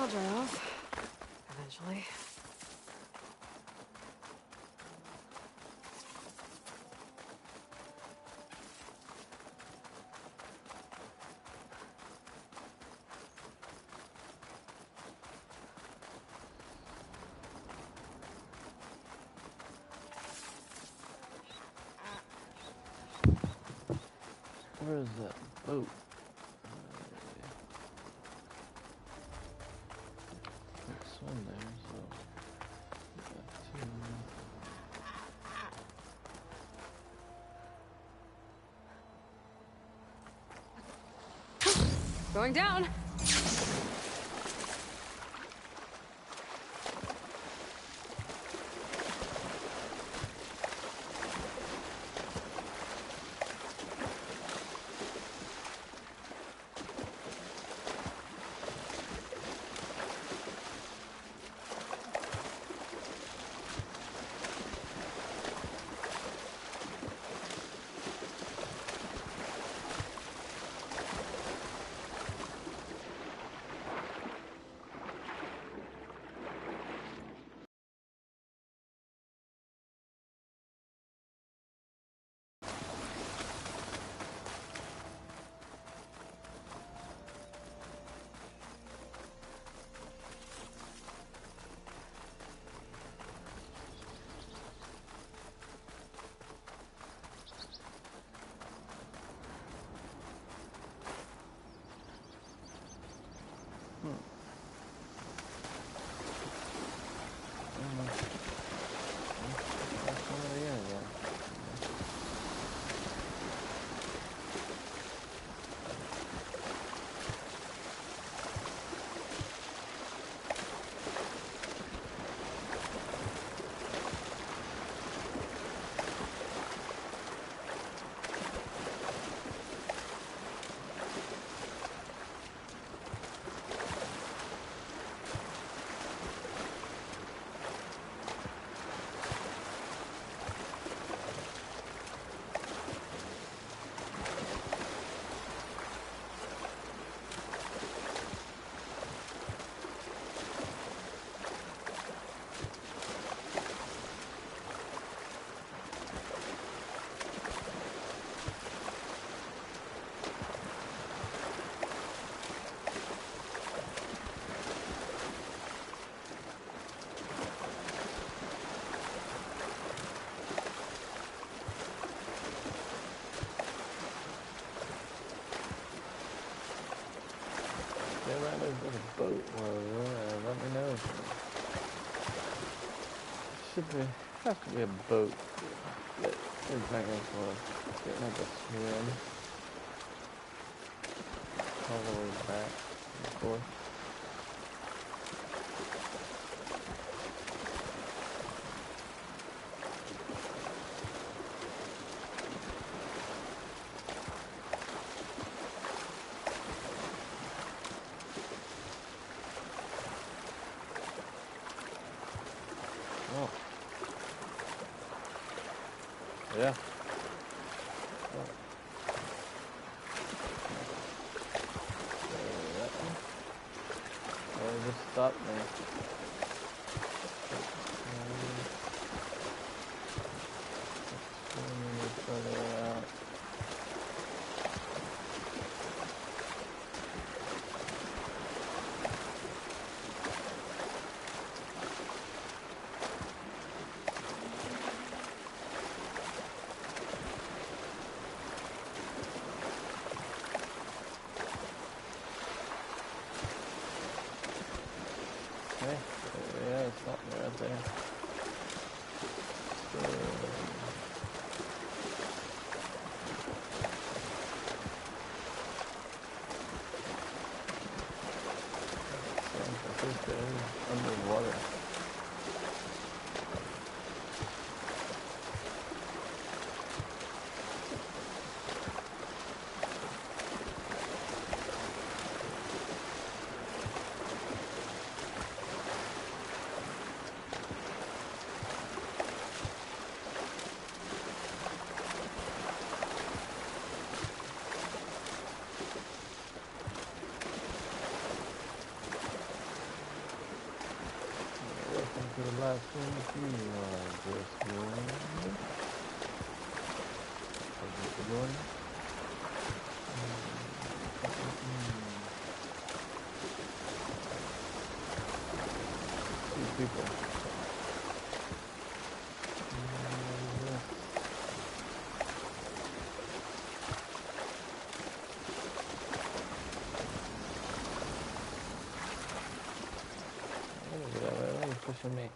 I'll dry off. Eventually. Where is that boat? Can't swim there, so Going down. There's a boat over there. Let me know. Should be, have to be a boat. That is making for getting up a swim. All the way back, of course. Yeah. Just stop me. Okay, yeah, it's not right there. I think they're underwater. To the last one, you are just one. Two people. Pushing me.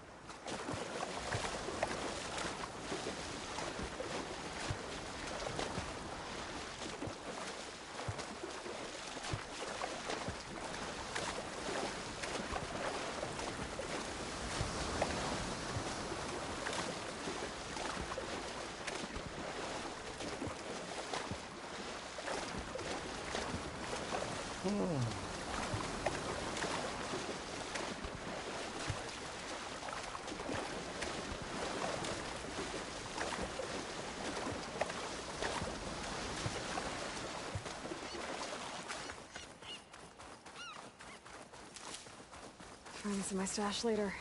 Find this in my stash later.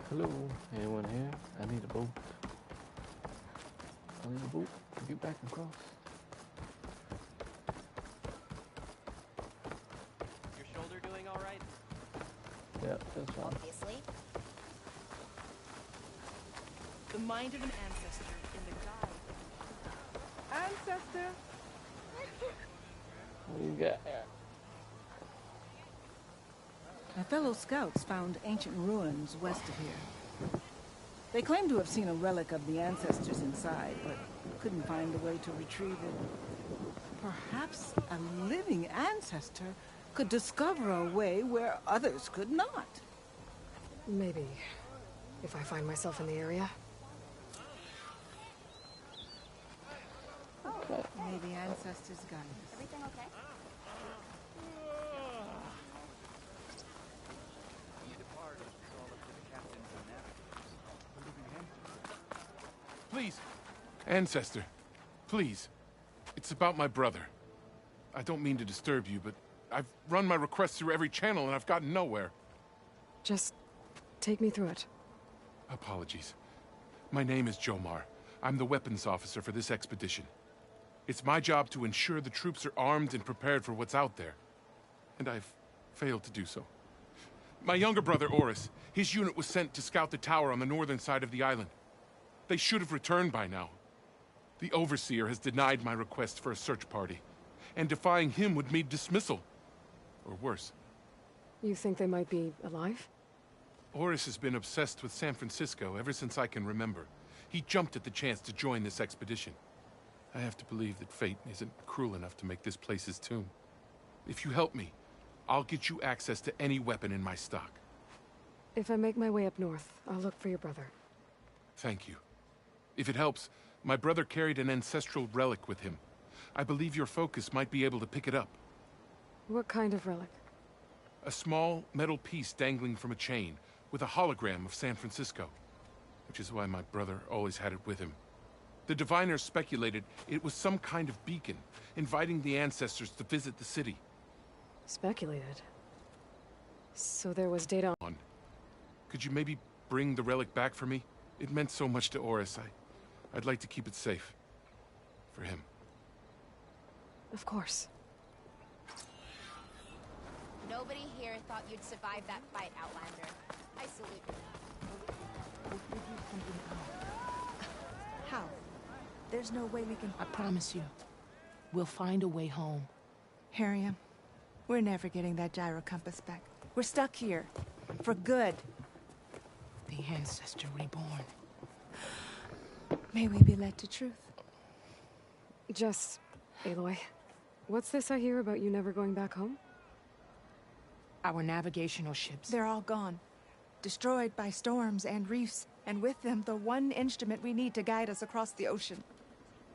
Hello, anyone here? I need a boat. I need a boat to get back across. Your shoulder doing all right? Yeah, that's fine. Obviously. The mind of an ancestor in the guide. Ancestor? What you got there? My fellow scouts found ancient ruins west of here. They claim to have seen a relic of the ancestors inside, but couldn't find a way to retrieve it. Perhaps a living ancestor could discover a way where others could not. Maybe. If I find myself in the area. Okay. Maybe ancestors guide us. Everything okay? Please, Ancestor, please. It's about my brother. I don't mean to disturb you, but I've run my request through every channel and I've gotten nowhere. Just take me through it. Apologies. My name is Jomar. I'm the weapons officer for this expedition. It's my job to ensure the troops are armed and prepared for what's out there. And I've failed to do so. My younger brother, Oris, his unit was sent to scout the tower on the northern side of the island. They should have returned by now. The Overseer has denied my request for a search party, and defying him would mean dismissal. Or worse. You think they might be alive? Oris has been obsessed with San Francisco ever since I can remember. He jumped at the chance to join this expedition. I have to believe that fate isn't cruel enough to make this place his tomb. If you help me, I'll get you access to any weapon in my stock. If I make my way up north, I'll look for your brother. Thank you. If it helps, my brother carried an ancestral relic with him. I believe your focus might be able to pick it up. What kind of relic? A small metal piece dangling from a chain, with a hologram of San Francisco. Which is why my brother always had it with him. The diviners speculated it was some kind of beacon, inviting the ancestors to visit the city. Speculated? So there was data on... Could you maybe bring the relic back for me? It meant so much to Oris. I'd like to keep it safe. For him. Of course. Nobody here thought you'd survive that fight, Outlander. I salute you. How? There's no way we can... I promise you, we'll find a way home. Harriam, we're never getting that gyro compass back. We're stuck here. For good. The Ancestor reborn. May we be led to truth. Jess, Aloy, what's this I hear about you never going back home? Our navigational ships. They're all gone. Destroyed by storms and reefs, and with them the one instrument we need to guide us across the ocean.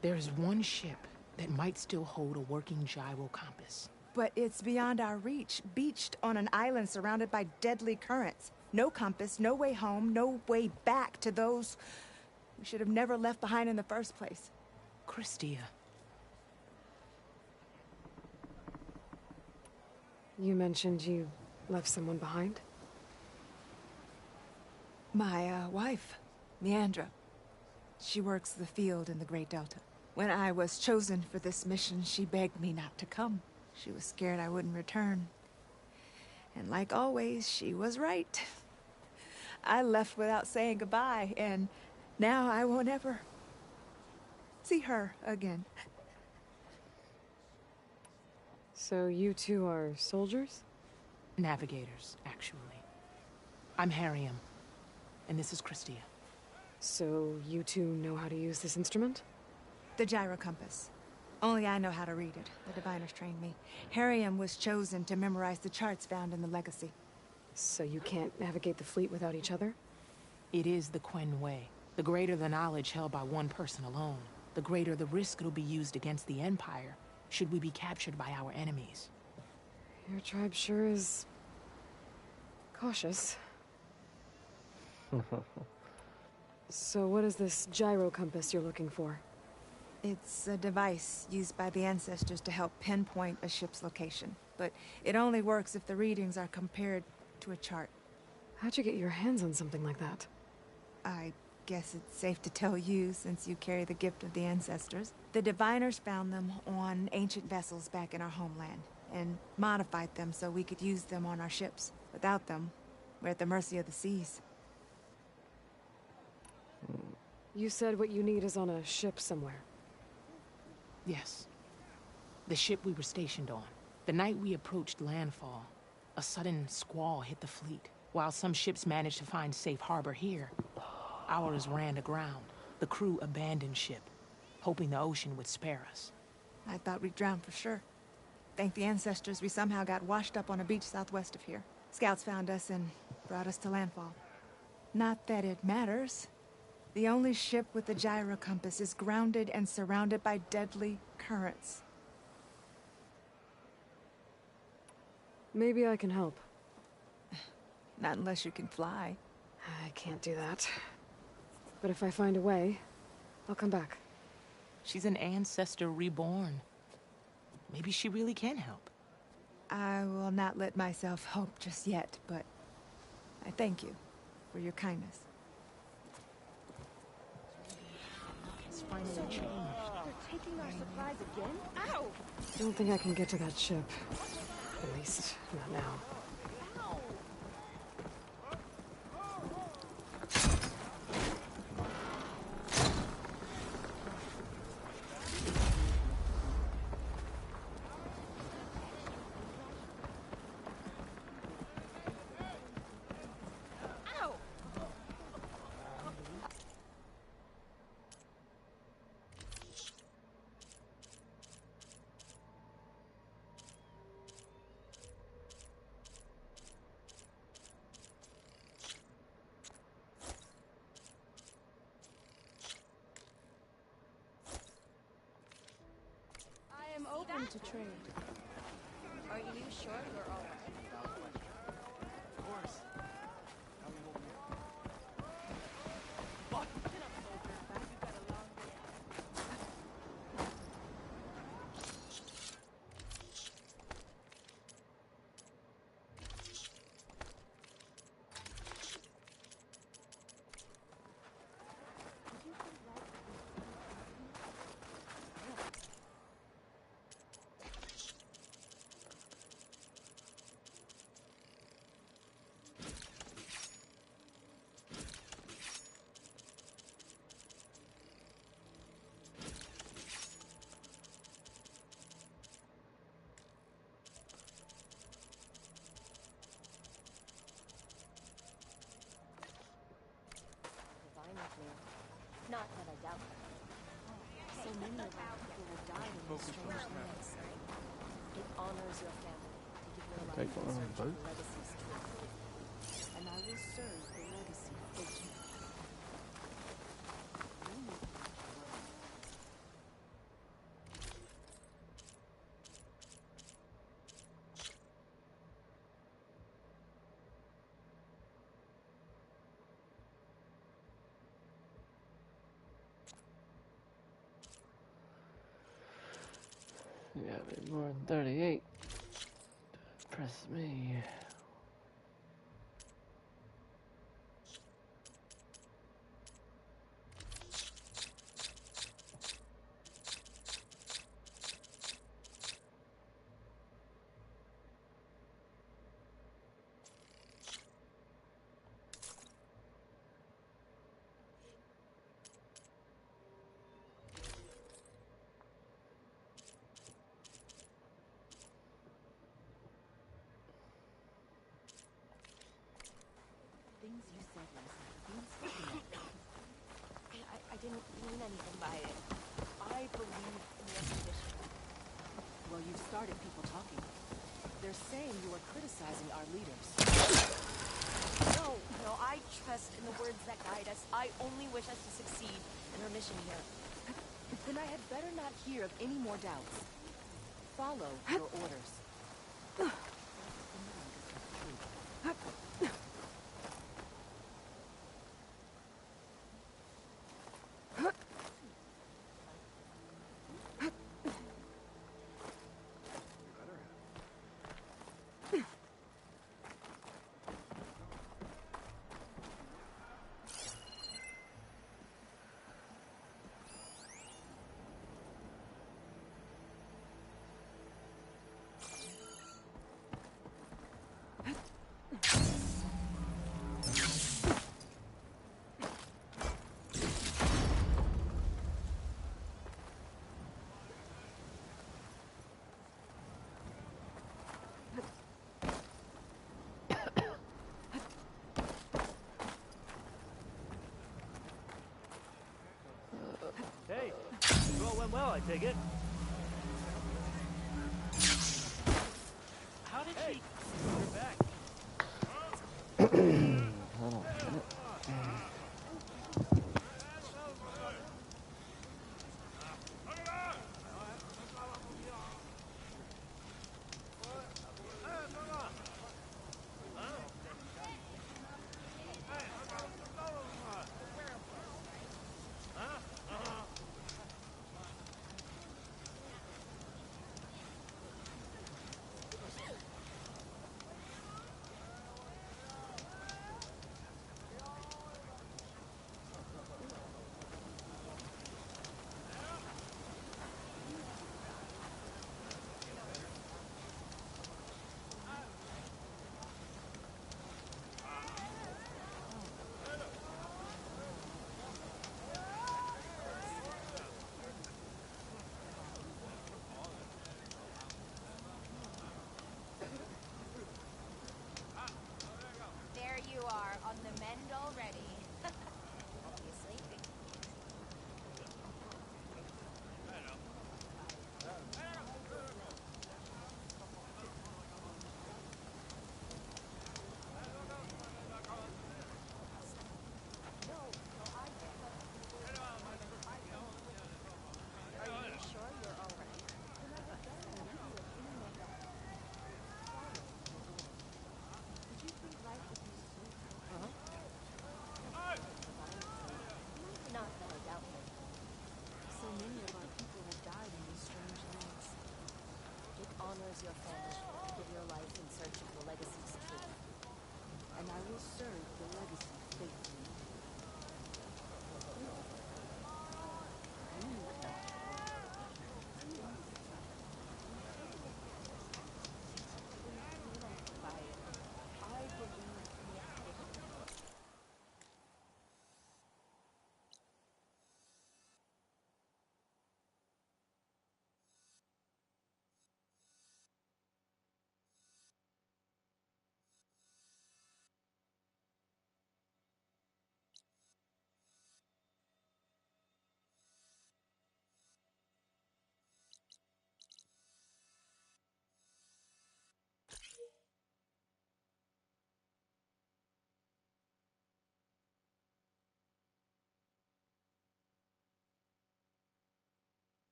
There's one ship that might still hold a working gyro compass. But it's beyond our reach, beached on an island surrounded by deadly currents. No compass, no way home, no way back to those we should have never left behind in the first place. Christia. You mentioned you left someone behind? My, wife, Leandra. She works the field in the Great Delta. When I was chosen for this mission, she begged me not to come. She was scared I wouldn't return. And like always, she was right. I left without saying goodbye, and now I won't ever see her again. So you two are soldiers? Navigators, actually. I'm Harriam, and this is Christia. So you two know how to use this instrument? The gyro compass. Only I know how to read it. The diviners trained me. Harriam was chosen to memorize the charts found in the Legacy. So you can't navigate the fleet without each other? It is the Quen Way. The greater the knowledge held by one person alone, the greater the risk it'll be used against the Empire, should we be captured by our enemies. Your tribe sure is... cautious. So what is this gyro compass you're looking for? It's a device used by the Ancestors to help pinpoint a ship's location. But it only works if the readings are compared to a chart. How'd you get your hands on something like that? I guess it's safe to tell you, since you carry the gift of the Ancestors. The diviners found them on ancient vessels back in our homeland, and modified them so we could use them on our ships. Without them, we're at the mercy of the seas. You said what you need is on a ship somewhere. Yes. The ship we were stationed on. The night we approached landfall, a sudden squall hit the fleet. While some ships managed to find safe harbor here, ours ran aground. The crew abandoned ship, hoping the ocean would spare us. I thought we'd drown for sure. Thank the Ancestors we somehow got washed up on a beach southwest of here. Scouts found us and brought us to landfall. Not that it matters. The only ship with the gyro compass is grounded and surrounded by deadly currents. Maybe I can help. Not unless you can fly. I can't do that. But if I find a way, I'll come back. She's an Ancestor reborn. Maybe she really can help. I will not let myself hope just yet, but I thank you for your kindness. has finally changed. They're taking our supplies again? Ow! I don't think I can get to that ship. At least, not now. I am open to trade. Are you sure you're all right? Of course. Not that I doubt it. So many of our people have died in these strange lands. It honors your family to give your life Take in one on search of boat. the legacy's truth. And I will serve the legacy faithfully. Yeah, bit more than 38. Press me. Things you said last night are being spoken of. I didn't mean anything by it. I believe in the expedition. Well, you've started people talking. They're saying you are criticizing our leaders. No, I trust in the words that guide us. I only wish us to succeed in our mission here. Then I had better not hear of any more doubts. Follow your orders. Hey, you all went well, I take it. How did she... You're back. Hold on a minute. your family, give your life in search of the legacy's truth. And I will serve the legacy faithfully.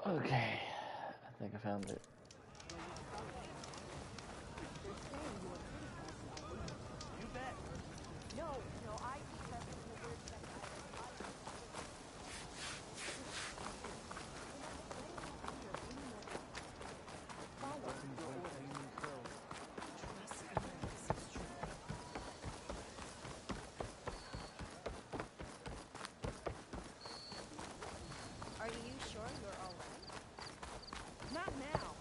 Okay, I think I found it. You bet. No, I trusted in the words that Are you sure you're all right? Not now.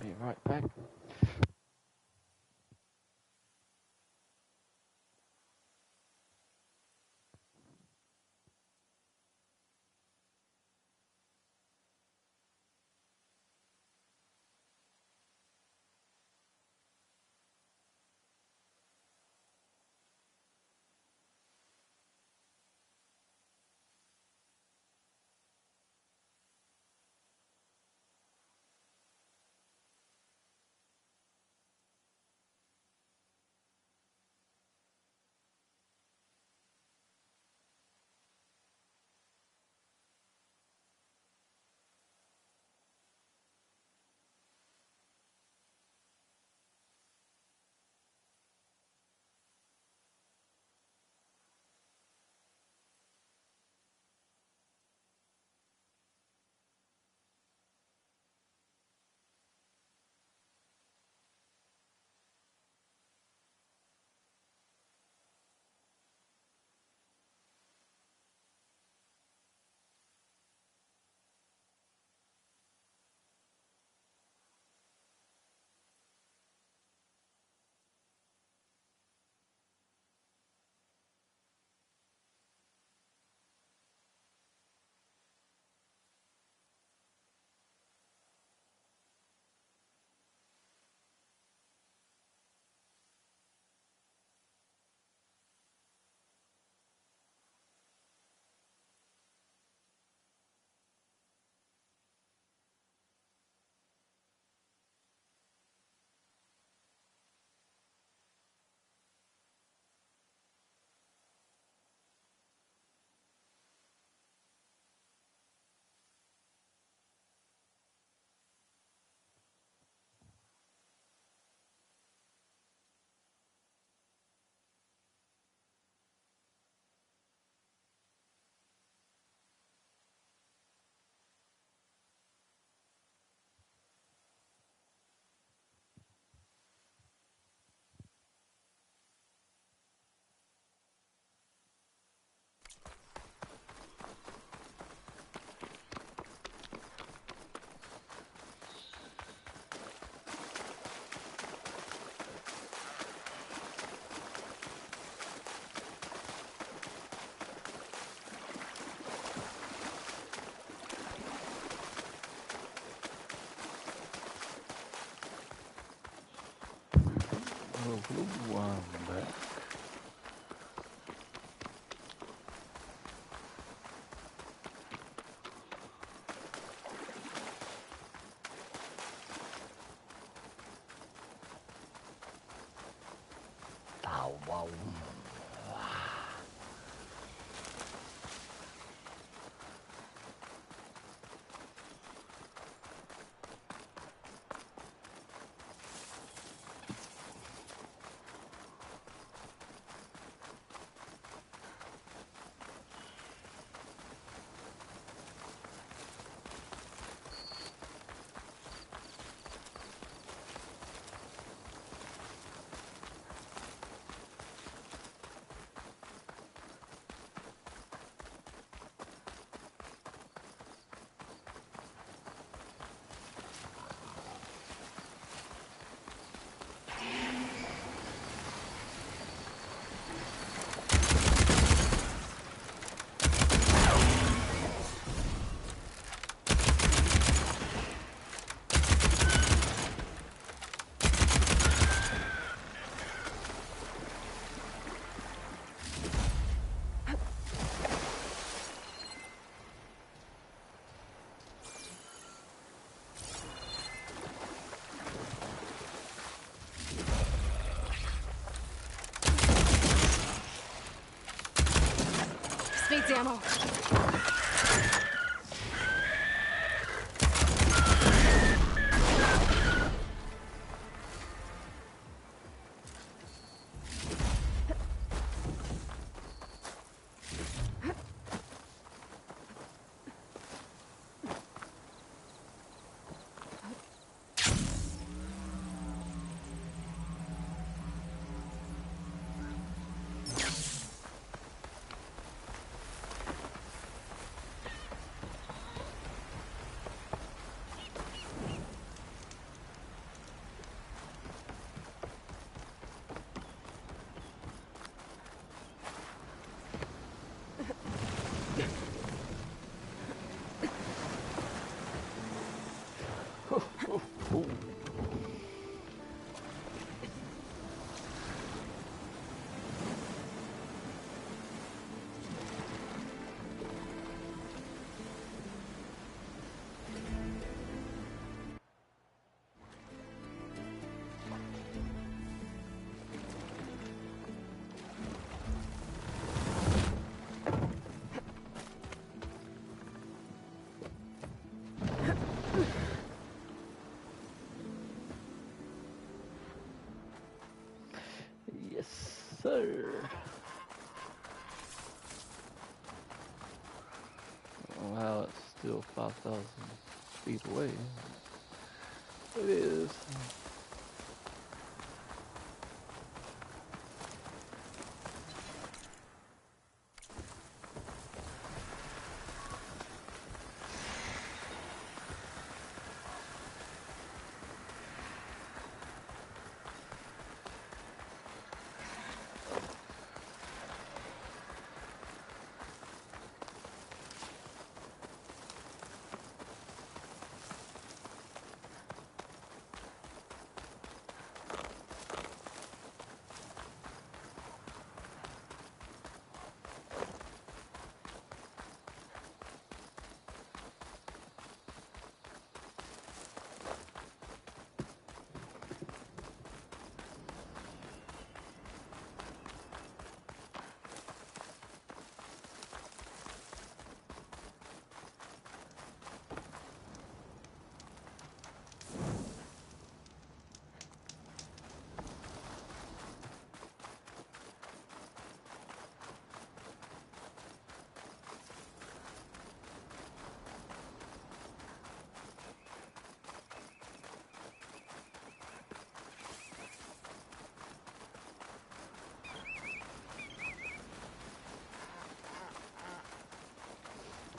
Be right back. I'm back. Needs ammo. Yes, sir. Wow, it's still 5,000 feet away. It is.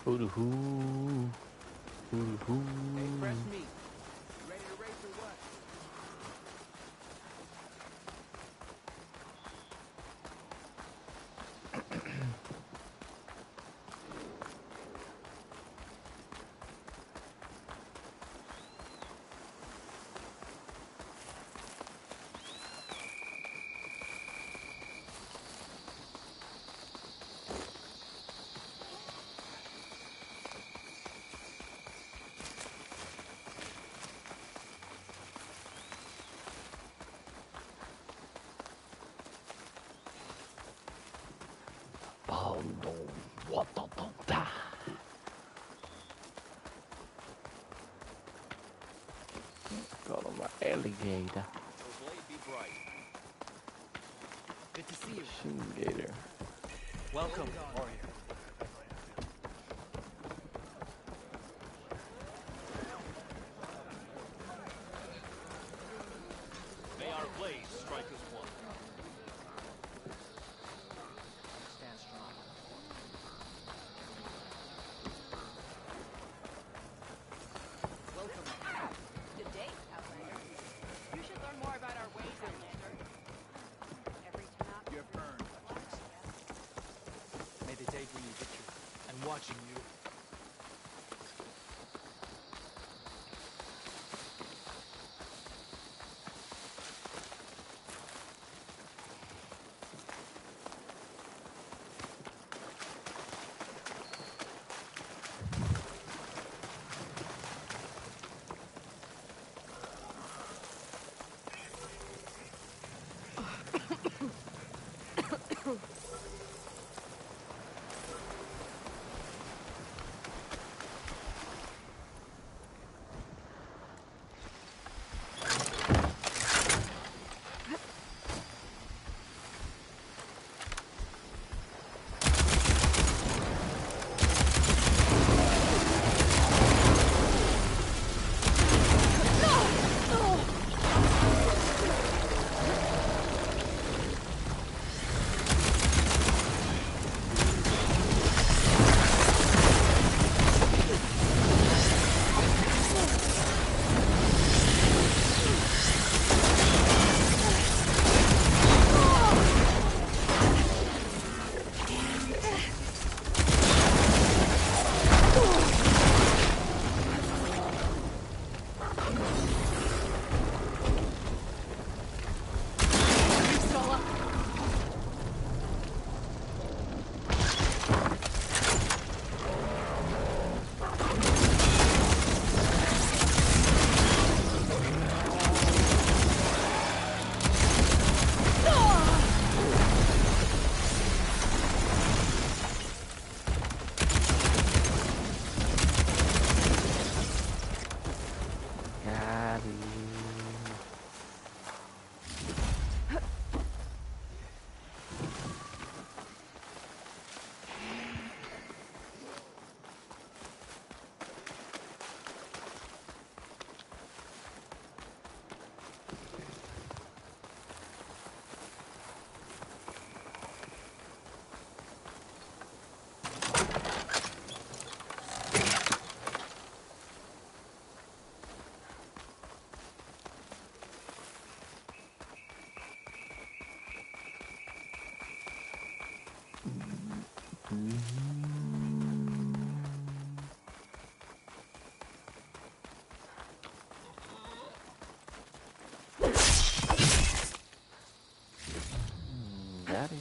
Hoo-doo-hoo. Hoo-doo-hoo. Hey, fresh meat. Ready to race or what? Gator. Good to see you. Shin Gator. Welcome, warrior. May our blades strike as one. Stand strong. Welcome. Good day, Outlander. You should learn more about our ways, Outlander. Every time. You have earned that. May the day bring you victory. I'm watching you. Daddy.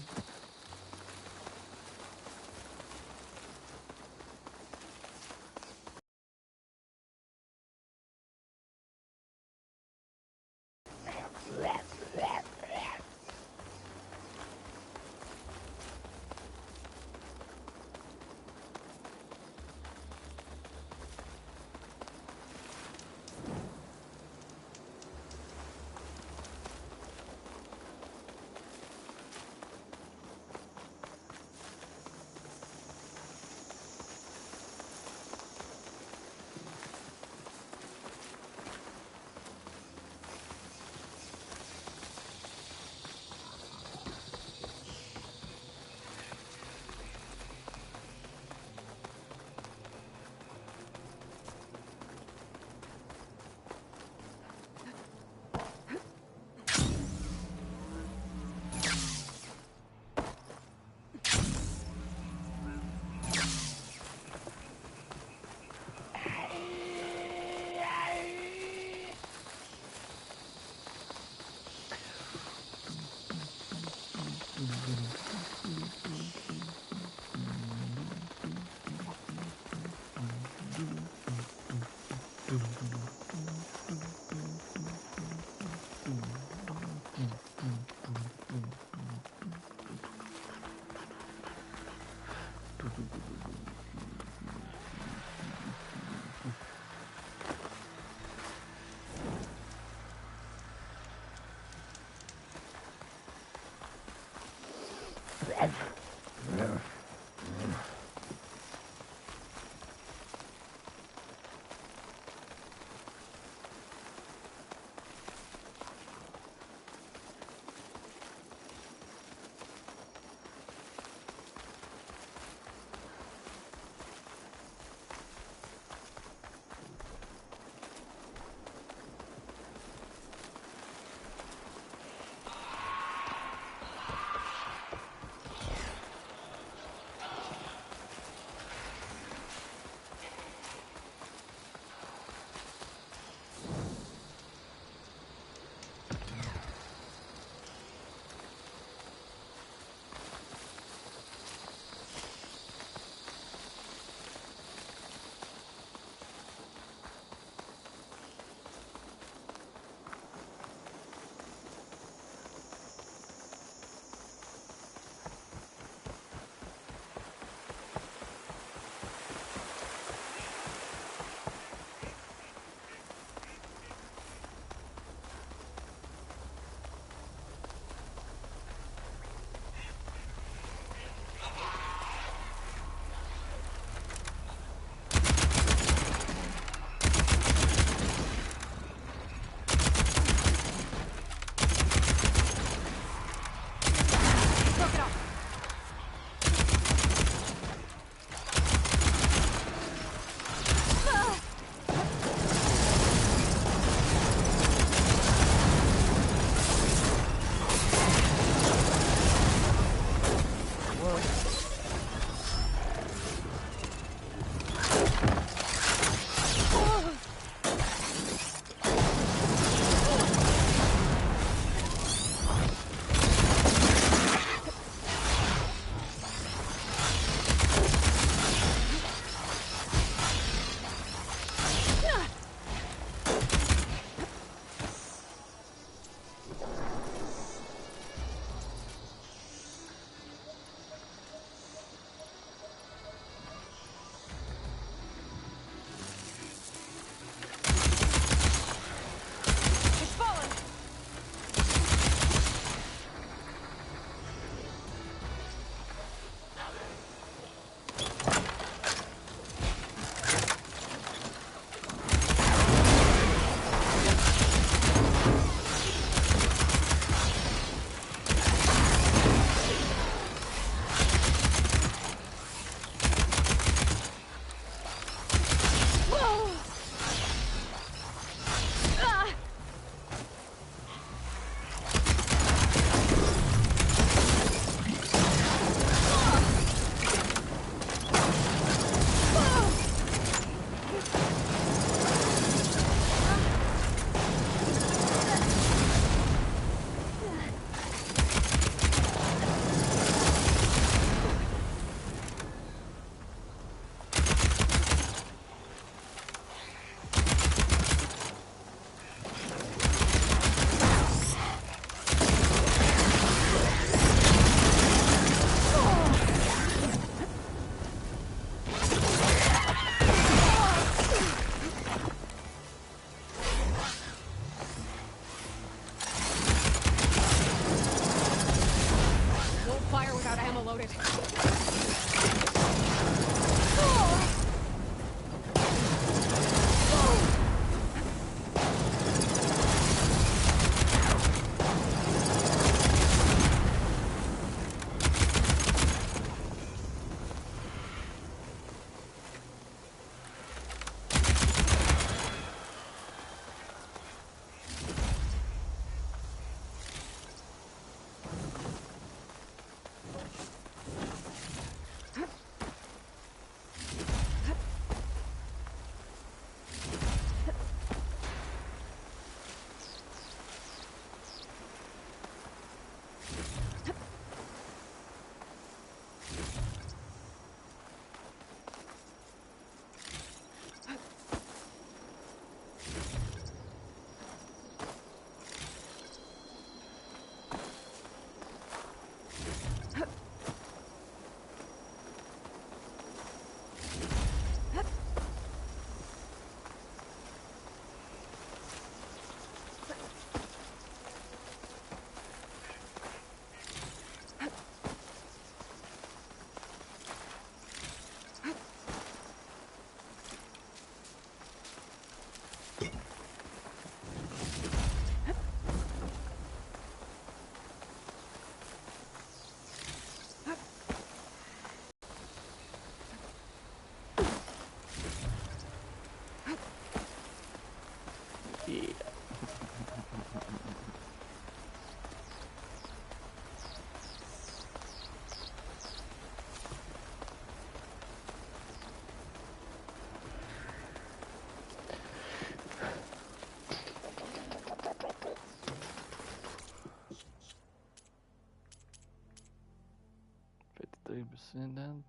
missions done.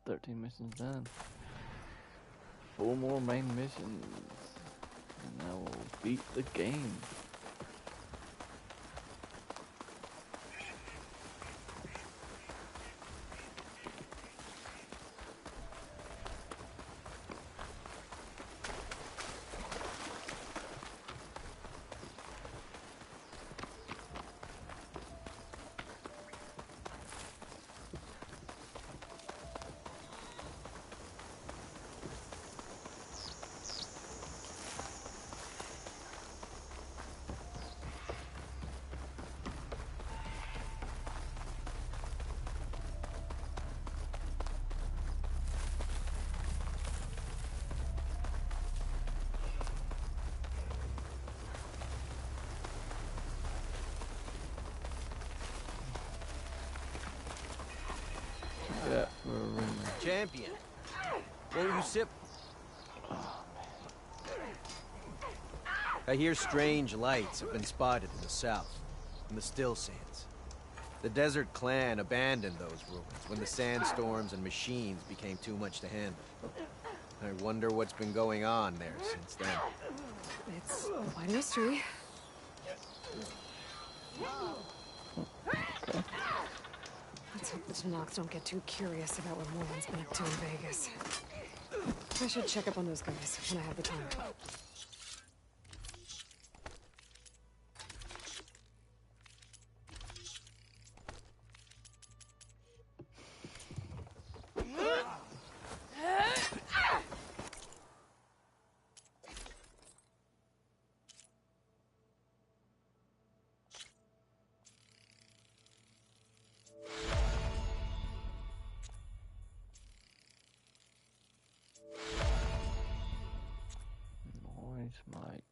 13 missions done. 4 more main missions. And I will beat the game. Yeah, for a ring. Champion, what will you sip? I hear strange lights have been spotted in the south, in the Still Sands. The Desert Clan abandoned those ruins when the sandstorms and machines became too much to handle. I wonder what's been going on there since then. It's quite a mystery. Let's hope the Tenaks don't get too curious about what Morgan's been up to in Vegas. I should check up on those guys when I have the time. Orange might.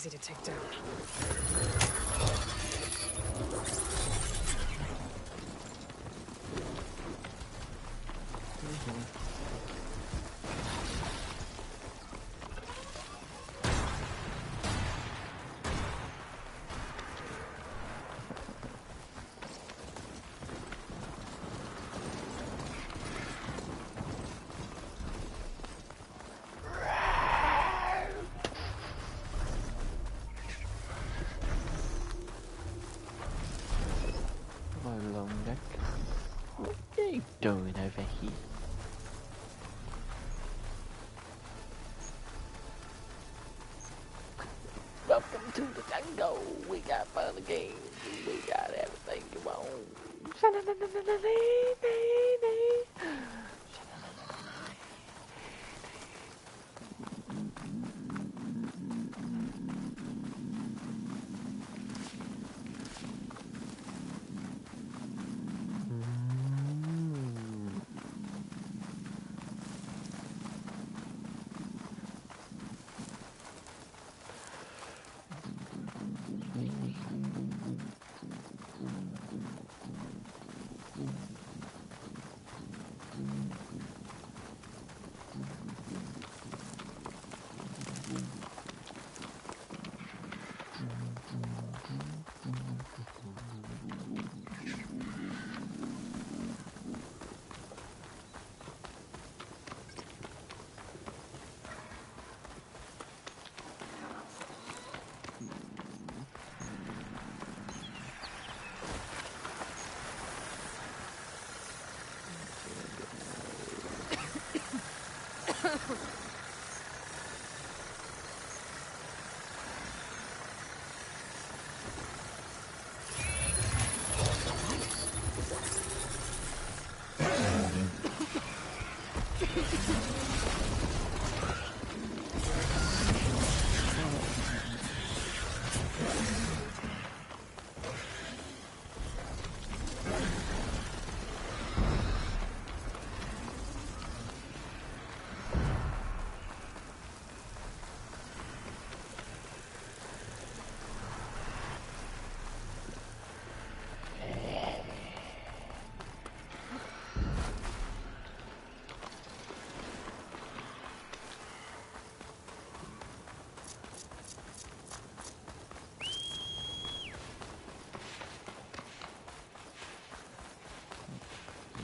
easy to take down. Doing over here. Welcome to the jungle. We got fun again. We got everything you want.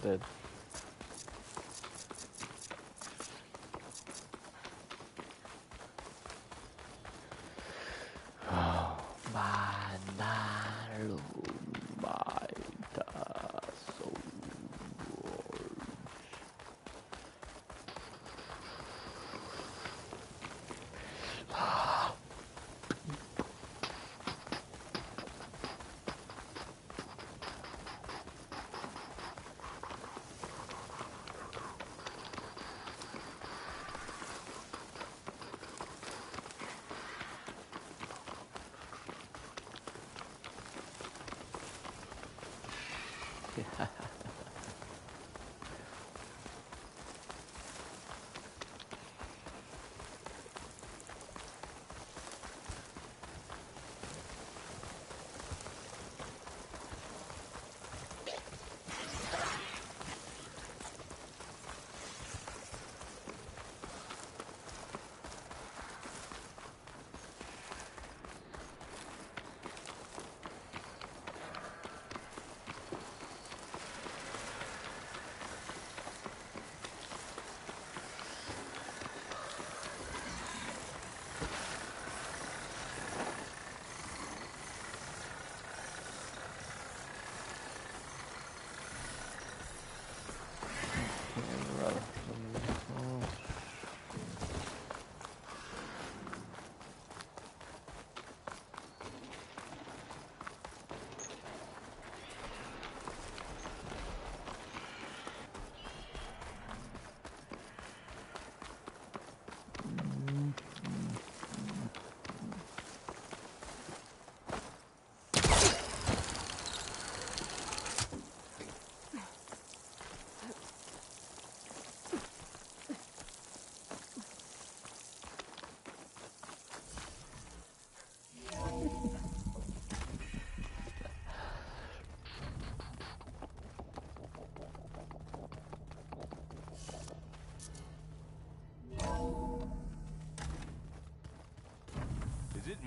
Dead. Oh, Manalo, my soul.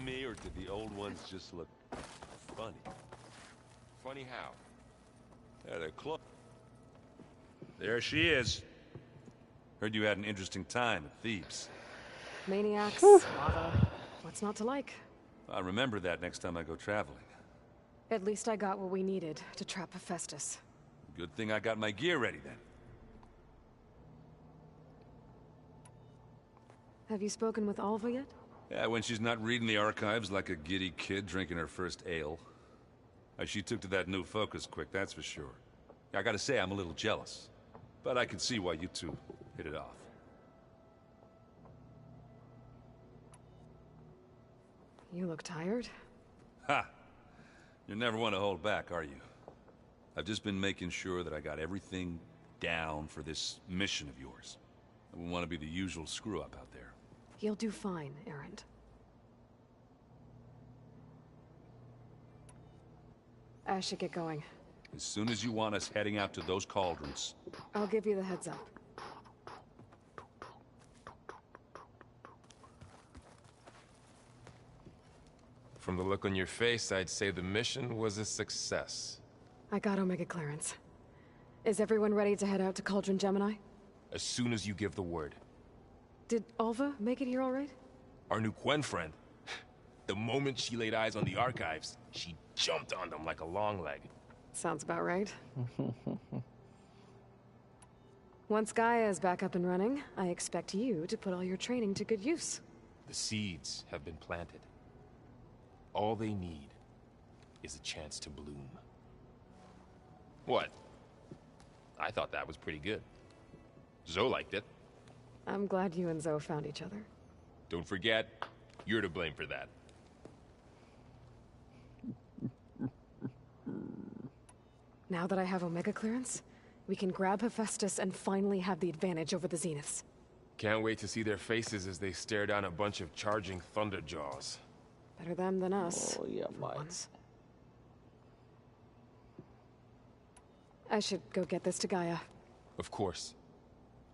me, or did the old ones just look funny? Funny how? Yeah, they're close. There she is. Heard you had an interesting time at Thebes. Maniacs, lava. What's not to like? I'll remember that next time I go traveling. At least I got what we needed to trap Hephaestus. Good thing I got my gear ready then. Have you spoken with Alva yet? Yeah, when she's not reading the archives like a giddy kid drinking her first ale. She took to that new focus quick, that's for sure. I gotta say, I'm a little jealous. But I can see why you two hit it off. You look tired. Ha! You never want to hold back, are you? I've just been making sure that I got everything down for this mission of yours. I wouldn't want to be the usual screw-up out there. You'll do fine, Erend. I should get going. As soon as you want us heading out to those cauldrons. I'll give you the heads up. From the look on your face, I'd say the mission was a success. I got Omega clearance. Is everyone ready to head out to Cauldron Gemini? As soon as you give the word. Did Alva make it here all right? Our new Quen friend. The moment she laid eyes on the archives, she jumped on them like a long leg. Sounds about right. Once Gaia is back up and running, I expect you to put all your training to good use. The seeds have been planted. All they need is a chance to bloom. What? I thought that was pretty good. Zoe liked it. I'm glad you and Zoe found each other. Don't forget, you're to blame for that. Now that I have Omega clearance, we can grab Hephaestus and finally have the advantage over the Zeniths. Can't wait to see their faces as they stare down a bunch of charging Thunderjaws. Better them than us. Oh, yeah, for once. I should go get this to Gaia. Of course.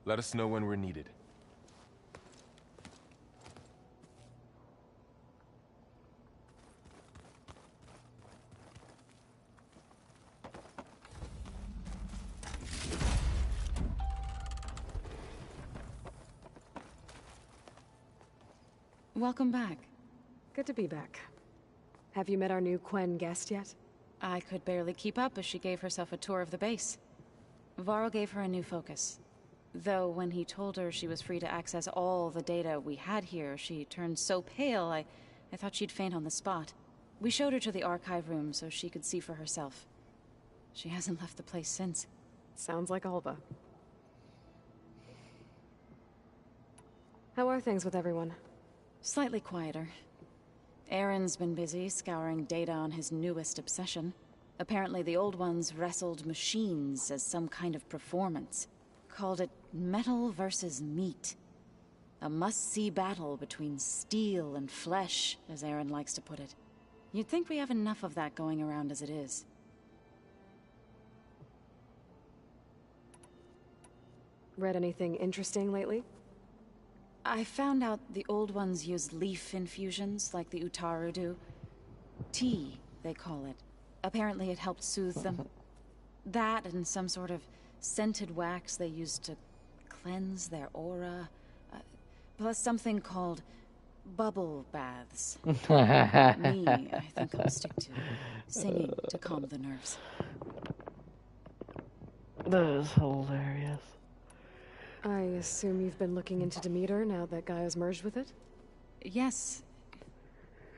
Let us know when we're needed. Welcome back. Good to be back. Have you met our new Quen guest yet? I could barely keep up as she gave herself a tour of the base. Varl gave her a new focus. Though when he told her she was free to access all the data we had here, she turned so pale I thought she'd faint on the spot. We showed her to the archive room so she could see for herself. She hasn't left the place since. Sounds like Alva. How are things with everyone? Slightly quieter. Aaron's been busy scouring data on his newest obsession. Apparently the old ones wrestled machines as some kind of performance. Called it metal versus meat. A must-see battle between steel and flesh, as Aaron likes to put it. You'd think we have enough of that going around as it is. Read anything interesting lately? I found out the old ones use leaf infusions like the Utaru do. Tea, they call it. Apparently it helped soothe them. That and some sort of scented wax they used to cleanse their aura. Plus something called bubble baths. Me, I think I'll stick to singing to calm the nerves. That is hilarious. I assume you've been looking into Demeter now that Gaia's merged with it? Yes.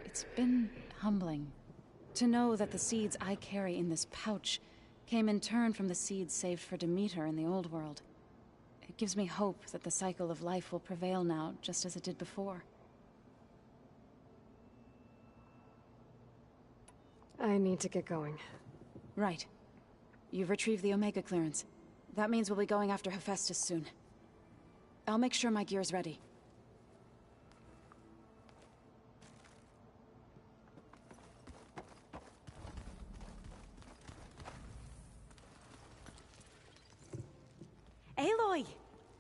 It's been humbling. To know that the seeds I carry in this pouch came in turn from the seeds saved for Demeter in the old world. It gives me hope that the cycle of life will prevail now, just as it did before. I need to get going. Right. You've retrieved the Omega clearance. That means we'll be going after Hephaestus soon. I'll make sure my gear's ready. Aloy!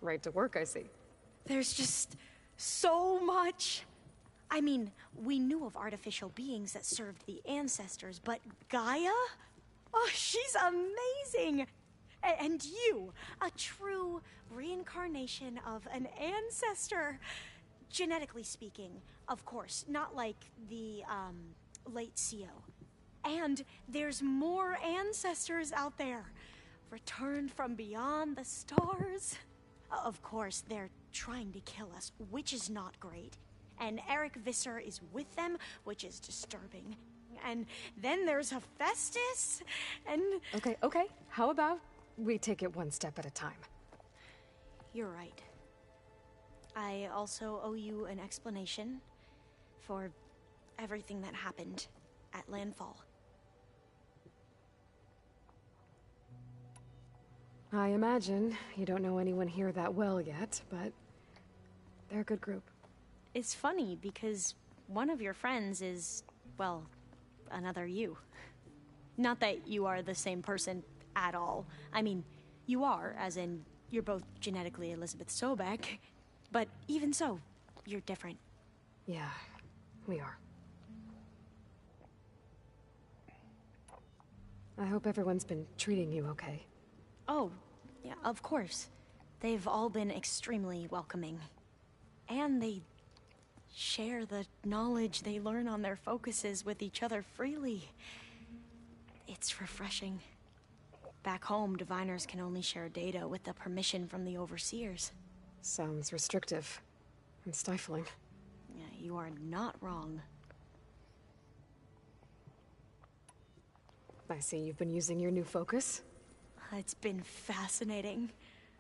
Right to work, I see. There's just so much. I mean, we knew of artificial beings that served the ancestors, but Gaia? Oh, she's amazing! And you, a true reincarnation of an ancestor. Genetically speaking, of course, not like the, late CO. And there's more ancestors out there, returned from beyond the stars. Of course, they're trying to kill us, which is not great. And Eric Visser is with them, which is disturbing. And then there's Hephaestus, and... Okay. How about we take it one step at a time? You're right. I also owe you an explanation for everything that happened at Landfall. I imagine you don't know anyone here that well yet, but they're a good group. It's funny because one of your friends is, well, another you. Not that you are the same person at all. I mean, you are, as in, you're both genetically Elizabeth Sobek, but even so, you're different. Yeah, we are. I hope everyone's been treating you okay. Oh, yeah, of course. They've all been extremely welcoming. And they share the knowledge they learn on their focuses with each other freely. It's refreshing. Back home, diviners can only share data with the permission from the overseers. Sounds restrictive and stifling. Yeah, you are not wrong. I see you've been using your new focus. It's been fascinating.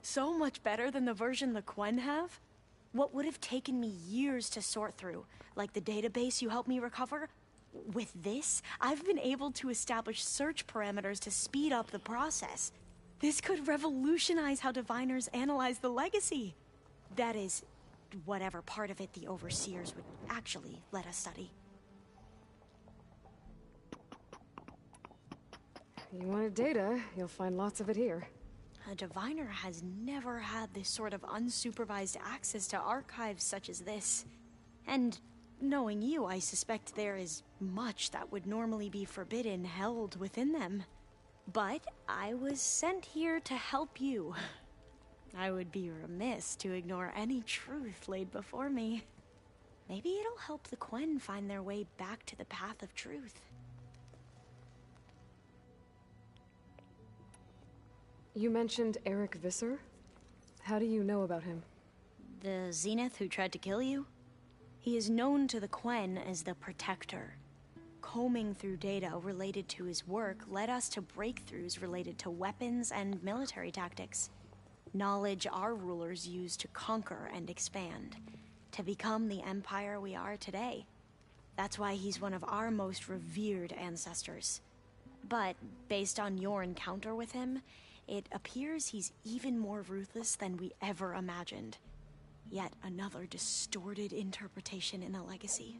So much better than the version the Quen have. What would have taken me years to sort through, like the database you helped me recover, with this, I've been able to establish search parameters to speed up the process. This could revolutionize how diviners analyze the legacy. That is, whatever part of it the overseers would actually let us study. You wanted data, you'll find lots of it here. A diviner has never had this sort of unsupervised access to archives such as this. And knowing you, I suspect there is much that would normally be forbidden held within them. But I was sent here to help you. I would be remiss to ignore any truth laid before me. Maybe it'll help the Quen find their way back to the path of truth. You mentioned Eric Visser? How do you know about him? The Zenith who tried to kill you? He is known to the Quen as the Protector. Combing through data related to his work led us to breakthroughs related to weapons and military tactics. Knowledge our rulers used to conquer and expand, to become the empire we are today. That's why he's one of our most revered ancestors. But based on your encounter with him, it appears he's even more ruthless than we ever imagined. Yet another distorted interpretation in the legacy.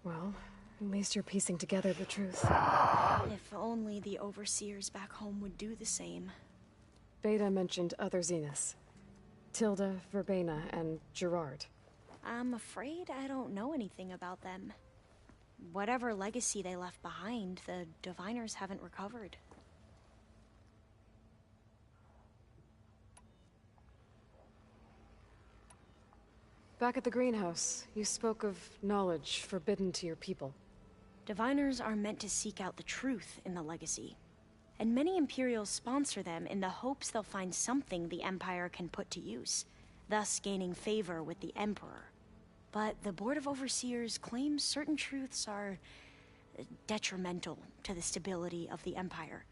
Well, at least you're piecing together the truth. If only the overseers back home would do the same. Beta mentioned other Zeniths. Tilda, Verbena, and Gerard. I'm afraid I don't know anything about them. Whatever legacy they left behind, the diviners haven't recovered. Back at the greenhouse, you spoke of knowledge forbidden to your people. Diviners are meant to seek out the truth in the legacy. And many Imperials sponsor them in the hopes they'll find something the Empire can put to use, thus gaining favor with the Emperor. But the Board of Overseers claims certain truths are detrimental to the stability of the Empire.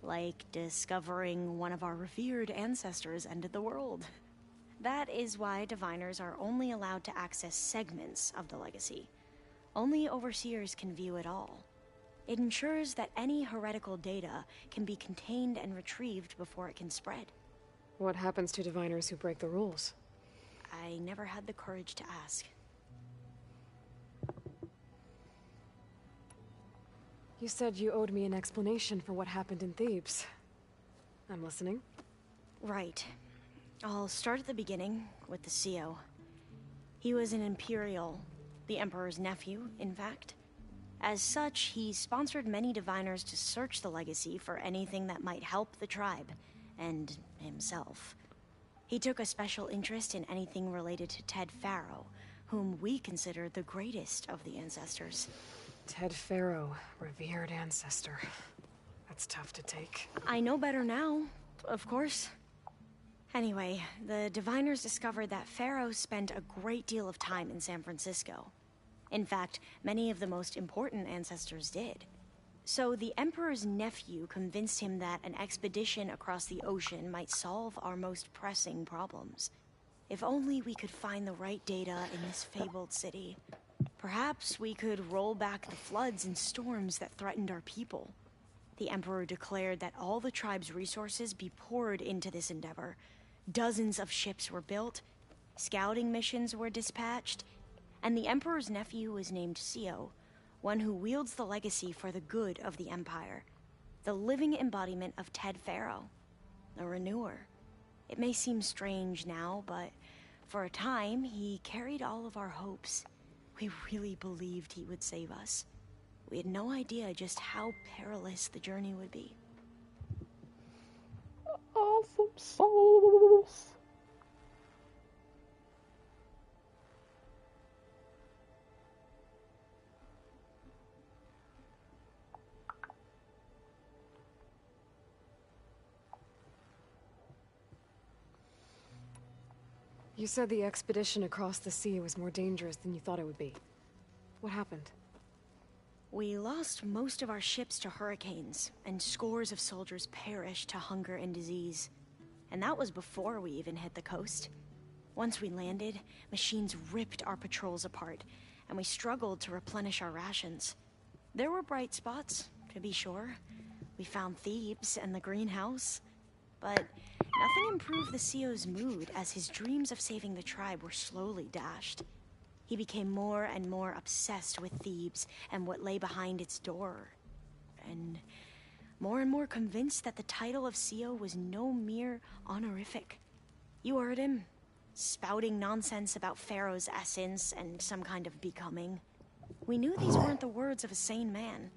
Like discovering one of our revered ancestors ended the world. That is why diviners are only allowed to access segments of the legacy. Only overseers can view it all. It ensures that any heretical data can be contained and retrieved before it can spread. What happens to diviners who break the rules? I never had the courage to ask. You said you owed me an explanation for what happened in Thebes. I'm listening. Right. I'll start at the beginning, with the CO. He was an Imperial, The Emperor's nephew, in fact. As such, he sponsored many diviners to search the legacy for anything that might help the tribe, and himself. He took a special interest in anything related to Ted Faro, whom we consider the greatest of the ancestors. Ted Faro, revered ancestor. That's tough to take. I know better now, of course. Anyway, the diviners discovered that Faro spent a great deal of time in San Francisco. In fact, many of the most important ancestors did. So the Emperor's nephew convinced him that an expedition across the ocean might solve our most pressing problems. If only we could find the right data in this fabled city. Perhaps we could roll back the floods and storms that threatened our people. The Emperor declared that all the tribe's resources be poured into this endeavor. Dozens of ships were built, scouting missions were dispatched, and the Emperor's nephew was named Sio, one who wields the legacy for the good of the Empire. The living embodiment of Ted Faro, the Renewer. It may seem strange now, but for a time, he carried all of our hopes. We really believed he would save us. We had no idea just how perilous the journey would be. Awesome sauce. You said the expedition across the sea was more dangerous than you thought it would be. What happened? We lost most of our ships to hurricanes, and scores of soldiers perished to hunger and disease. And that was before we even hit the coast. Once we landed, machines ripped our patrols apart, and we struggled to replenish our rations. There were bright spots, to be sure. We found Thebes and the greenhouse. But nothing improved the CEO's mood as his dreams of saving the tribe were slowly dashed. He became more and more obsessed with Thebes and what lay behind its door. And more convinced that the title of CEO was no mere honorific. You heard him, spouting nonsense about Pharaoh's essence and some kind of becoming. We knew these weren't the words of a sane man,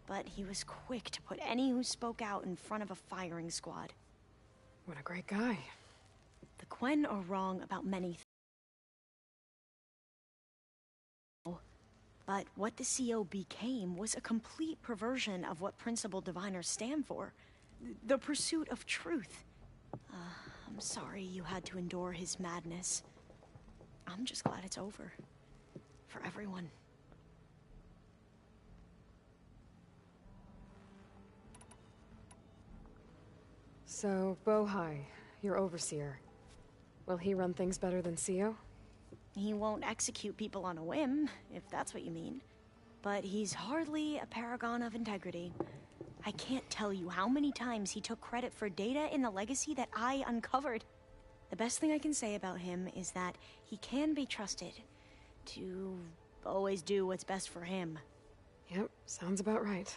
but he was quick to put any who spoke out in front of a firing squad. What a great guy. The Quen are wrong about many things. But what the CO became was a complete perversion of what principled diviners stand for. The pursuit of truth. I'm sorry you had to endure his madness. I'm just glad it's over. For everyone. So, Bohai, your overseer. Will he run things better than CEO? He won't execute people on a whim, if that's what you mean. But he's hardly a paragon of integrity. I can't tell you how many times he took credit for data in the legacy that I uncovered. The best thing I can say about him is that he can be trusted to always do what's best for him. Yep, sounds about right.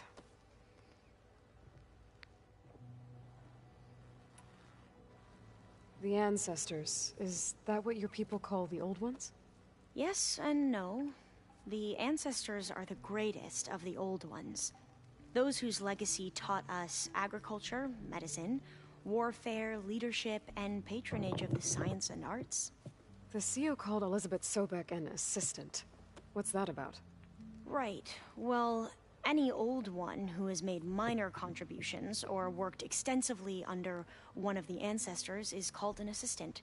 The ancestors, is that what your people call the old ones? Yes and no. The ancestors are the greatest of the old ones. Those whose legacy taught us agriculture, medicine, warfare, leadership, and patronage of the science and arts. The CEO called Elizabeth Sobek an assistant. What's that about? Right. Well, any old one who has made minor contributions or worked extensively under one of the ancestors is called an assistant.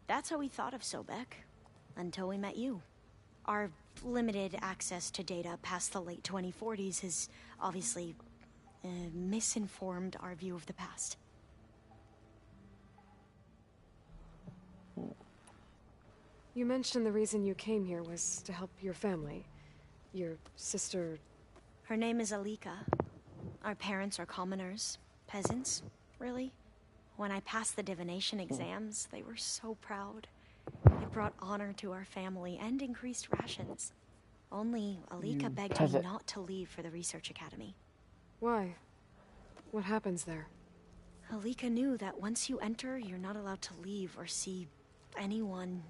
That's how we thought of Sobek, until we met you. Our limited access to data past the late 2040s has obviously misinformed our view of the past. You mentioned the reason you came here was to help your family. Your sister... Her name is Alika. Our parents are commoners. Peasants, really. When I passed the divination exams, they were so proud. It brought honor to our family and increased rations. Only Alika begged me not to leave for the research academy. Why? What happens there? Alika knew that once you enter, you're not allowed to leave or see anyone,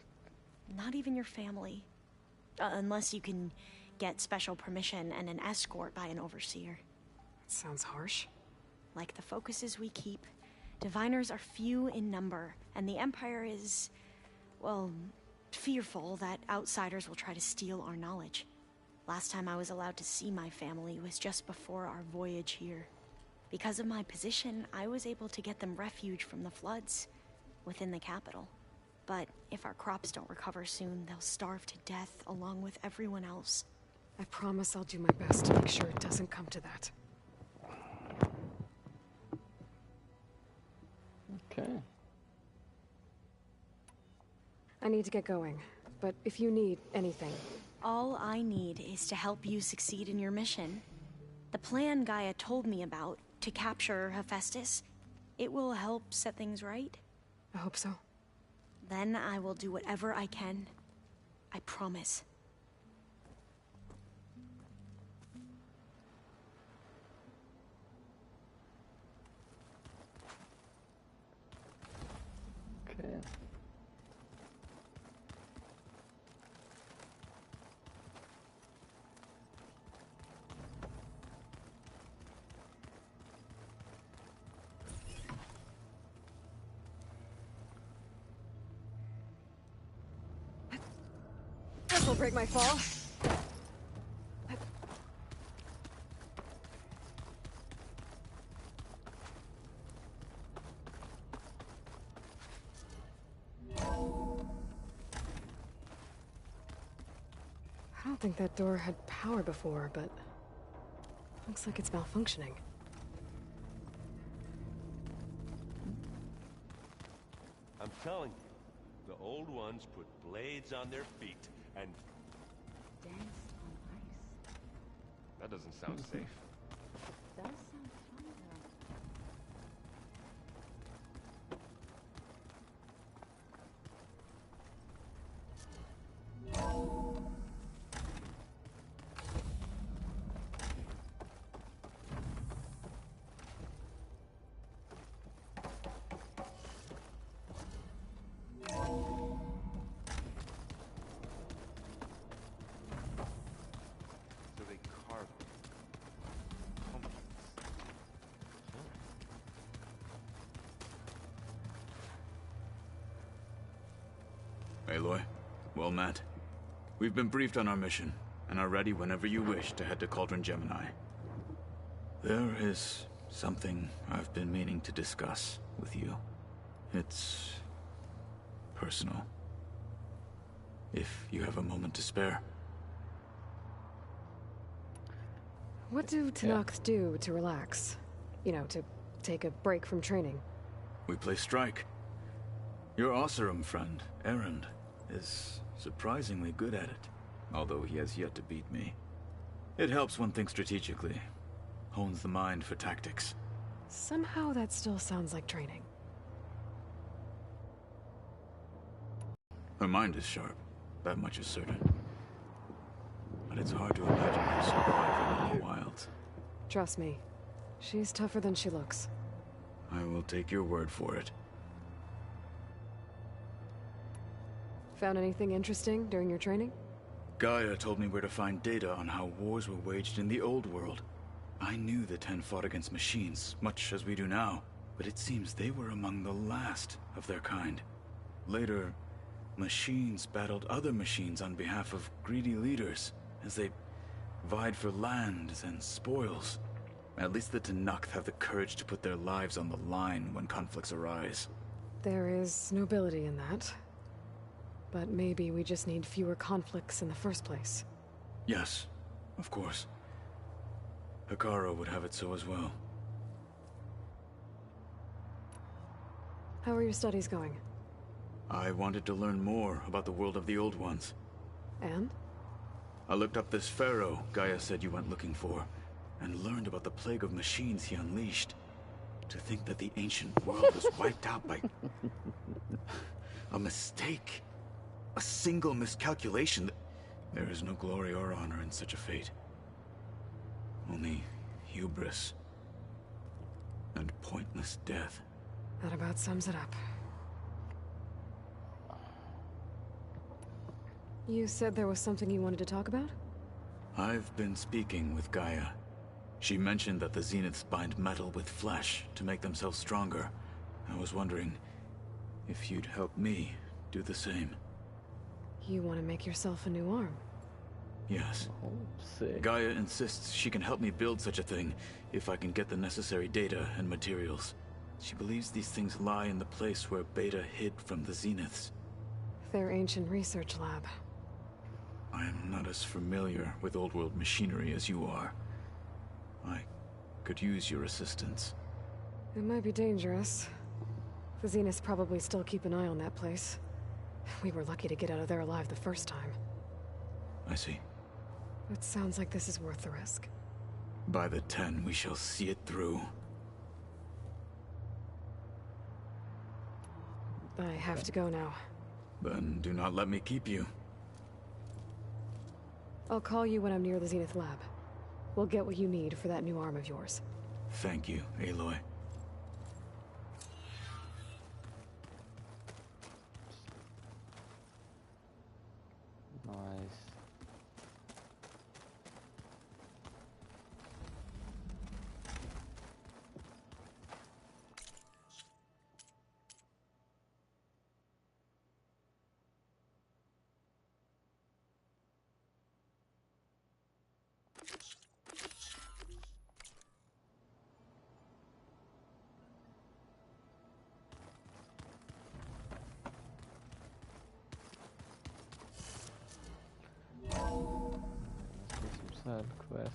not even your family. Unless you can get special permission and an escort by an overseer. Sounds harsh. Like the focuses we keep, diviners are few in number, and the Empire is, well, fearful that outsiders will try to steal our knowledge. Last time I was allowed to see my family was just before our voyage here. Because of my position, I was able to get them refuge from the floods within the capital. But if our crops don't recover soon, they'll starve to death along with everyone else. I promise I'll do my best to make sure it doesn't come to that. Okay. I need to get going, but if you need anything... All I need is to help you succeed in your mission. The plan Gaia told me about, to capture Hephaestus, it will help set things right. I hope so. Then I will do whatever I can. I promise. Okay. This'll break my fall. I don't think that door had power before, but looks like it's malfunctioning. I'm telling you, the old ones put blades on their feet and Danced on ice. That doesn't sound safe. Does sound fun though. So they carved pumpkins. Aloy, well met. We've been briefed on our mission, and are ready whenever you wish to head to Cauldron Gemini. There is something I've been meaning to discuss with you. It's personal. If you have a moment to spare. What do Tenakth do to relax? You know, to take a break from training? We play strike. Your Oseram friend, Erend, is surprisingly good at it, although he has yet to beat me. It helps one think strategically, hones the mind for tactics. Somehow that still sounds like training. Her mind is sharp, that much is certain. But it's hard to imagine her surviving in the wilds. Trust me, she's tougher than she looks. I will take your word for it. Found anything interesting during your training? Gaia told me where to find data on how wars were waged in the old world. I knew the Ten fought against machines, much as we do now, but it seems they were among the last of their kind. Later, machines battled other machines on behalf of greedy leaders, as they vied for lands and spoils. At least the Tenakth have the courage to put their lives on the line when conflicts arise. There is nobility in that. But maybe we just need fewer conflicts in the first place. Yes, of course. Hekarro would have it so as well. How are your studies going? I wanted to learn more about the world of the Old Ones. And? I looked up this pharaoh Gaia said you went looking for, and learned about the plague of machines he unleashed. To think that the ancient world was wiped out by a mistake. A single miscalculation. There is no glory or honor in such a fate. Only hubris and pointless death. That about sums it up. You said there was something you wanted to talk about? I've been speaking with Gaia. She mentioned that the Zeniths bind metal with flesh to make themselves stronger. I was wondering if you'd help me do the same. You want to make yourself a new arm? Yes. Oh, sick. Gaia insists she can help me build such a thing if I can get the necessary data and materials. She believes these things lie in the place where Beta hid from the Zeniths. Their ancient research lab. I am not as familiar with old world machinery as you are. I could use your assistance. It might be dangerous. The Zeniths probably still keep an eye on that place. We were lucky to get out of there alive the first time. I see. It sounds like this is worth the risk. By the 10, we shall see it through. I have to go now. Then do not let me keep you. I'll call you when I'm near the Zenith lab. We'll get what you need for that new arm of yours. Thank you, Aloy. Nice. Side quest.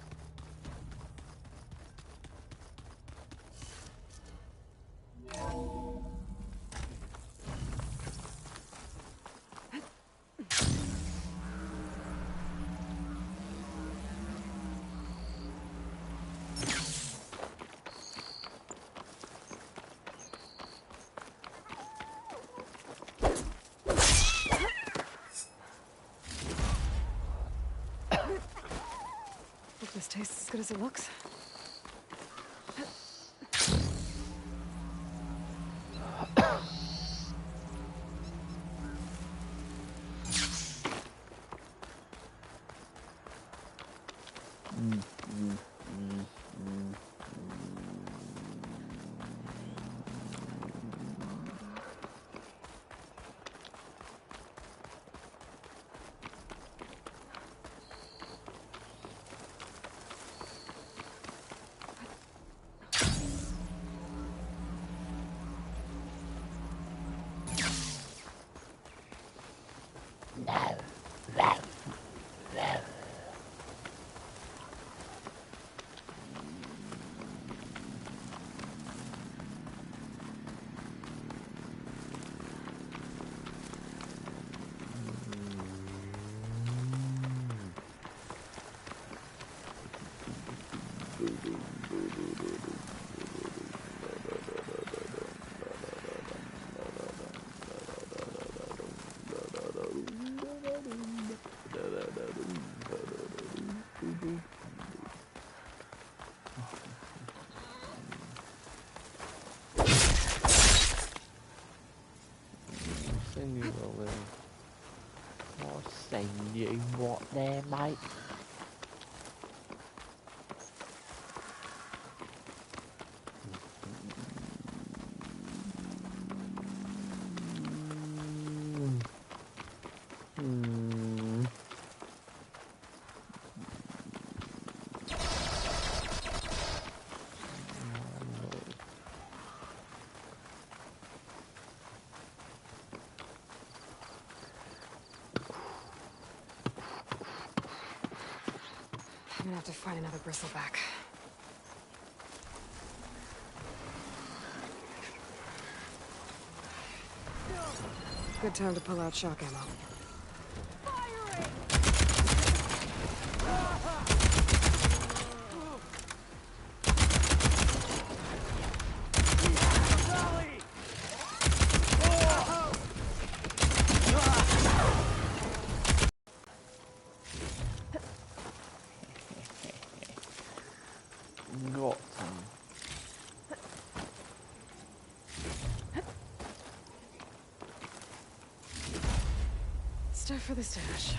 Hope this tastes as good as it looks. Send you a little. I'll send you what there, mate. I'm gonna have to find another bristleback. Good time to pull out shock ammo. Got some. stuff for the stash.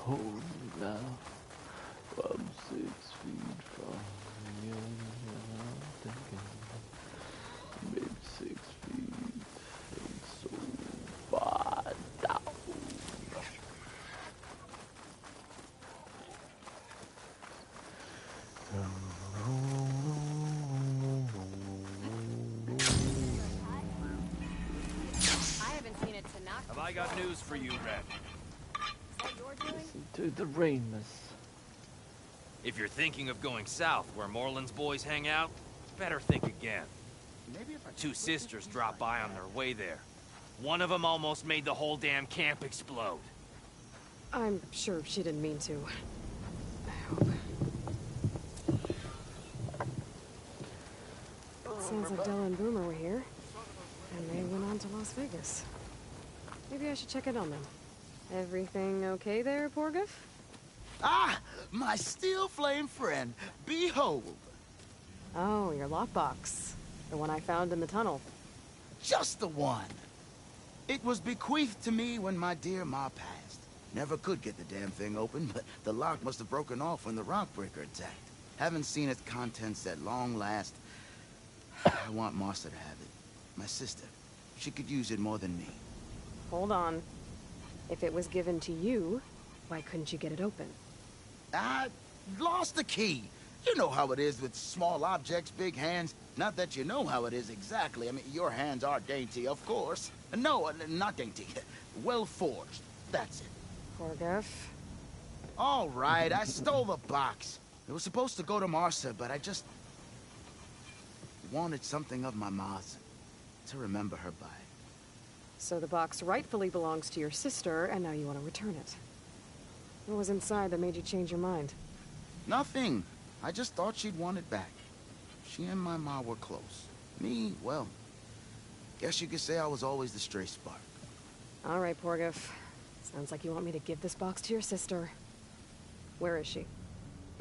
Holy now, I'm 6 feet from you, I'm thinking maybe 6 feet ain't so far down. I haven't seen it to knock. Have I got news for you, Red? Is that your doing? Listen to the Ramus. If you're thinking of going south where Moreland's boys hang out, better think again. Two sisters dropped by on their way there. One of them almost made the whole damn camp explode. I'm sure she didn't mean to. I hope. Sounds like Della and Boomer were here. And they went on to Las Vegas. Maybe I should check in on them. Everything okay there, Porgif? Ah! My steel flame friend, behold! Oh, your lockbox. The one I found in the tunnel. Just the one! It was bequeathed to me when my dear ma passed. Never could get the damn thing open, but the lock must have broken off when the Rockbreaker attacked. Haven't seen its contents at long last. I want Martha to have it. My sister. She could use it more than me. Hold on. If it was given to you, why couldn't you get it open? I lost the key. You know how it is with small objects, big hands. Not that you know how it is exactly. I mean, your hands are dainty, of course. No, not dainty. Well forged. That's it. Porgif. All right, I stole the box. It was supposed to go to Martha, but I just wanted something of my ma's to remember her by. So the box rightfully belongs to your sister, and now you want to return it. What was inside that made you change your mind? Nothing. I just thought she'd want it back. She and my ma were close. Me, well, guess you could say I was always the stray spark. All right, Porgif. Sounds like you want me to give this box to your sister. Where is she?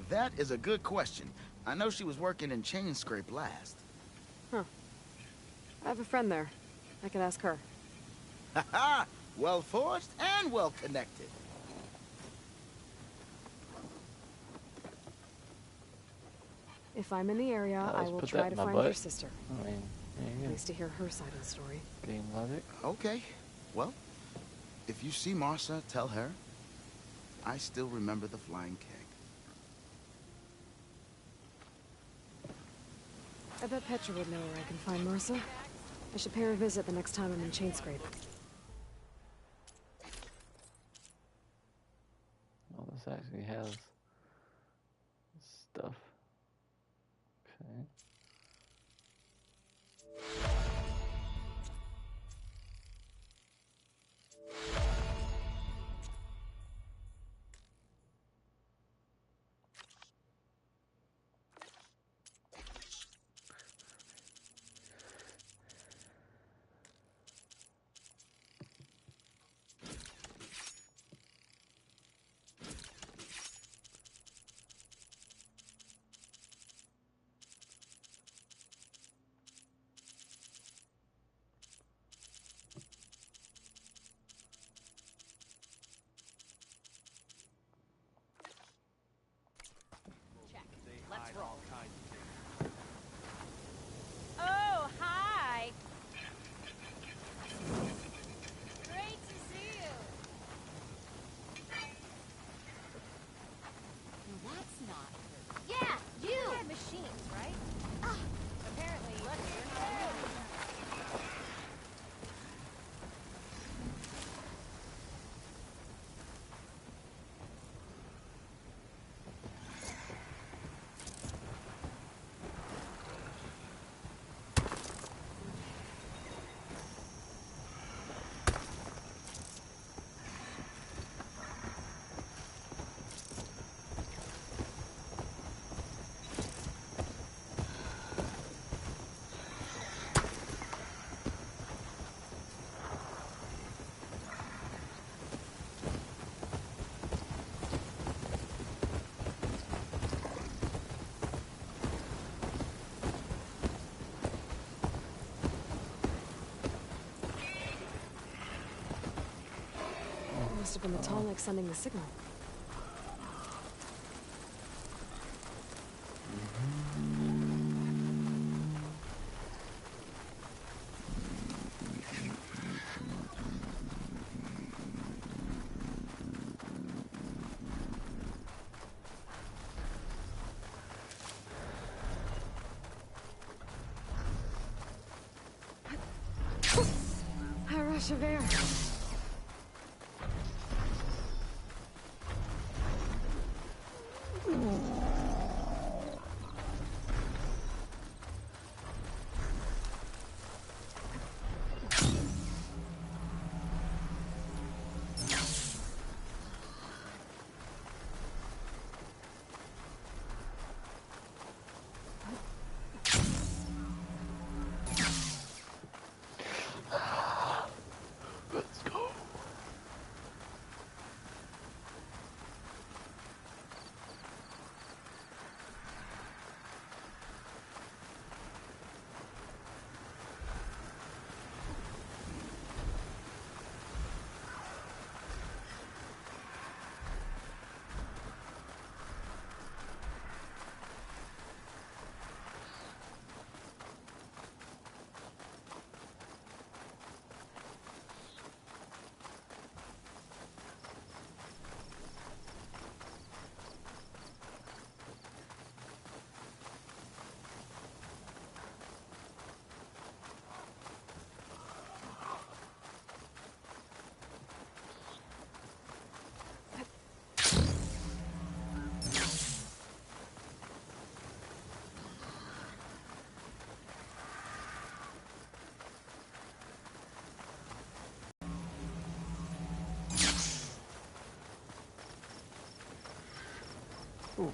That is a good question. I know she was working in Chainscrape last. Huh. I have a friend there. I could ask her. Ha-ha! Well forged and well connected. If I'm in the area, I will put try that to in my find butt. your sister. I mean, there you At go. least to hear her side of the story. Game logic. Okay. Well, if you see Martha, tell her I still remember the flying keg. I bet Petra would know where I can find Martha. I should pay her a visit the next time I'm in Chainscrape. Oh, this actually has stuff. Okay. Must have been the Tallneck sending the signal. A rush of air. Let's go. Ooh.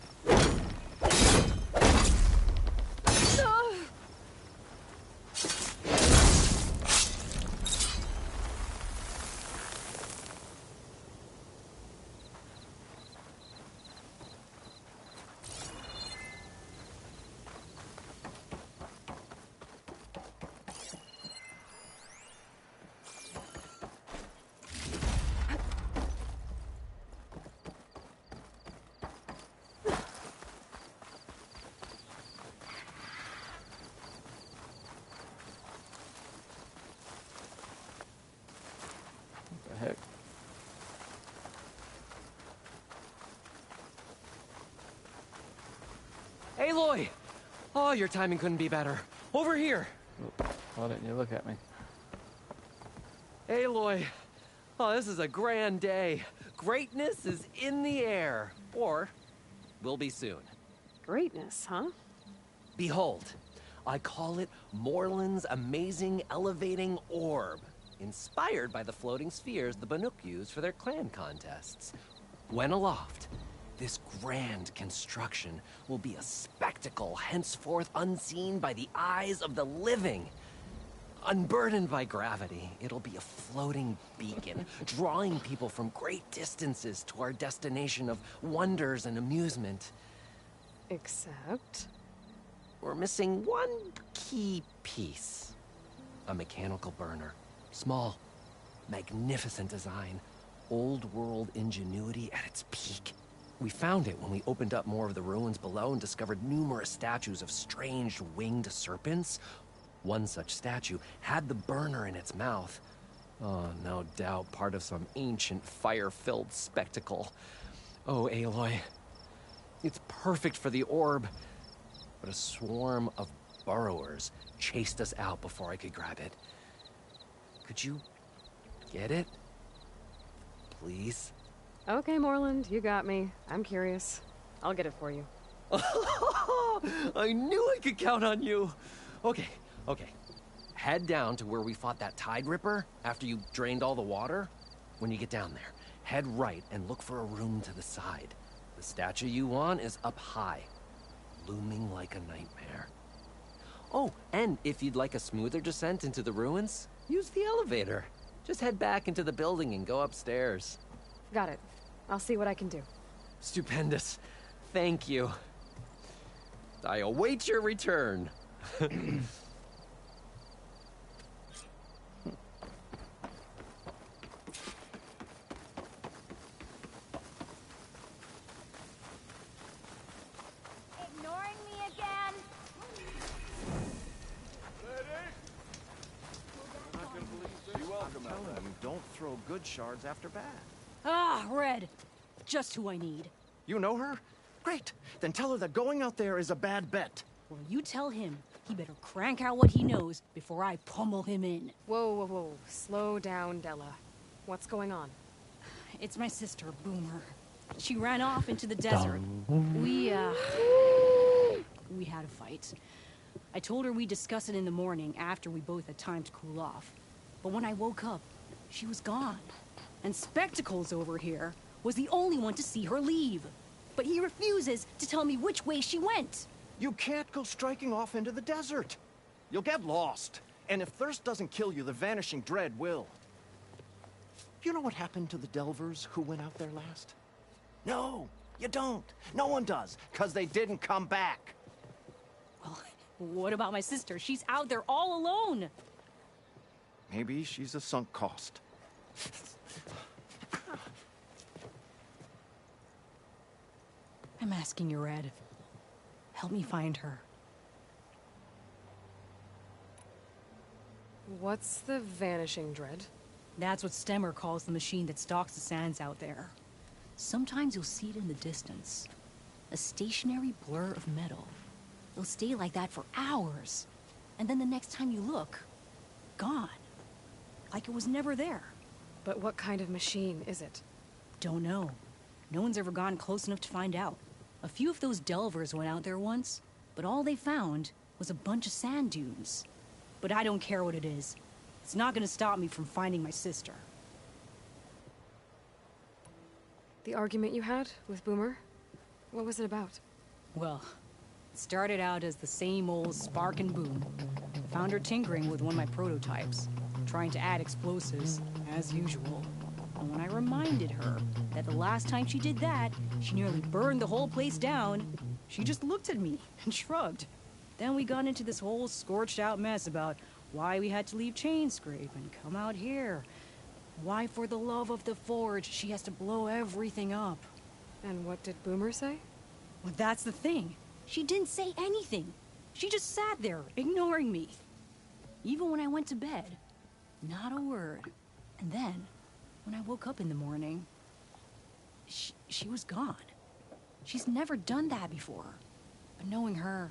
What the heck? Aloy! Oh, your timing couldn't be better. Over here! Why didn't you look at me? Aloy! Oh, this is a grand day. Greatness is in the air. Or, will be soon. Greatness, huh? Behold, I call it Morland's amazing elevating orb, inspired by the floating spheres the Banuk use for their clan contests. When aloft, this grand construction will be a spectacle henceforth unseen by the eyes of the living. Unburdened by gravity, it'll be a floating beacon, drawing people from great distances to our destination of wonders and amusement. Except? We're missing one key piece. A mechanical burner. Small, magnificent design. Old world ingenuity at its peak. We found it when we opened up more of the ruins below and discovered numerous statues of strange winged serpents. One such statue had the burner in its mouth. Oh, no doubt part of some ancient fire-filled spectacle. Oh, Aloy. It's perfect for the orb. But a swarm of burrowers chased us out before I could grab it. Could you get it? Please? Okay, Morland, you got me. I'm curious. I'll get it for you. I knew I could count on you. Okay. Head down to where we fought that Tide Ripper after you drained all the water. When you get down there, head right and look for a room to the side. The statue you want is up high, looming like a nightmare. Oh, and if you'd like a smoother descent into the ruins, use the elevator. Just head back into the building and go upstairs. Got it. I'll see what I can do. Stupendous. Thank you. I await your return. good shards after bad. Ah, Red. Just who I need. You know her? Great. Then tell her that going out there is a bad bet. Well, you tell him he better crank out what he knows before I pummel him in. Whoa, whoa, whoa. Slow down, Della. What's going on? It's my sister, Boomer. She ran off into the desert. We had a fight. I told her we'd discuss it in the morning after we both had time to cool off. But when I woke up, she was gone. And Spectacles over here was the only one to see her leave. But he refuses to tell me which way she went. You can't go striking off into the desert. You'll get lost. And if thirst doesn't kill you, the Vanishing Dread will. You know what happened to the Delvers who went out there last? No, you don't. No one does, because they didn't come back. Well, what about my sister? She's out there all alone. Maybe she's a sunk cost. I'm asking you, Red. Help me find her. What's the Vanishing Dread? That's what Stemmer calls the machine that stalks the sands out there. Sometimes you'll see it in the distance. A stationary blur of metal. It'll stay like that for hours. And then the next time you look, gone. Like it was never there. But what kind of machine is it? Don't know. No one's ever gone close enough to find out. A few of those delvers went out there once, but all they found was a bunch of sand dunes. But I don't care what it is. It's not gonna stop me from finding my sister. The argument you had with Boomer? What was it about? Well, it started out as the same old spark and boom. Found her tinkering with one of my prototypes, trying to add explosives, as usual. And when I reminded her that the last time she did that, she nearly burned the whole place down, she just looked at me and shrugged. Then we got into this whole scorched out mess about why we had to leave Chainscrape and come out here. Why, for the love of the Forge, she has to blow everything up. And what did Boomer say? Well, that's the thing. She didn't say anything. She just sat there, ignoring me. Even when I went to bed, not a word. And then, when I woke up in the morning, she was gone. She's never done that before. But knowing her,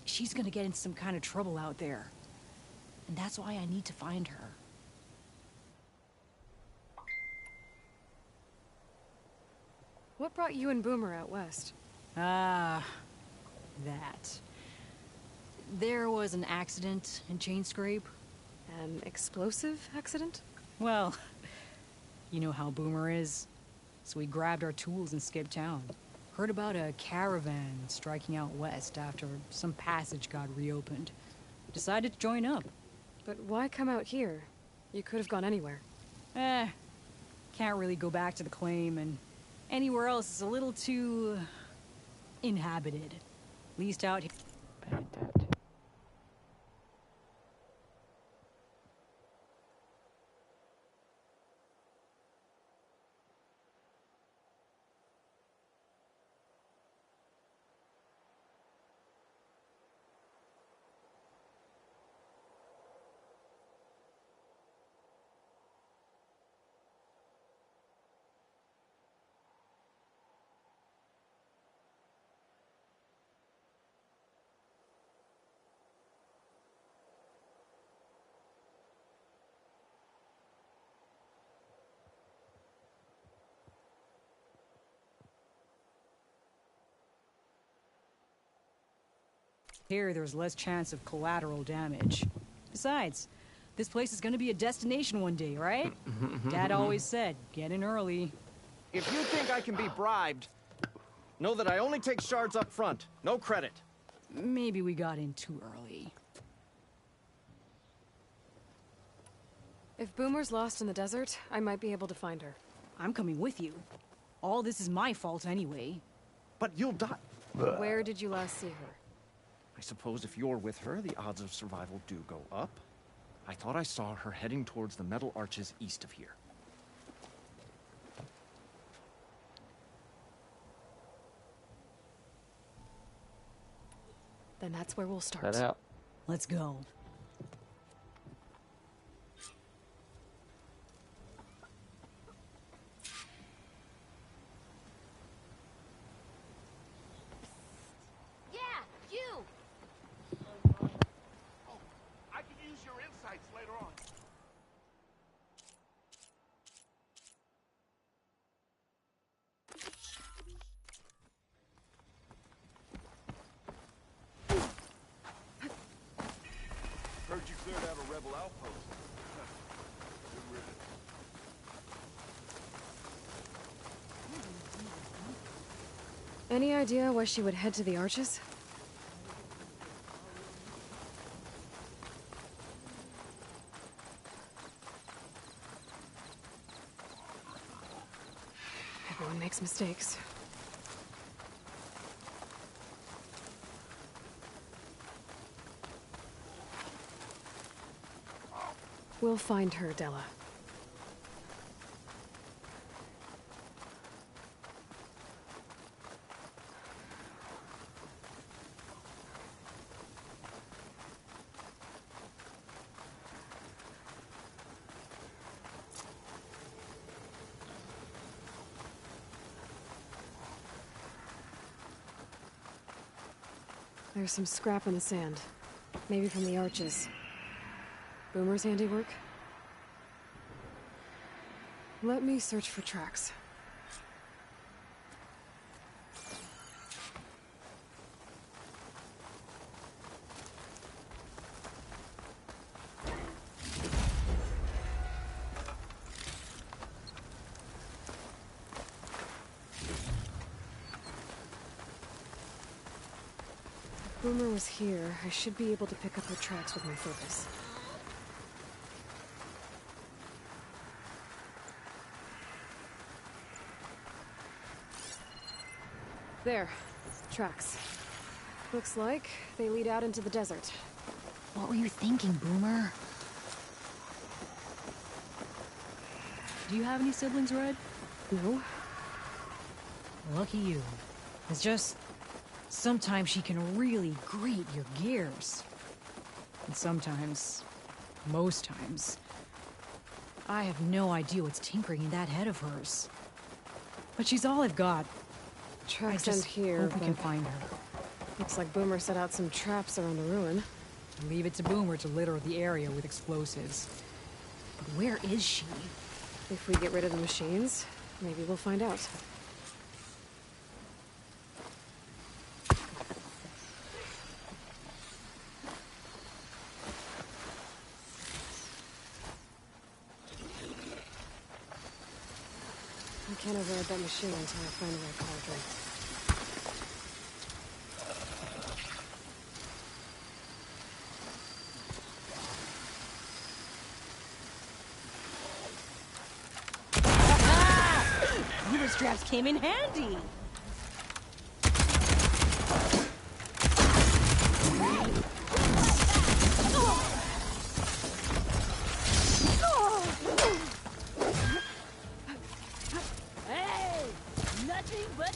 she's gonna get in some kind of trouble out there. And that's why I need to find her. What brought you and Boomer out west? Ah, that. There was an accident in Chainscrape. An explosive accident? Well, you know how Boomer is. So we grabbed our tools and skipped town. Heard about a caravan striking out west after some passage got reopened. Decided to join up. But why come out here? You could have gone anywhere. Can't really go back to the claim, and anywhere else is a little too inhabited. At least out here. Here, there's less chance of collateral damage. Besides, this place is gonna be a destination one day, right? Dad always said, get in early. If you think I can be bribed, know that I only take shards up front. No credit. Maybe we got in too early. If Boomer's lost in the desert, I might be able to find her. I'm coming with you. All this is my fault anyway. But you'll die. Where did you last see her? I suppose if you're with her, the odds of survival do go up. I thought I saw her heading towards the metal arches east of here. Then that's where we'll start. Head out. Let's go. outpost. Good riddance. Any idea why she would head to the Arches? Everyone makes mistakes. We'll find her, Della. There's some scrap in the sand. Maybe from the Arches. Boomer's handiwork? Let me search for tracks. If Boomer was here, I should be able to pick up her tracks with my focus. There. Tracks. Looks like they lead out into the desert. What were you thinking, Boomer? Do you have any siblings, Red? No. Lucky you. It's just... sometimes she can really grate your gears. And sometimes... most times... I have no idea what's tinkering in that head of hers. But she's all I've got. Tracks end here, hope we can find her. Looks like Boomer set out some traps around the ruin. Leave it to Boomer to litter the area with explosives. But where is she? If we get rid of the machines, maybe we'll find out. I can't override that machine until I find the right cauldron. Your straps came in handy. Hey, nothing but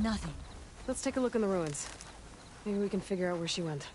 Nothing. Let's take a look in the ruins. Maybe we can figure out where she went.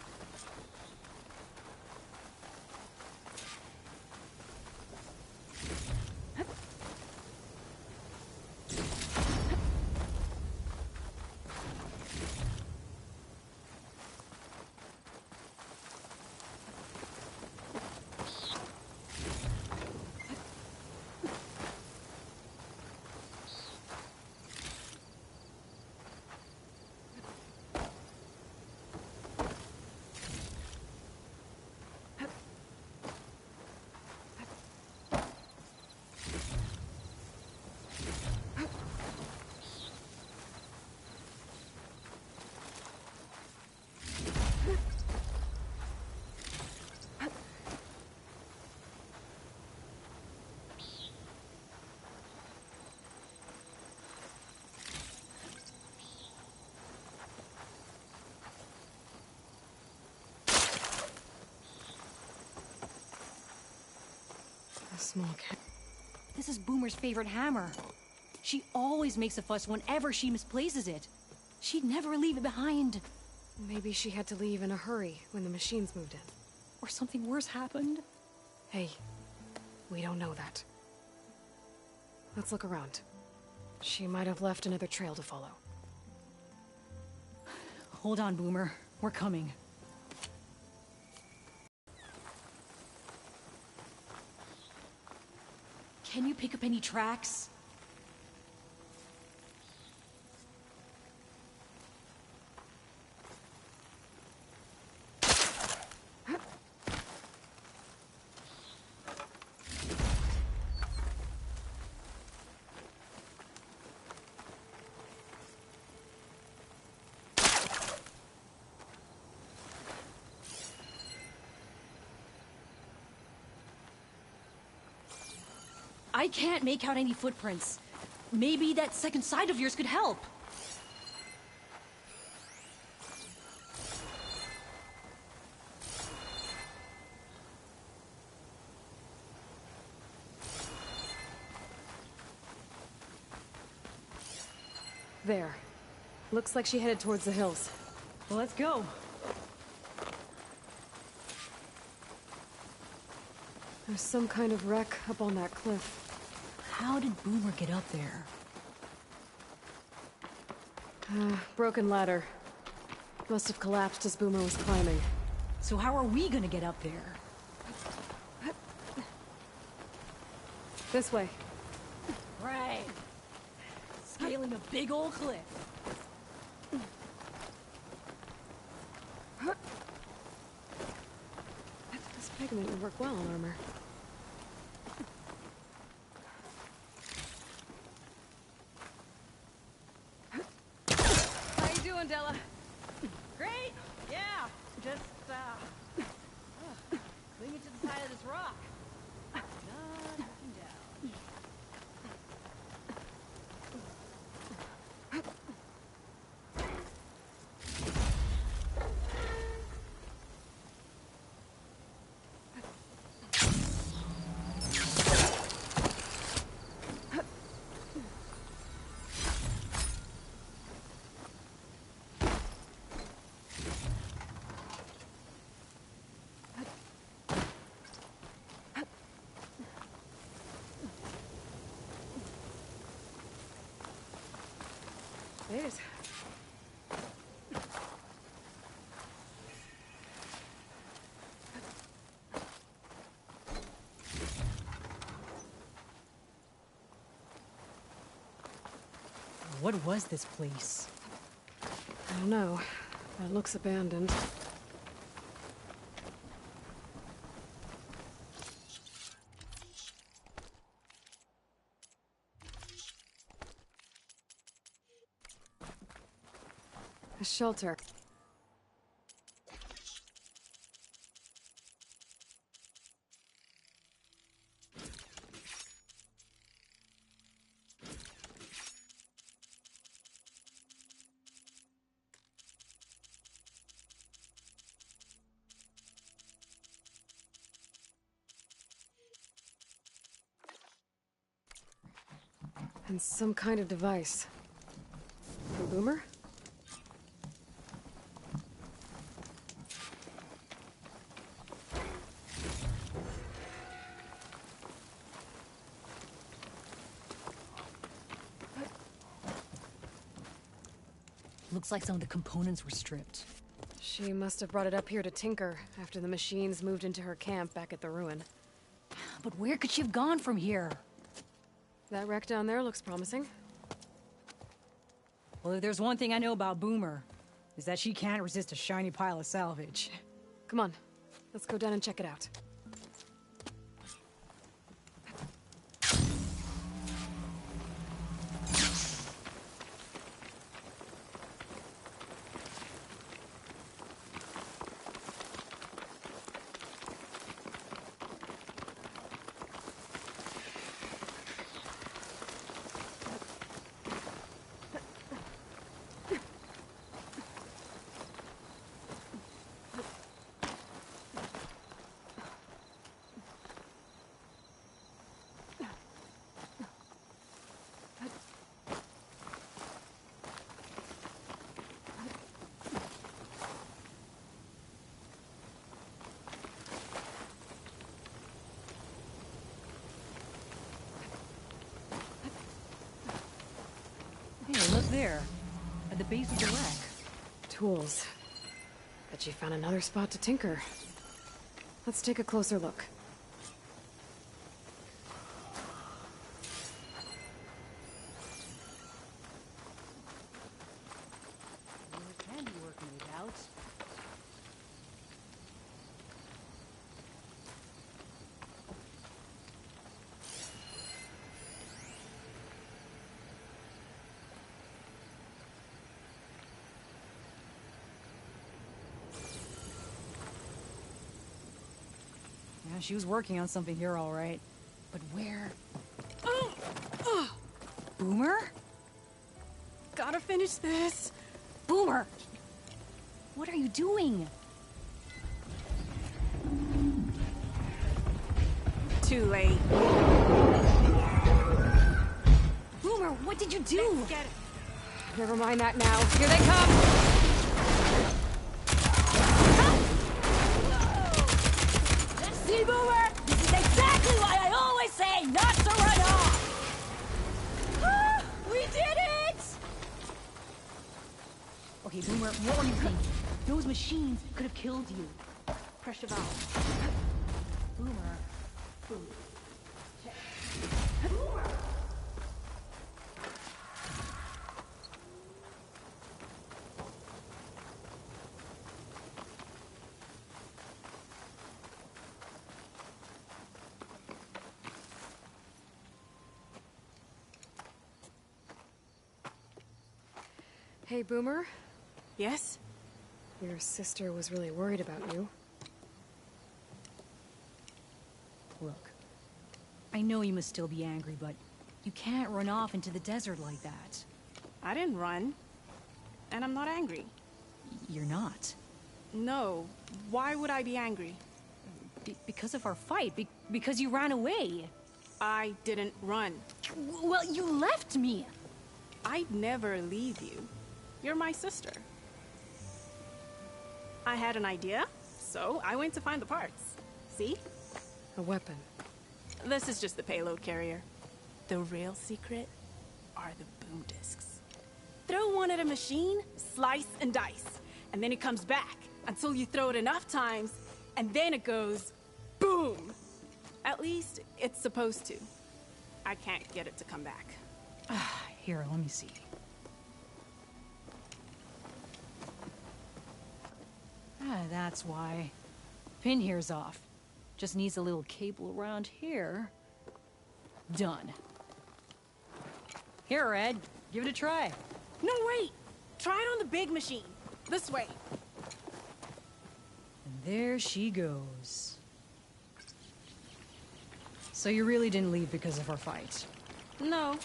A small cat. This is Boomer's favorite hammer. She always makes a fuss whenever she misplaces it. She'd never leave it behind. Maybe she had to leave in a hurry when the machines moved in. Or something worse happened. Hey, we don't know that. Let's look around. She might have left another trail to follow. Hold on, Boomer. We're coming. Can you pick up any tracks? I can't make out any footprints. Maybe that second side of yours could help. There. Looks like she headed towards the hills. Well, let's go. There's some kind of wreck up on that cliff. How did Boomer get up there? Broken ladder. Must have collapsed as Boomer was climbing. So how are we gonna get up there? This way. Right. Scaling a big old cliff. This pigment would work well on armor. How you doing, Della? Great! Yeah! Just, clinging to the side of this rock. Not looking down. It is. What was this place? I don't know. It looks abandoned. A shelter. And some kind of device. A boomer? Looks like some of the components were stripped. She must have brought it up here to tinker after the machines moved into her camp back at the ruin. But where could she have gone from here? That wreck down there looks promising. Well, if there's one thing I know about Boomer, is that she can't resist a shiny pile of salvage. Come on, let's go down and check it out. Hey, look there. At the base of the wreck. tools. Bet you found another spot to tinker. Let's take a closer look. Can be working it out. Yeah, she was working on something here, all right. But where? Boomer? Gotta finish this. Boomer! What are you doing? Too late. Boomer, what did you do? Let's get it. Never mind that now. Here they come! See, Boomer? This is exactly why I always say not to run off! We did it! Okay, Boomer, what were you thinking? Those machines could have killed you. Pressure valve. Boomer. Boom. Check. Boomer! Hey, Boomer? Yes? Your sister was really worried about you. Look, I know you must still be angry, but you can't run off into the desert like that. I didn't run. And I'm not angry. You're not. No. Why would I be angry? Because of our fight. Because you ran away. I didn't run. Well, you left me. I'd never leave you. You're my sister. I had an idea, so I went to find the parts. See? A weapon. This is just the payload carrier. The real secret are the boom discs. Throw one at a machine, slice and dice, and then it comes back until you throw it enough times, and then it goes boom. At least it's supposed to. I can't get it to come back. Here, let me see. That's why. Pin here's off. Just needs a little cable around here. Done. Here, Red. Give it a try. No, wait! Try it on the big machine. This way. And there she goes. So you really didn't leave because of our fight? No.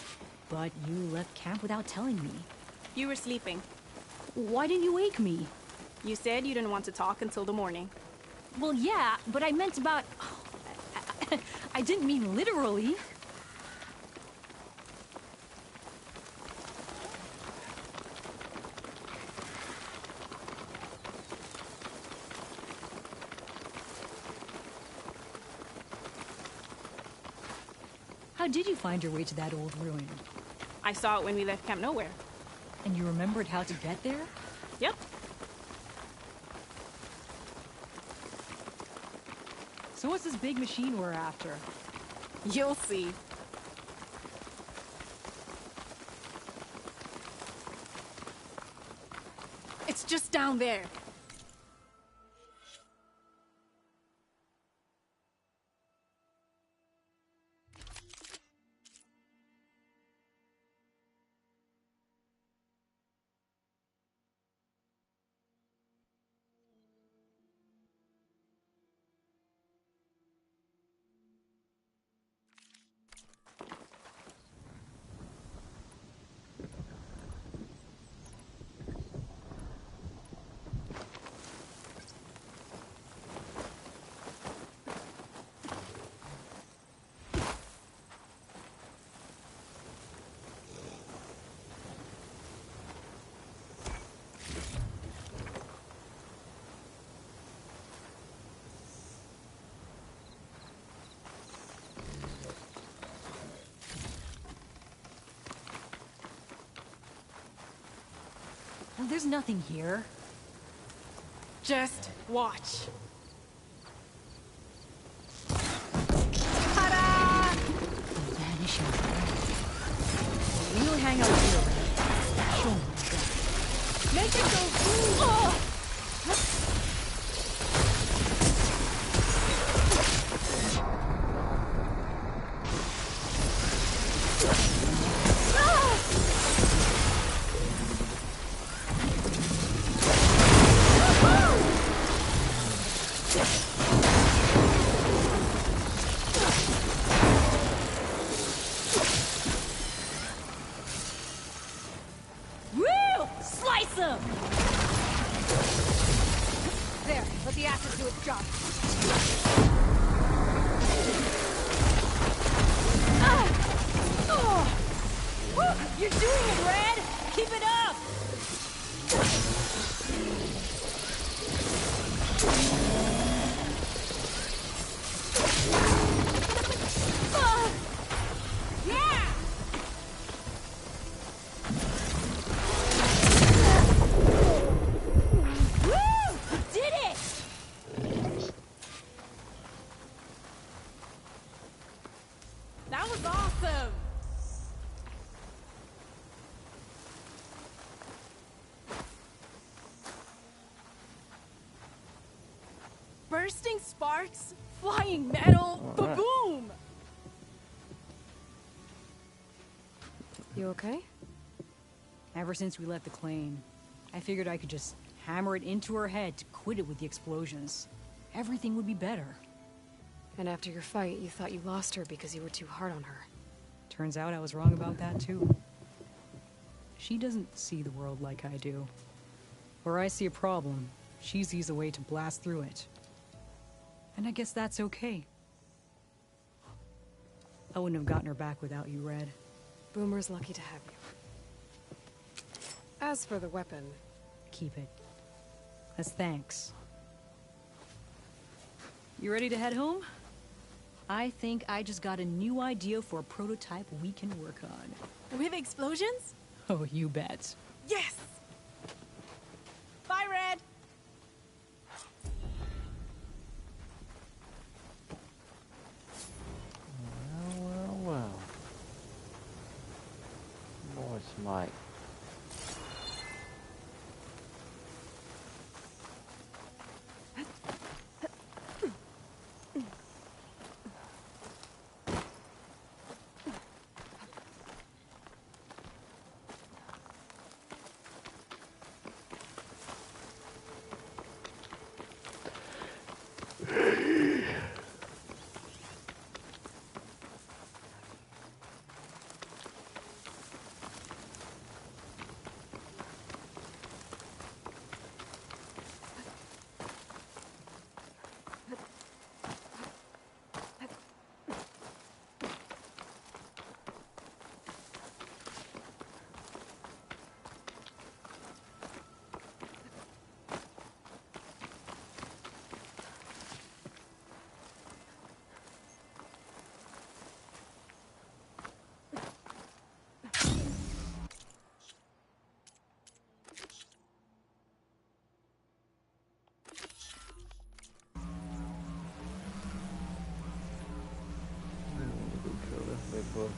But you left camp without telling me. You were sleeping. Why didn't you wake me? You said you didn't want to talk until the morning. Well, yeah, but I meant about... I didn't mean literally. How did you find your way to that old ruin? I saw it when we left Camp Nowhere. And you remembered how to get there? Yep. So what's this big machine we're after? You'll see. It's just down there. Well, there's nothing here. Just watch. Vanishing. We'll hang out here. Show me that. Make it go through! Oh! There, let the acid do its job. You're doing it, Red! Keep it up! Yeah! Woo! You did it! That was awesome! Bursting sparks, flying metal, ba-boom! You okay? Ever since we left the claim, I figured I could just hammer it into her head to quit it with the explosions. Everything would be better. And after your fight, you thought you lost her because you were too hard on her. Turns out I was wrong about that, too. She doesn't see the world like I do. Where I see a problem, she sees a way to blast through it. And I guess that's okay. I wouldn't have gotten her back without you, Red. Boomer's lucky to have you. As for the weapon... Keep it. As thanks. You ready to head home? I think I just got a new idea for a prototype we can work on. With explosions? Oh, you bet. Yes! Bye, Red! Well. Voice Mike.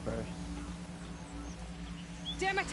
First. Damn it!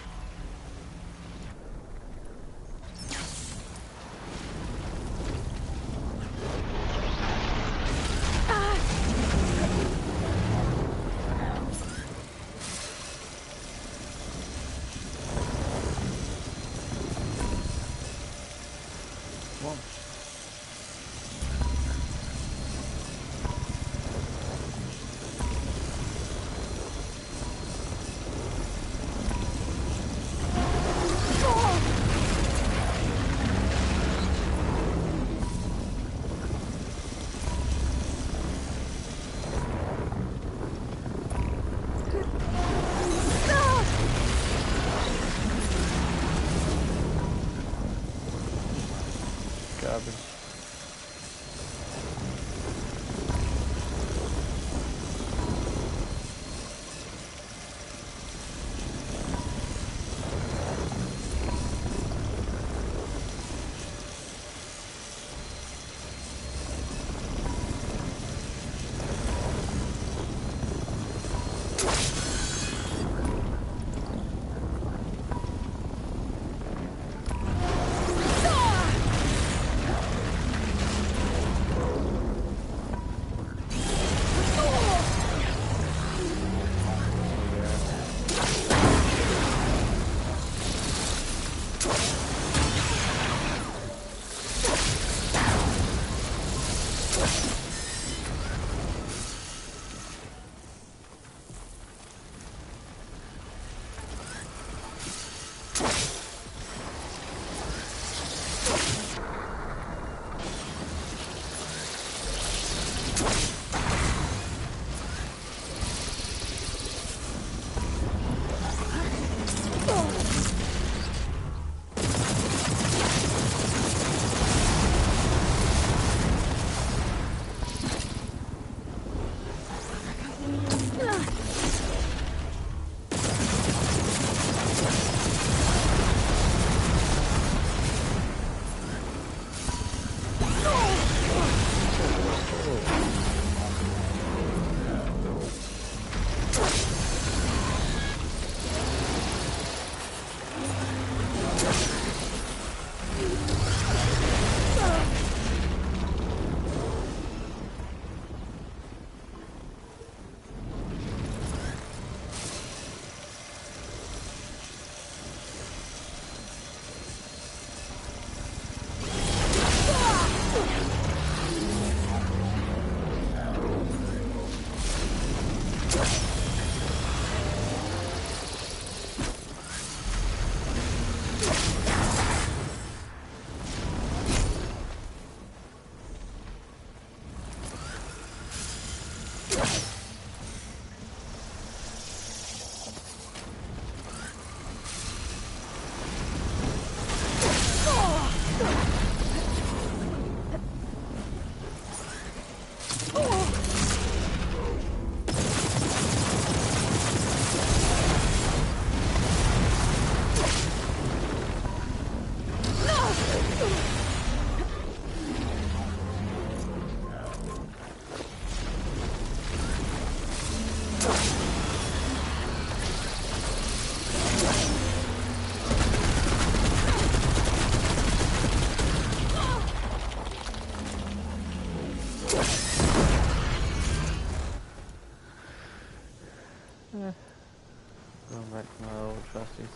Going back to my old trustees.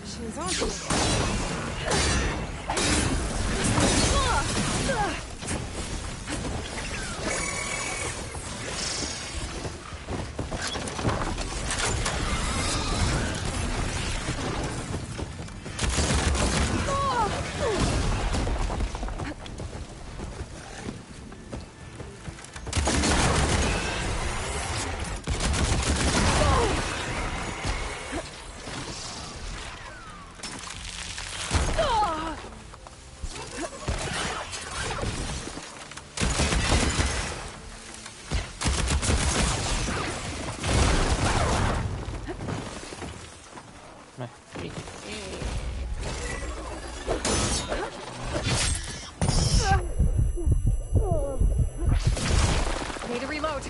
She's on to it. Need to reload.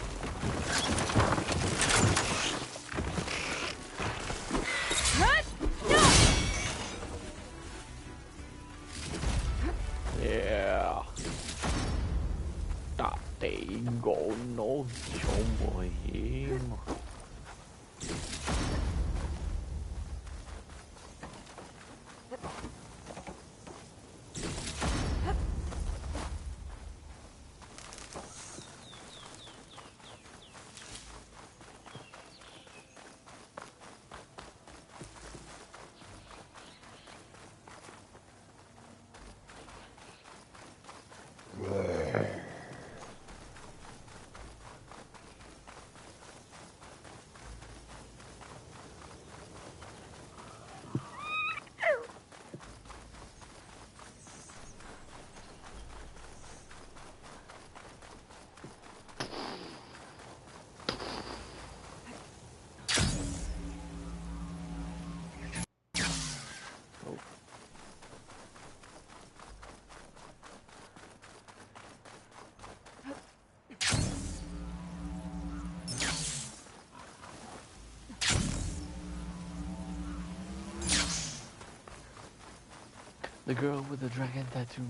Yeah. Đã tỷ gỗ nổ chỗ nguy hiểm. The girl with the dragon tattoo.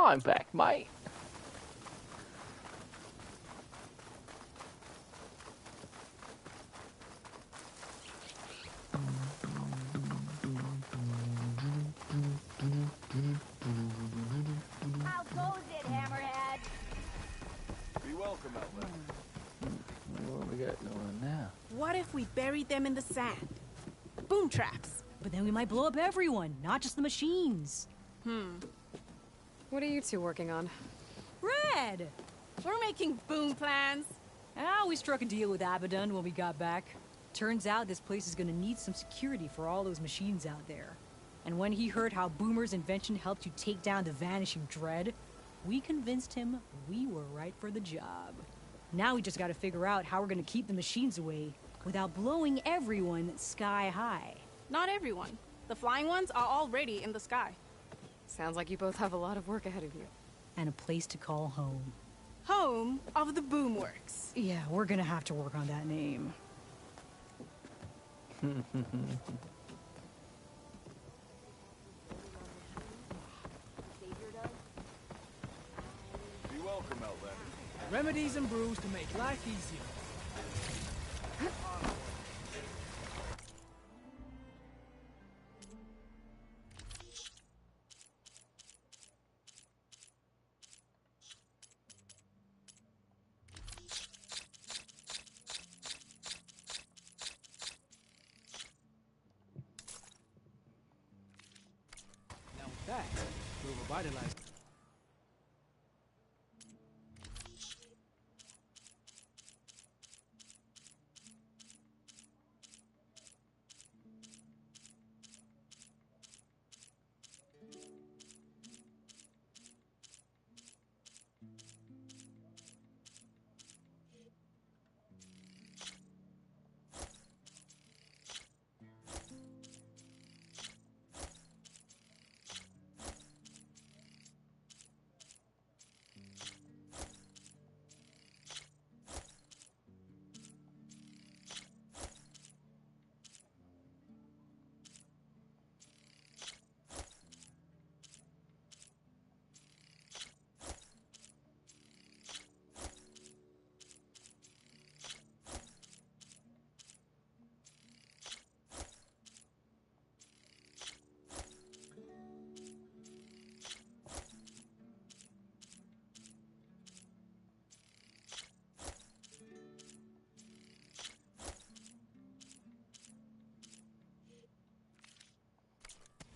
I'm back, mate. How goes it, Hammerhead? Be welcome, Outlander. What we got going now? What if we buried them in the sand? Boom traps. But then we might blow up everyone, not just the machines. What are you two working on? Red! We're making boom plans. We struck a deal with Abaddon when we got back. Turns out this place is gonna need some security for all those machines out there. And when he heard how Boomer's invention helped you take down the Vanishing Dread, we convinced him we were right for the job. Now we just gotta figure out how we're gonna keep the machines away without blowing everyone sky high. Not everyone. The flying ones are already in the sky. Sounds like you both have a lot of work ahead of you. And a place to call home. Home of the Boomworks. Yeah, we're gonna have to work on that name. Be welcome, Outlander. Remedies and brews to make life easier. Now with that, we'll revitalize.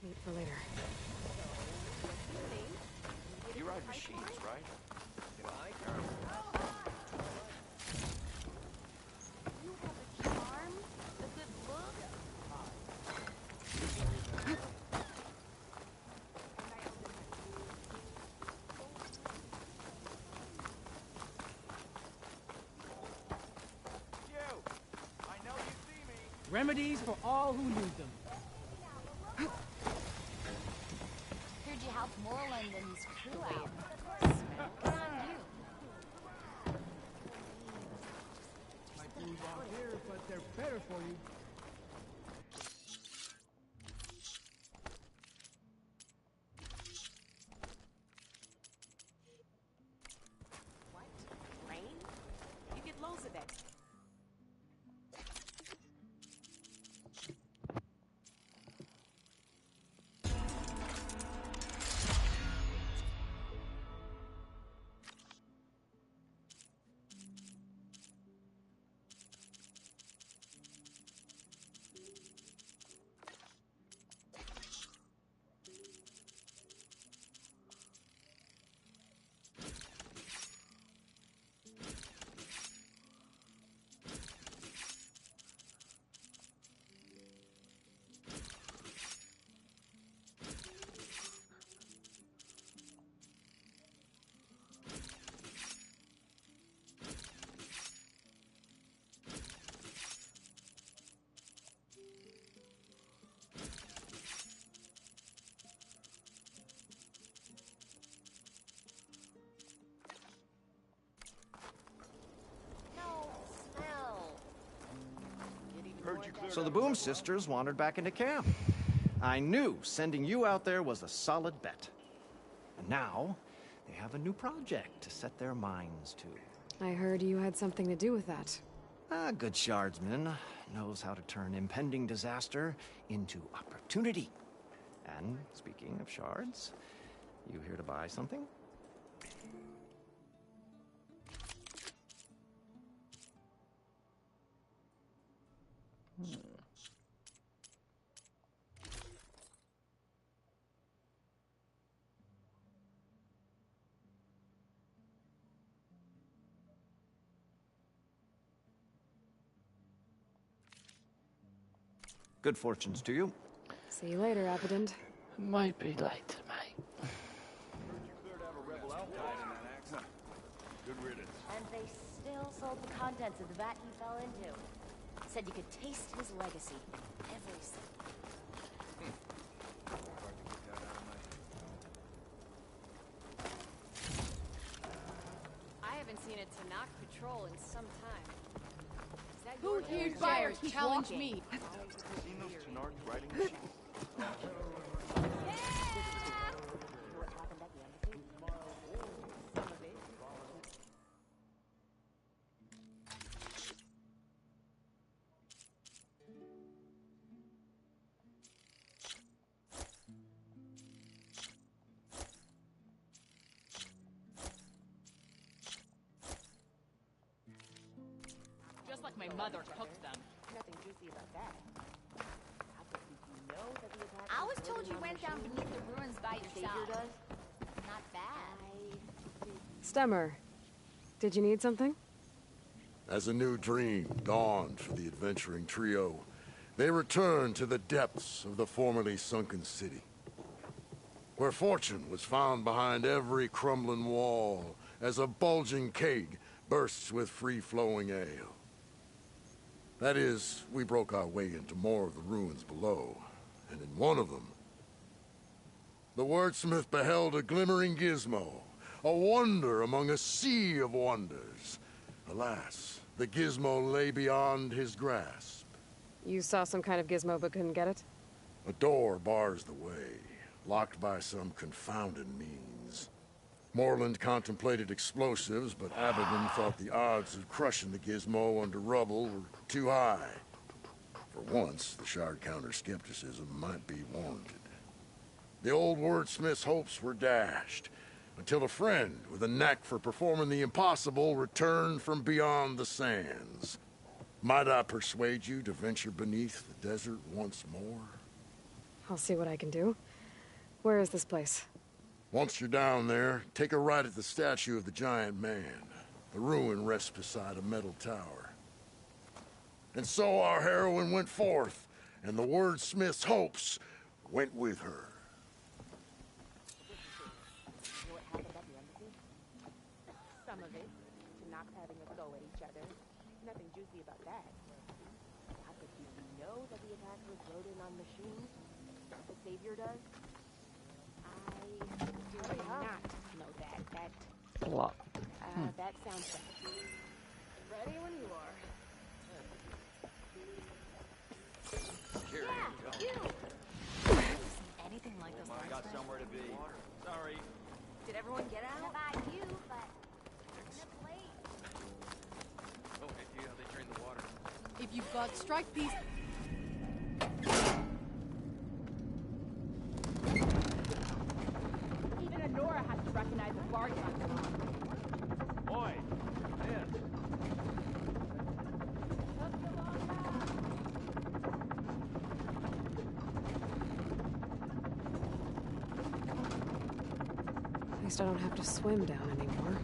Wait for later. You ride machines, right? You have a charm, a good look. Remedies for all who need them. Heard you helped Moreland and his crew out. Good on you. Might be wrong here, but they're better for you. What? Rain? You get loads of that. So the Boom Sisters wandered back into camp. I knew sending you out there was a solid bet. And now, They have a new project to set their minds to. I heard you had something to do with that. A good shardsman knows how to turn impending disaster into opportunity. And speaking of shards, you here to buy something? Good fortunes to you. See you later, Abbadend. Might be later, mate. Good riddance. And they still sold the contents of the vat he fell into. Said you could taste his legacy in every sip. I haven't seen a Tanakh patrol in some time. Is that Who here dares challenge me? Seen those Tenards riding machines? Just like my mother cooked them. Nothing juicy about that. I was told you went down beneath the ruins by yourself. Not bad. Stemmer, did you need something? As a new dream dawned for the adventuring trio, they returned to the depths of the formerly sunken city, where fortune was found behind every crumbling wall as a bulging keg bursts with free-flowing ale. That is, we broke our way into more of the ruins below, and in one of them, the wordsmith beheld a glimmering gizmo, a wonder among a sea of wonders. Alas, the gizmo lay beyond his grasp. You saw some kind of gizmo but couldn't get it? A door bars the way, locked by some confounded means. Moreland contemplated explosives, but Abaddon thought the odds of crushing the gizmo under rubble were too high. For once, the shard counter skepticism might be warranted. The old wordsmith's hopes were dashed, until a friend with a knack for performing the impossible returned from beyond the sands. Might I persuade you to venture beneath the desert once more? I'll see what I can do. Where is this place? Once you're down there, take a right at the statue of the giant man. The ruin rests beside a metal tower. And so our heroine went forth, and the wordsmith's hopes went with her. You know what happened at the embassy? Some of it. Tanakh having a go at each other. Nothing juicy about that. How could you know that the attack was loaded on machines? The Savior does? I do not know that. Plot. That sounds bad. Ready when you are. Yeah, you! I've never seen anything like this last Got night. somewhere to be. Sorry. Did everyone get out? About you, but Oh, I see how they drain the water. If you've got strike piece. Even Honora has to recognize a bargain on Oi! Yes. At least I don't have to swim down anymore.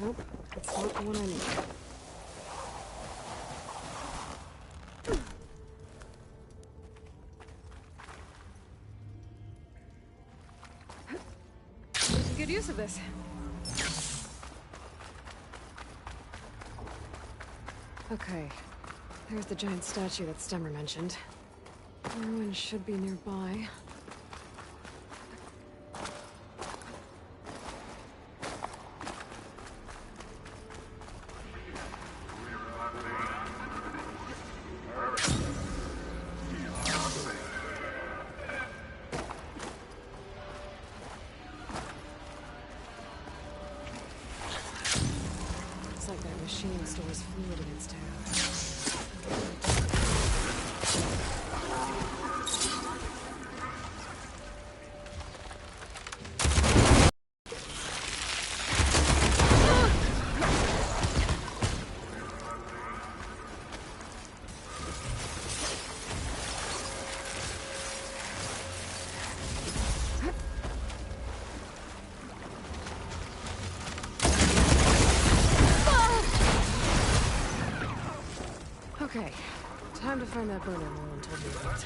Nope, that's not the one I need. Good use of this. Okay, there's the giant statue that Stemmer mentioned. The ruin should be nearby. machine stores fluid in its tail. Okay, time to find that burner Merlin told me about.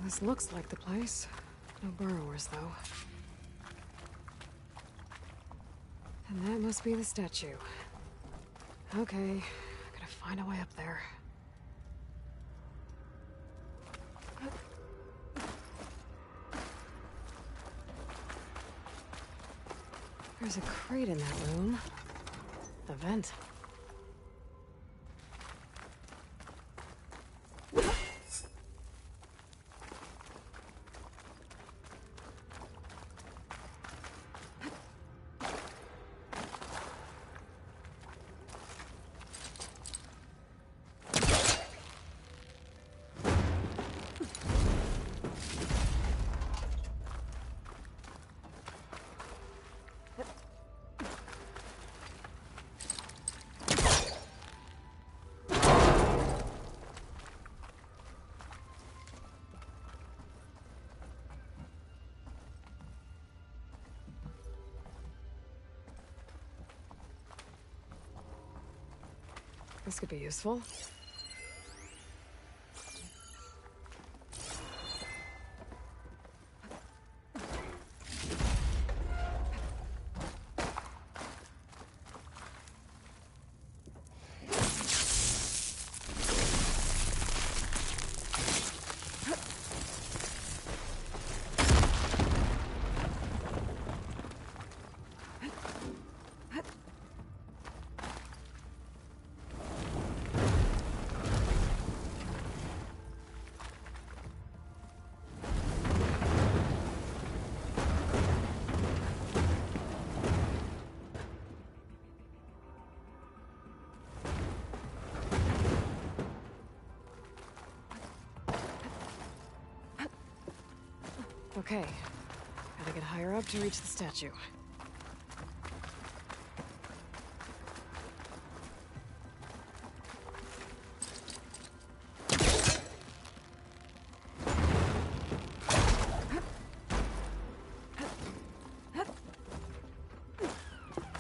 This looks like the place. No burrowers, though. And that must be the statue. Okay, gotta find a way up there. There's a crate in that room. A vent. This could be useful. Okay, gotta get higher up to reach the statue.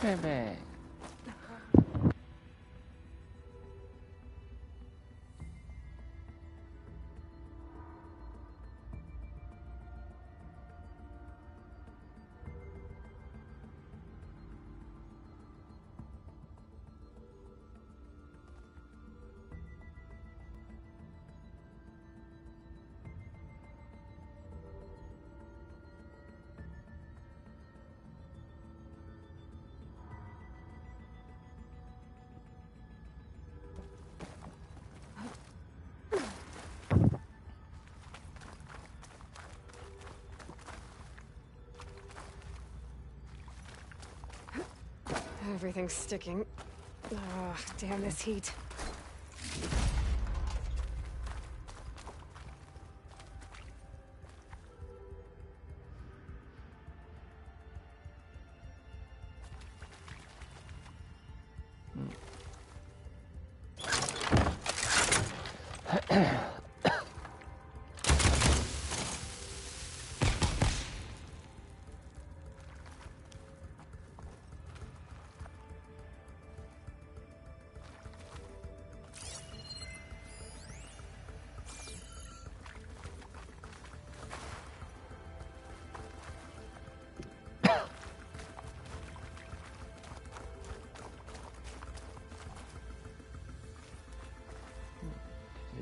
Bang bang. Everything's sticking. Ugh, damn this heat.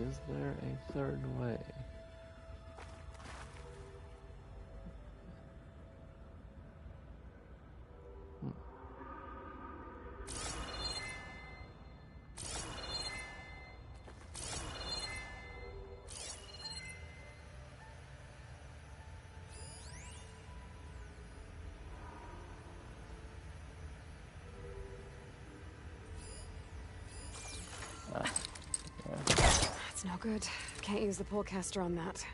Is there a third way? good. Can't use the polecaster on that.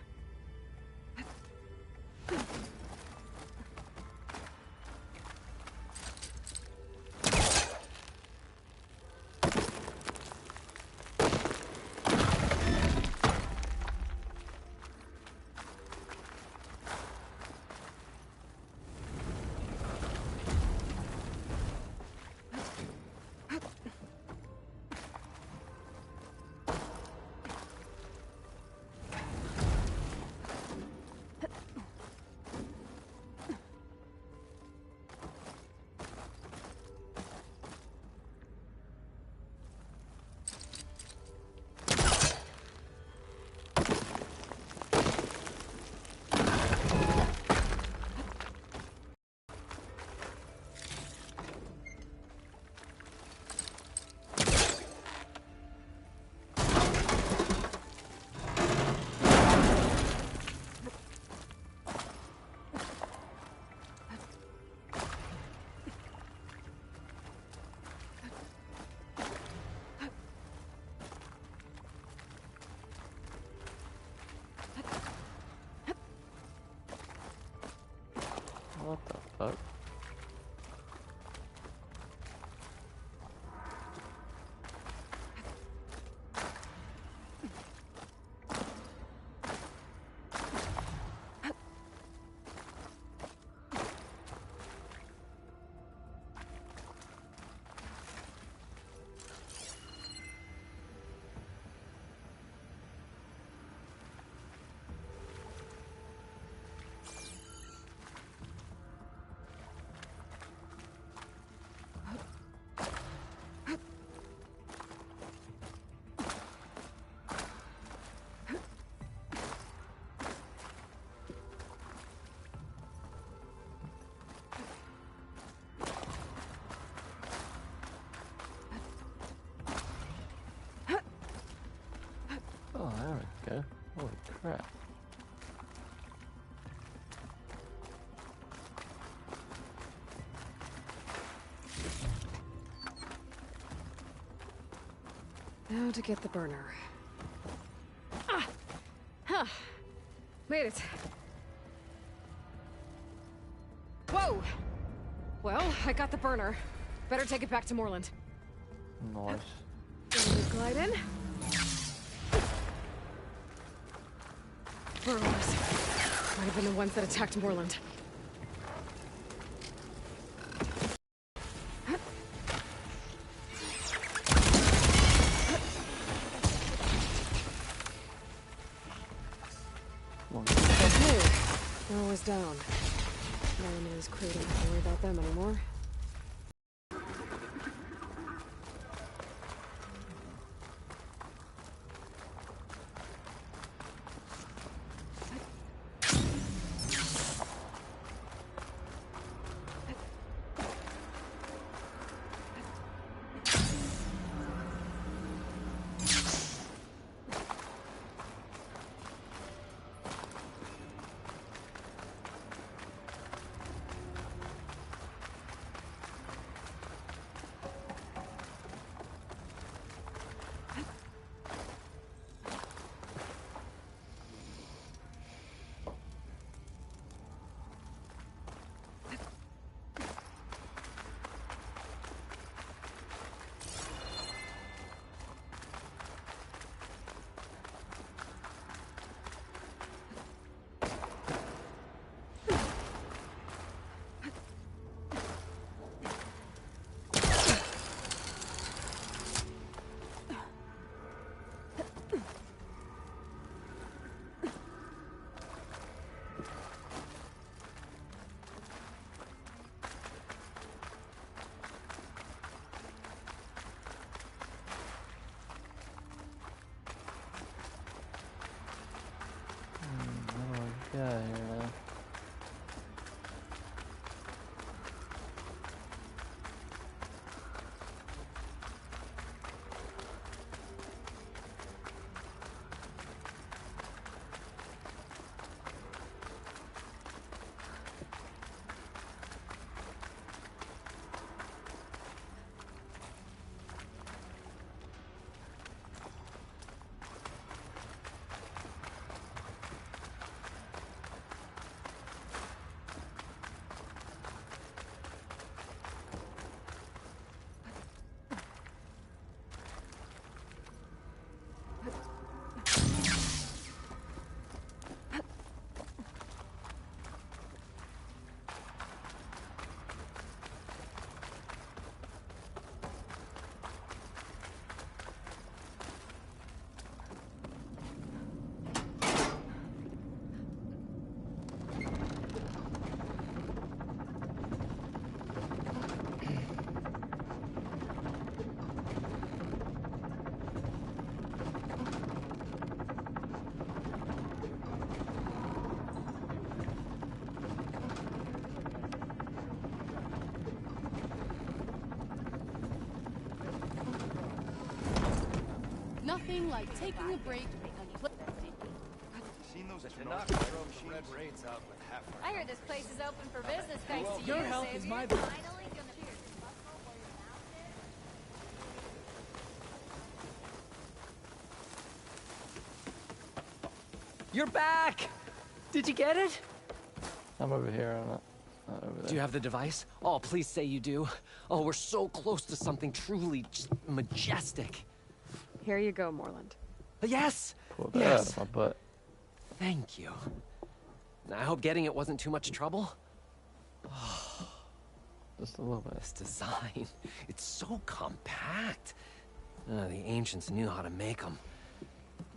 What the fuck? Oh, there we go. Holy crap. Now to get the burner. Ah! Huh. Made it. Whoa! Well, I got the burner. Better take it back to Moreland. Nice. Glide in. Burrows. Might have been the ones that attacked Moreland. Okay, Burrow is down. Merriman and his crew don't have to worry about them anymore. Yeah, here now. nothing like taking a break and Seen those to knock red rates out with half. I heard this place is open for business thanks to Your you, help Xavier. is my Finally gonna You're back! Did you get it? I'm over here, I'm not over there. Do you have the device? Oh, please say you do. Oh, we're so close to something truly just majestic. Here you go, Morland. Yes! Pull that Yes! out of my butt. Thank you. I hope getting it wasn't too much trouble. Just a little bit. This design, it's so compact. The ancients knew how to make them.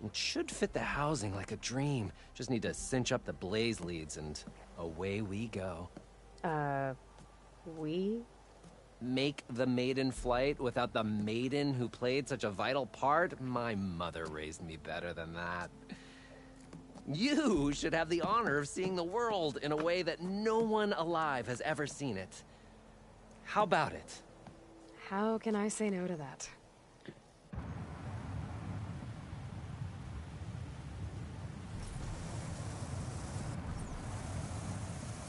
It should fit the housing like a dream. Just need to cinch up the blaze leads and away we go. We? Make the maiden flight without the maiden who played such a vital part? My mother raised me better than that. You should have the honor of seeing the world in a way that no one alive has ever seen it. How about it? How can I say no to that?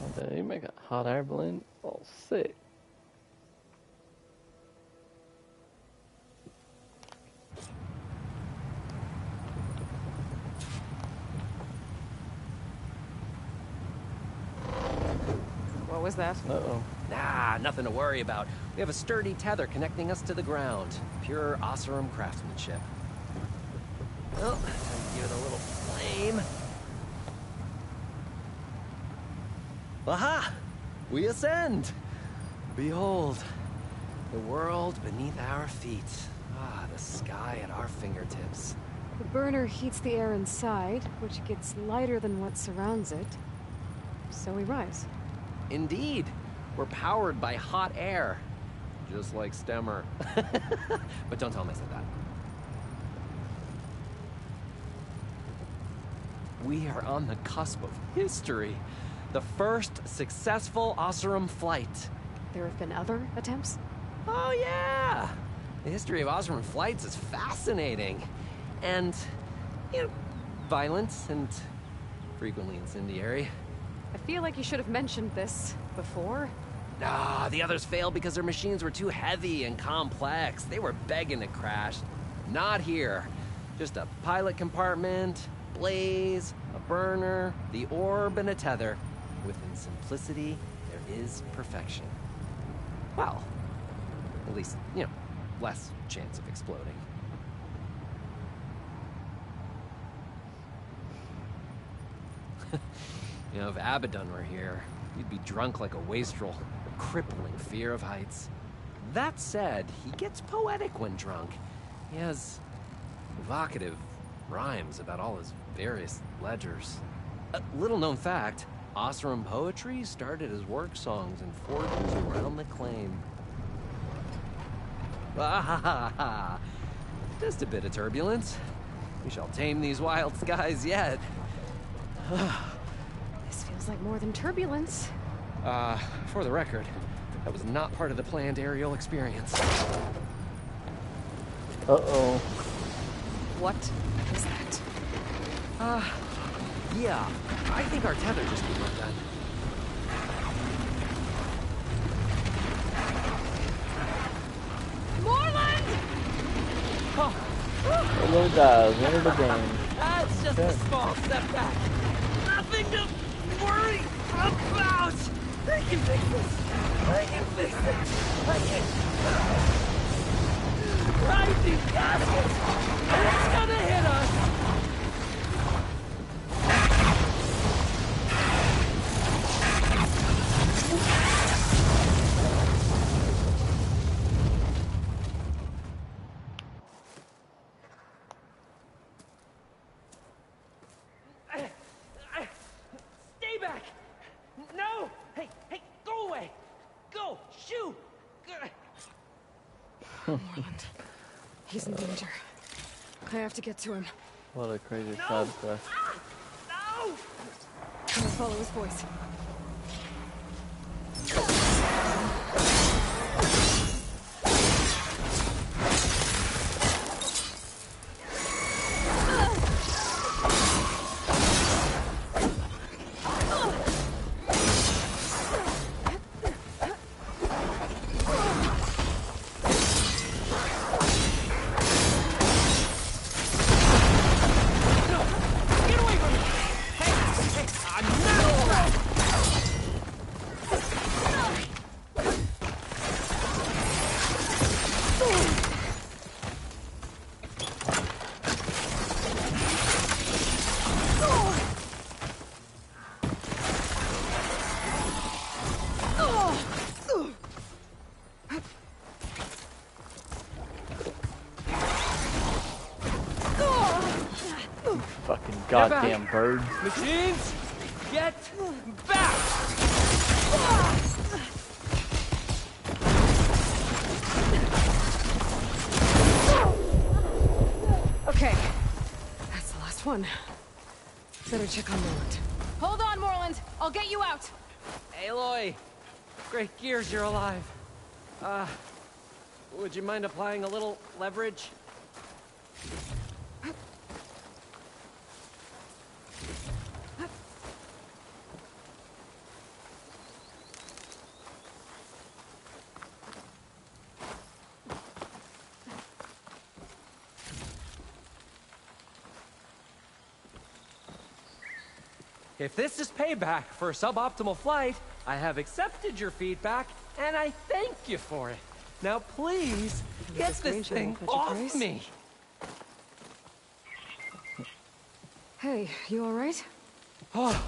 Oh, did you make a hot air balloon? Oh, sick. What was that? Uh-oh. Nah, nothing to worry about. We have a sturdy tether connecting us to the ground. Pure Oseram craftsmanship. Well, time to give it a little flame. Aha! We ascend! Behold, the world beneath our feet. Ah, the sky at our fingertips. The burner heats the air inside, which gets lighter than what surrounds it. So we rise. Indeed, we're powered by hot air. Just like Stemmer. But don't tell him I said that. We are on the cusp of history. The first successful Oseram flight. There have been other attempts? Oh yeah! The history of Oseram flights is fascinating. And, you know, violent and frequently incendiary. I feel like you should have mentioned this before. Nah, the others failed because their machines were too heavy and complex. They were begging to crash. Not here. Just a pilot compartment, blaze, a burner, the orb, and a tether. Within simplicity, there is perfection. Well, at least, you know, less chance of exploding. You know, if Abaddon were here, you'd be drunk like a wastrel, a crippling fear of heights. That said, he gets poetic when drunk. He has evocative rhymes about all his various ledgers. A little-known fact, Oseram poetry started as work songs in forges around the claim. Ah, just a bit of turbulence. We shall tame these wild skies yet. This feels like more than turbulence. For the record, that was not part of the planned aerial experience. Uh-oh. What is that? Yeah, I think our tether just came undone. Moreland! Oh. Winner dies, winner the game. That's just a small step back. Nothing to worry about. I can fix this. I can fix it. I can. Rising gaskets. It's gonna hit us. Stay back! No! Hey, go away! Go! Shoo! Morland. He's in danger. I have to get to him. What a crazy side quest. No! I'm gonna follow his voice. Fucking goddamn birds. Machines, get back! Okay, that's the last one. Better check on Morland. Hold on, Morland. I'll get you out. Aloy, great gears you're alive. Would you mind applying a little leverage? If this is payback for a suboptimal flight, I have accepted your feedback, and I thank you for it. Now please, get this thing off me! Hey, you alright? Oh,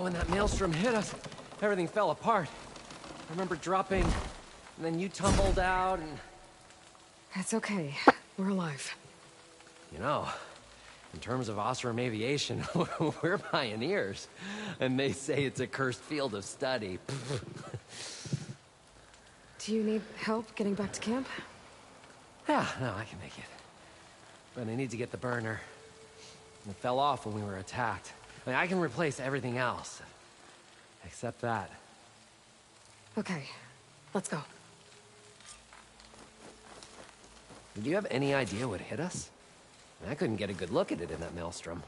when that maelstrom hit us, everything fell apart. I remember dropping, and then you tumbled out, and... It's okay. We're alive. You know, in terms of Osram aviation, we're pioneers. And they say it's a cursed field of study. Do you need help getting back to camp? Yeah, no, I can make it. But I need to get the burner. It fell off when we were attacked. I mean, I can replace everything else. Except that. Okay, let's go. Did you have any idea what hit us? I couldn't get a good look at it in that maelstrom.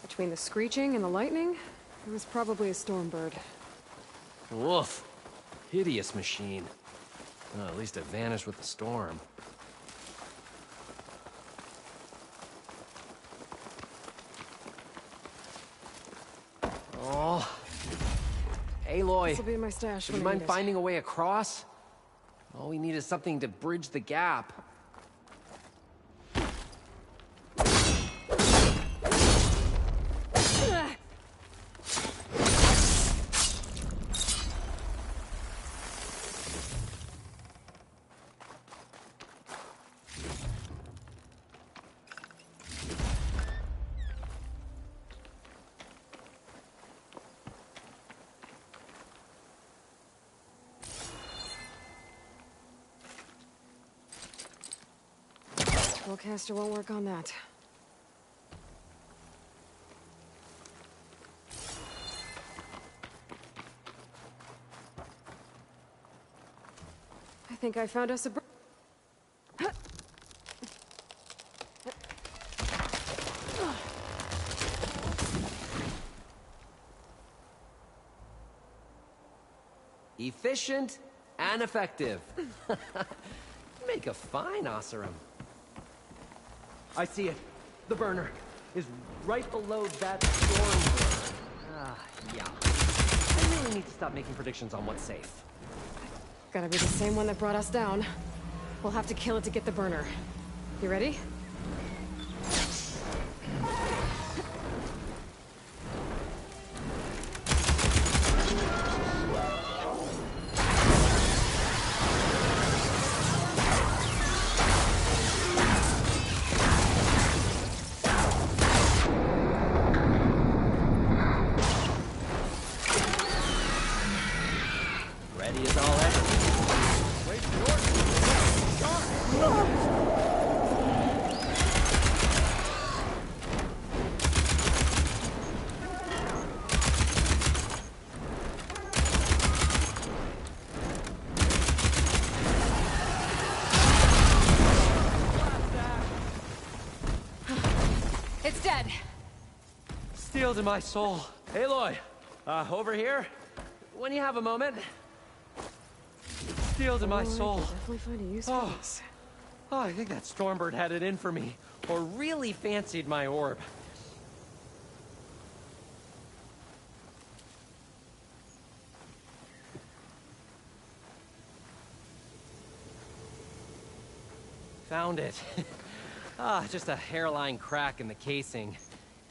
Between the screeching and the lightning, it was probably a storm bird. Woof. Hideous machine. Well, at least it vanished with the storm. Oh. Aloy. This'll be in my stash. Would you mind finding a way across? All we need is something to bridge the gap. Spellcaster won't work on that. I think I found us a Efficient and effective. Make a fine Oseram. I see it. The burner is right below that storm burn. Yeah. I really need to stop making predictions on what's safe. Gotta be the same one that brought us down. We'll have to kill it to get the burner. You ready? To my soul. Aloy, over here. When you have a moment. Steel to my soul. Definitely find a use for this. Oh, I think that Stormbird had it in for me, or really fancied my orb. Found it. Just a hairline crack in the casing.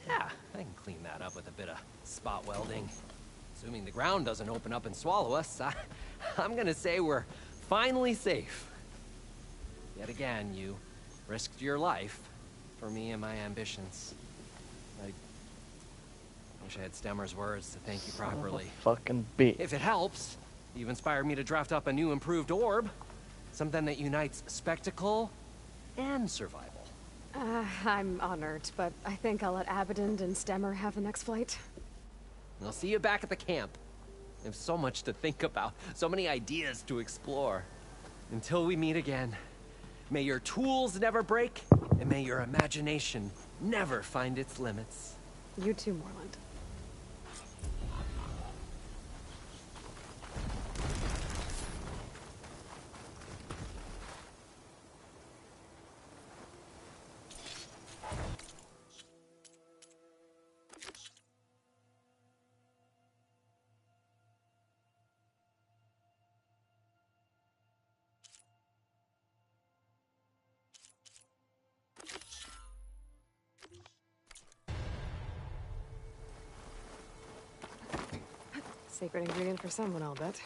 Yeah, I can clean that up with a bit of spot welding. Assuming the ground doesn't open up and swallow us, I'm gonna say we're finally safe. Yet again, you risked your life for me and my ambitions. I wish I had Stemmer's words to thank you properly. Fucking bitch. If it helps, you've inspired me to draft up a new improved orb. Something that unites spectacle and survival. I'm honored, but I think I'll let Abaddon and Stemmer have the next flight. I'll see you back at the camp. I have so much to think about, so many ideas to explore. Until we meet again, may your tools never break, and may your imagination never find its limits. You too, Morland. Secret ingredient for someone, I'll bet.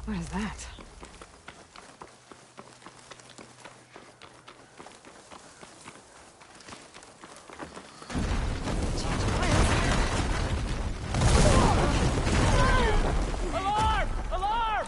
What is that? Alarm! Alarm!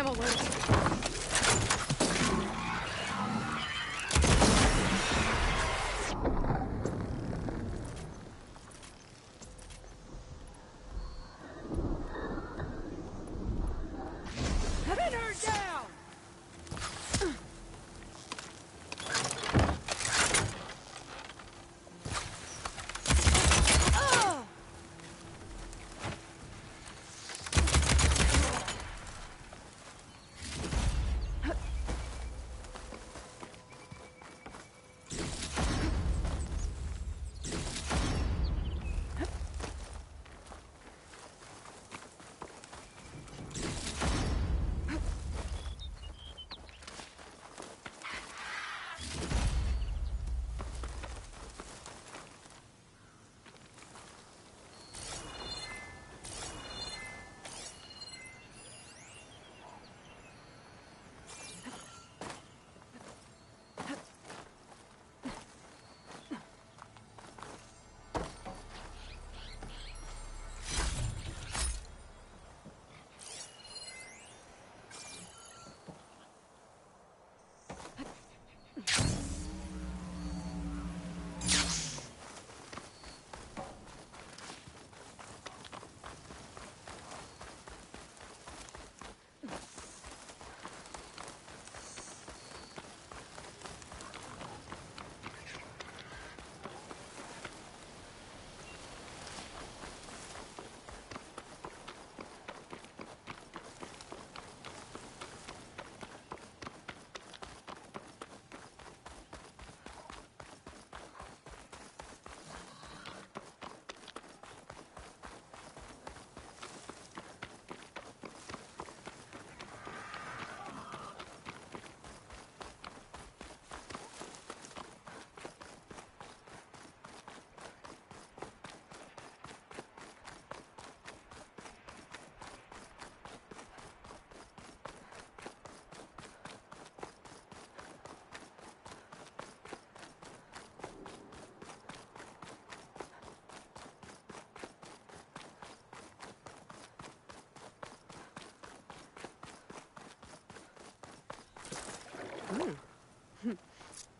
Damn alert. Pin her down!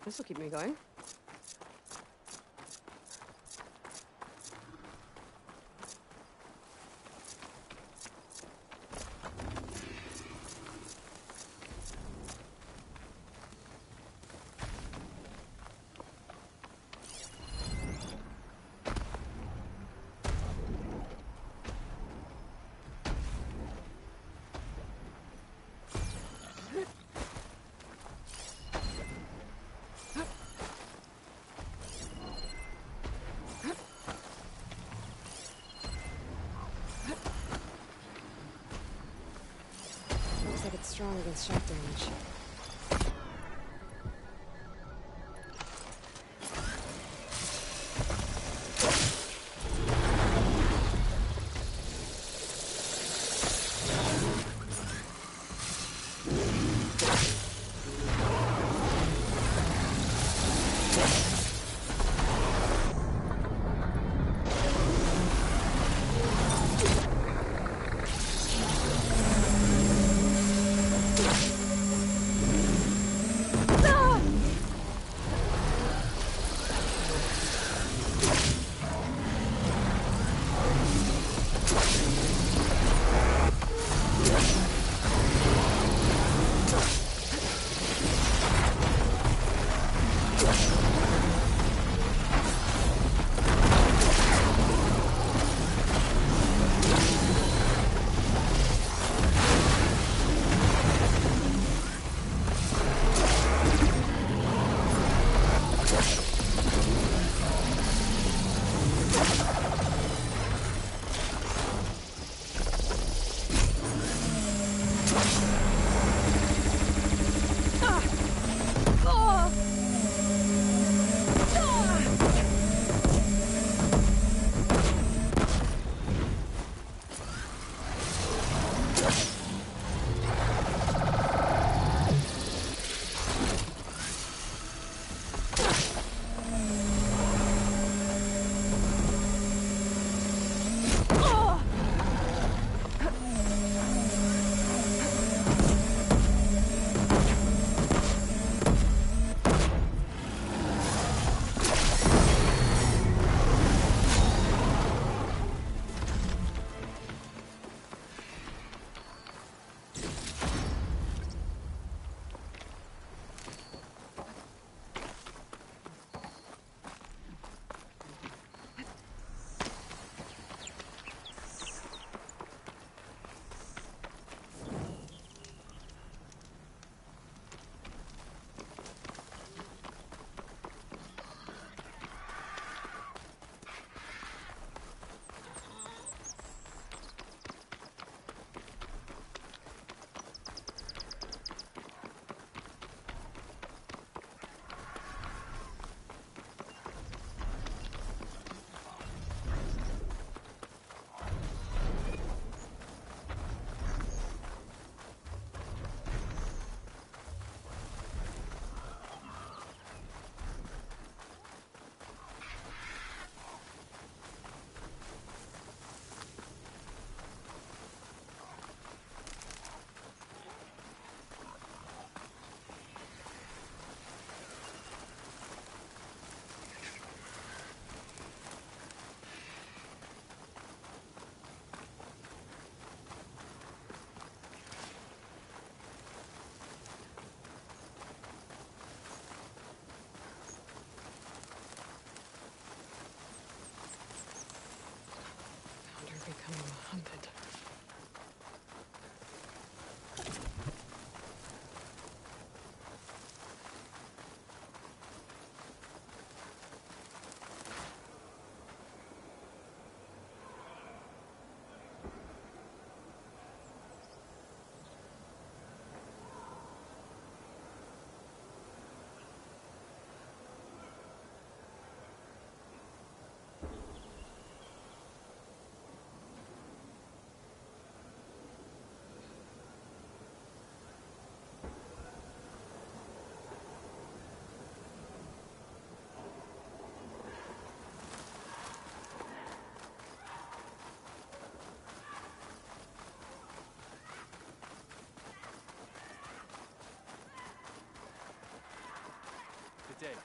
This'll keep me going. Looks like it's strong against shock damage. hunted. Good day.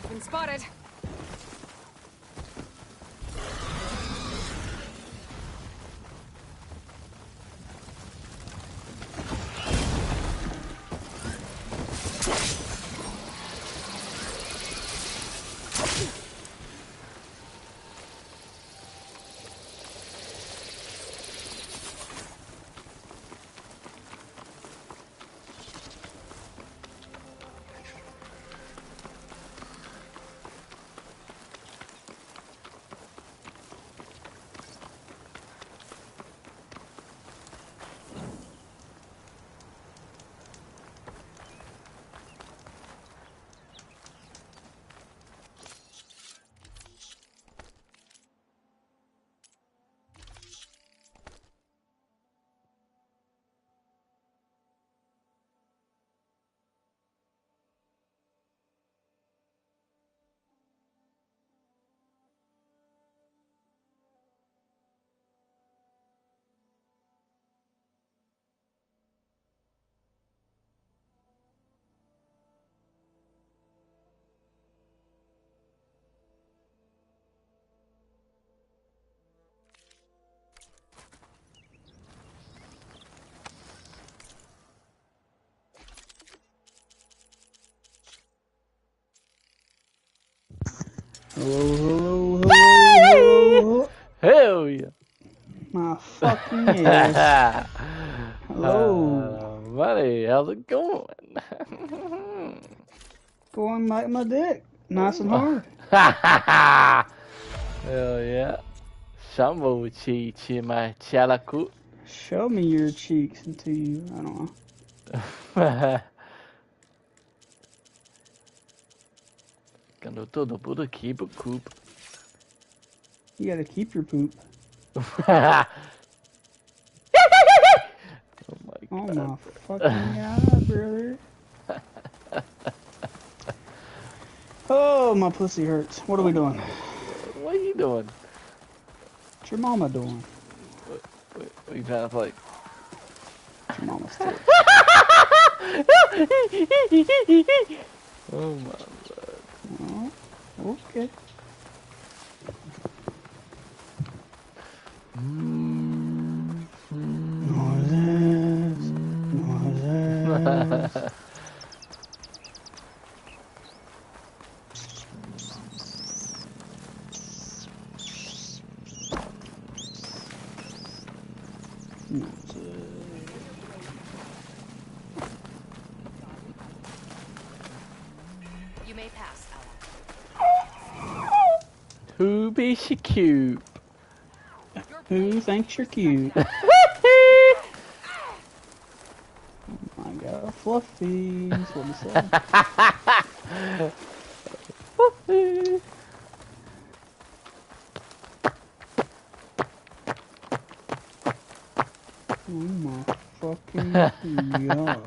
Been spotted. Hello, hello, hello. Hell yeah. My fucking ass. Hello. Buddy, how's it going? Going like my dick. Nice and hard. Hell yeah. Shambo chi chi my chalaku. Show me your cheeks until you, I don't know. Quando todo mundo keep a coop. You gotta keep your poop. Oh my fucking god, brother. Oh, my pussy hurts. What are we doing? What are you doing? What's your mama doing? What are you trying to play? What's your mama still? Oh my god. Oh, okay. Noises. You may pass, Ella. Who be she cute? Who thinks you're cute? Oh my god, fluffies. What is that? Fluffy. Oh my fucking god.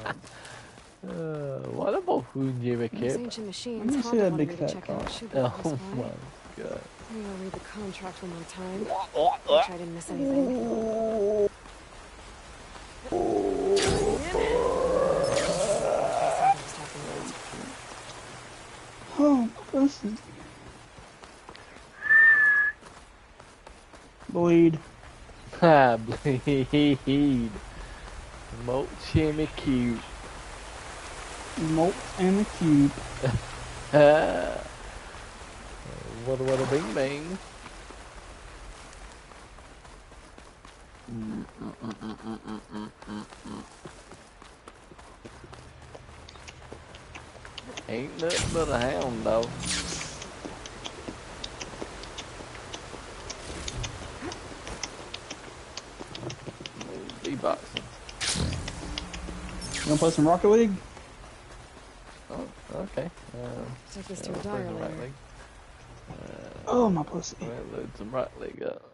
What about food you Those kept? ancient machines. Let me see Honda that wanted big me to fat check out. car. Should be Oh close my by. god. I'm gonna read the contract one more time. Make sure I didn't miss anything. Oh, this is... Bleed. Ha, bleed. Moat shimmy cute. Moat and the cube. What a bing bang. Ain't nothing but a hound dog. Beatboxing. You wanna play some Rocket League? Oh, okay. Take this to a play diary some Rocket later. League. Oh, my pussy. We'll load some Rocket League up.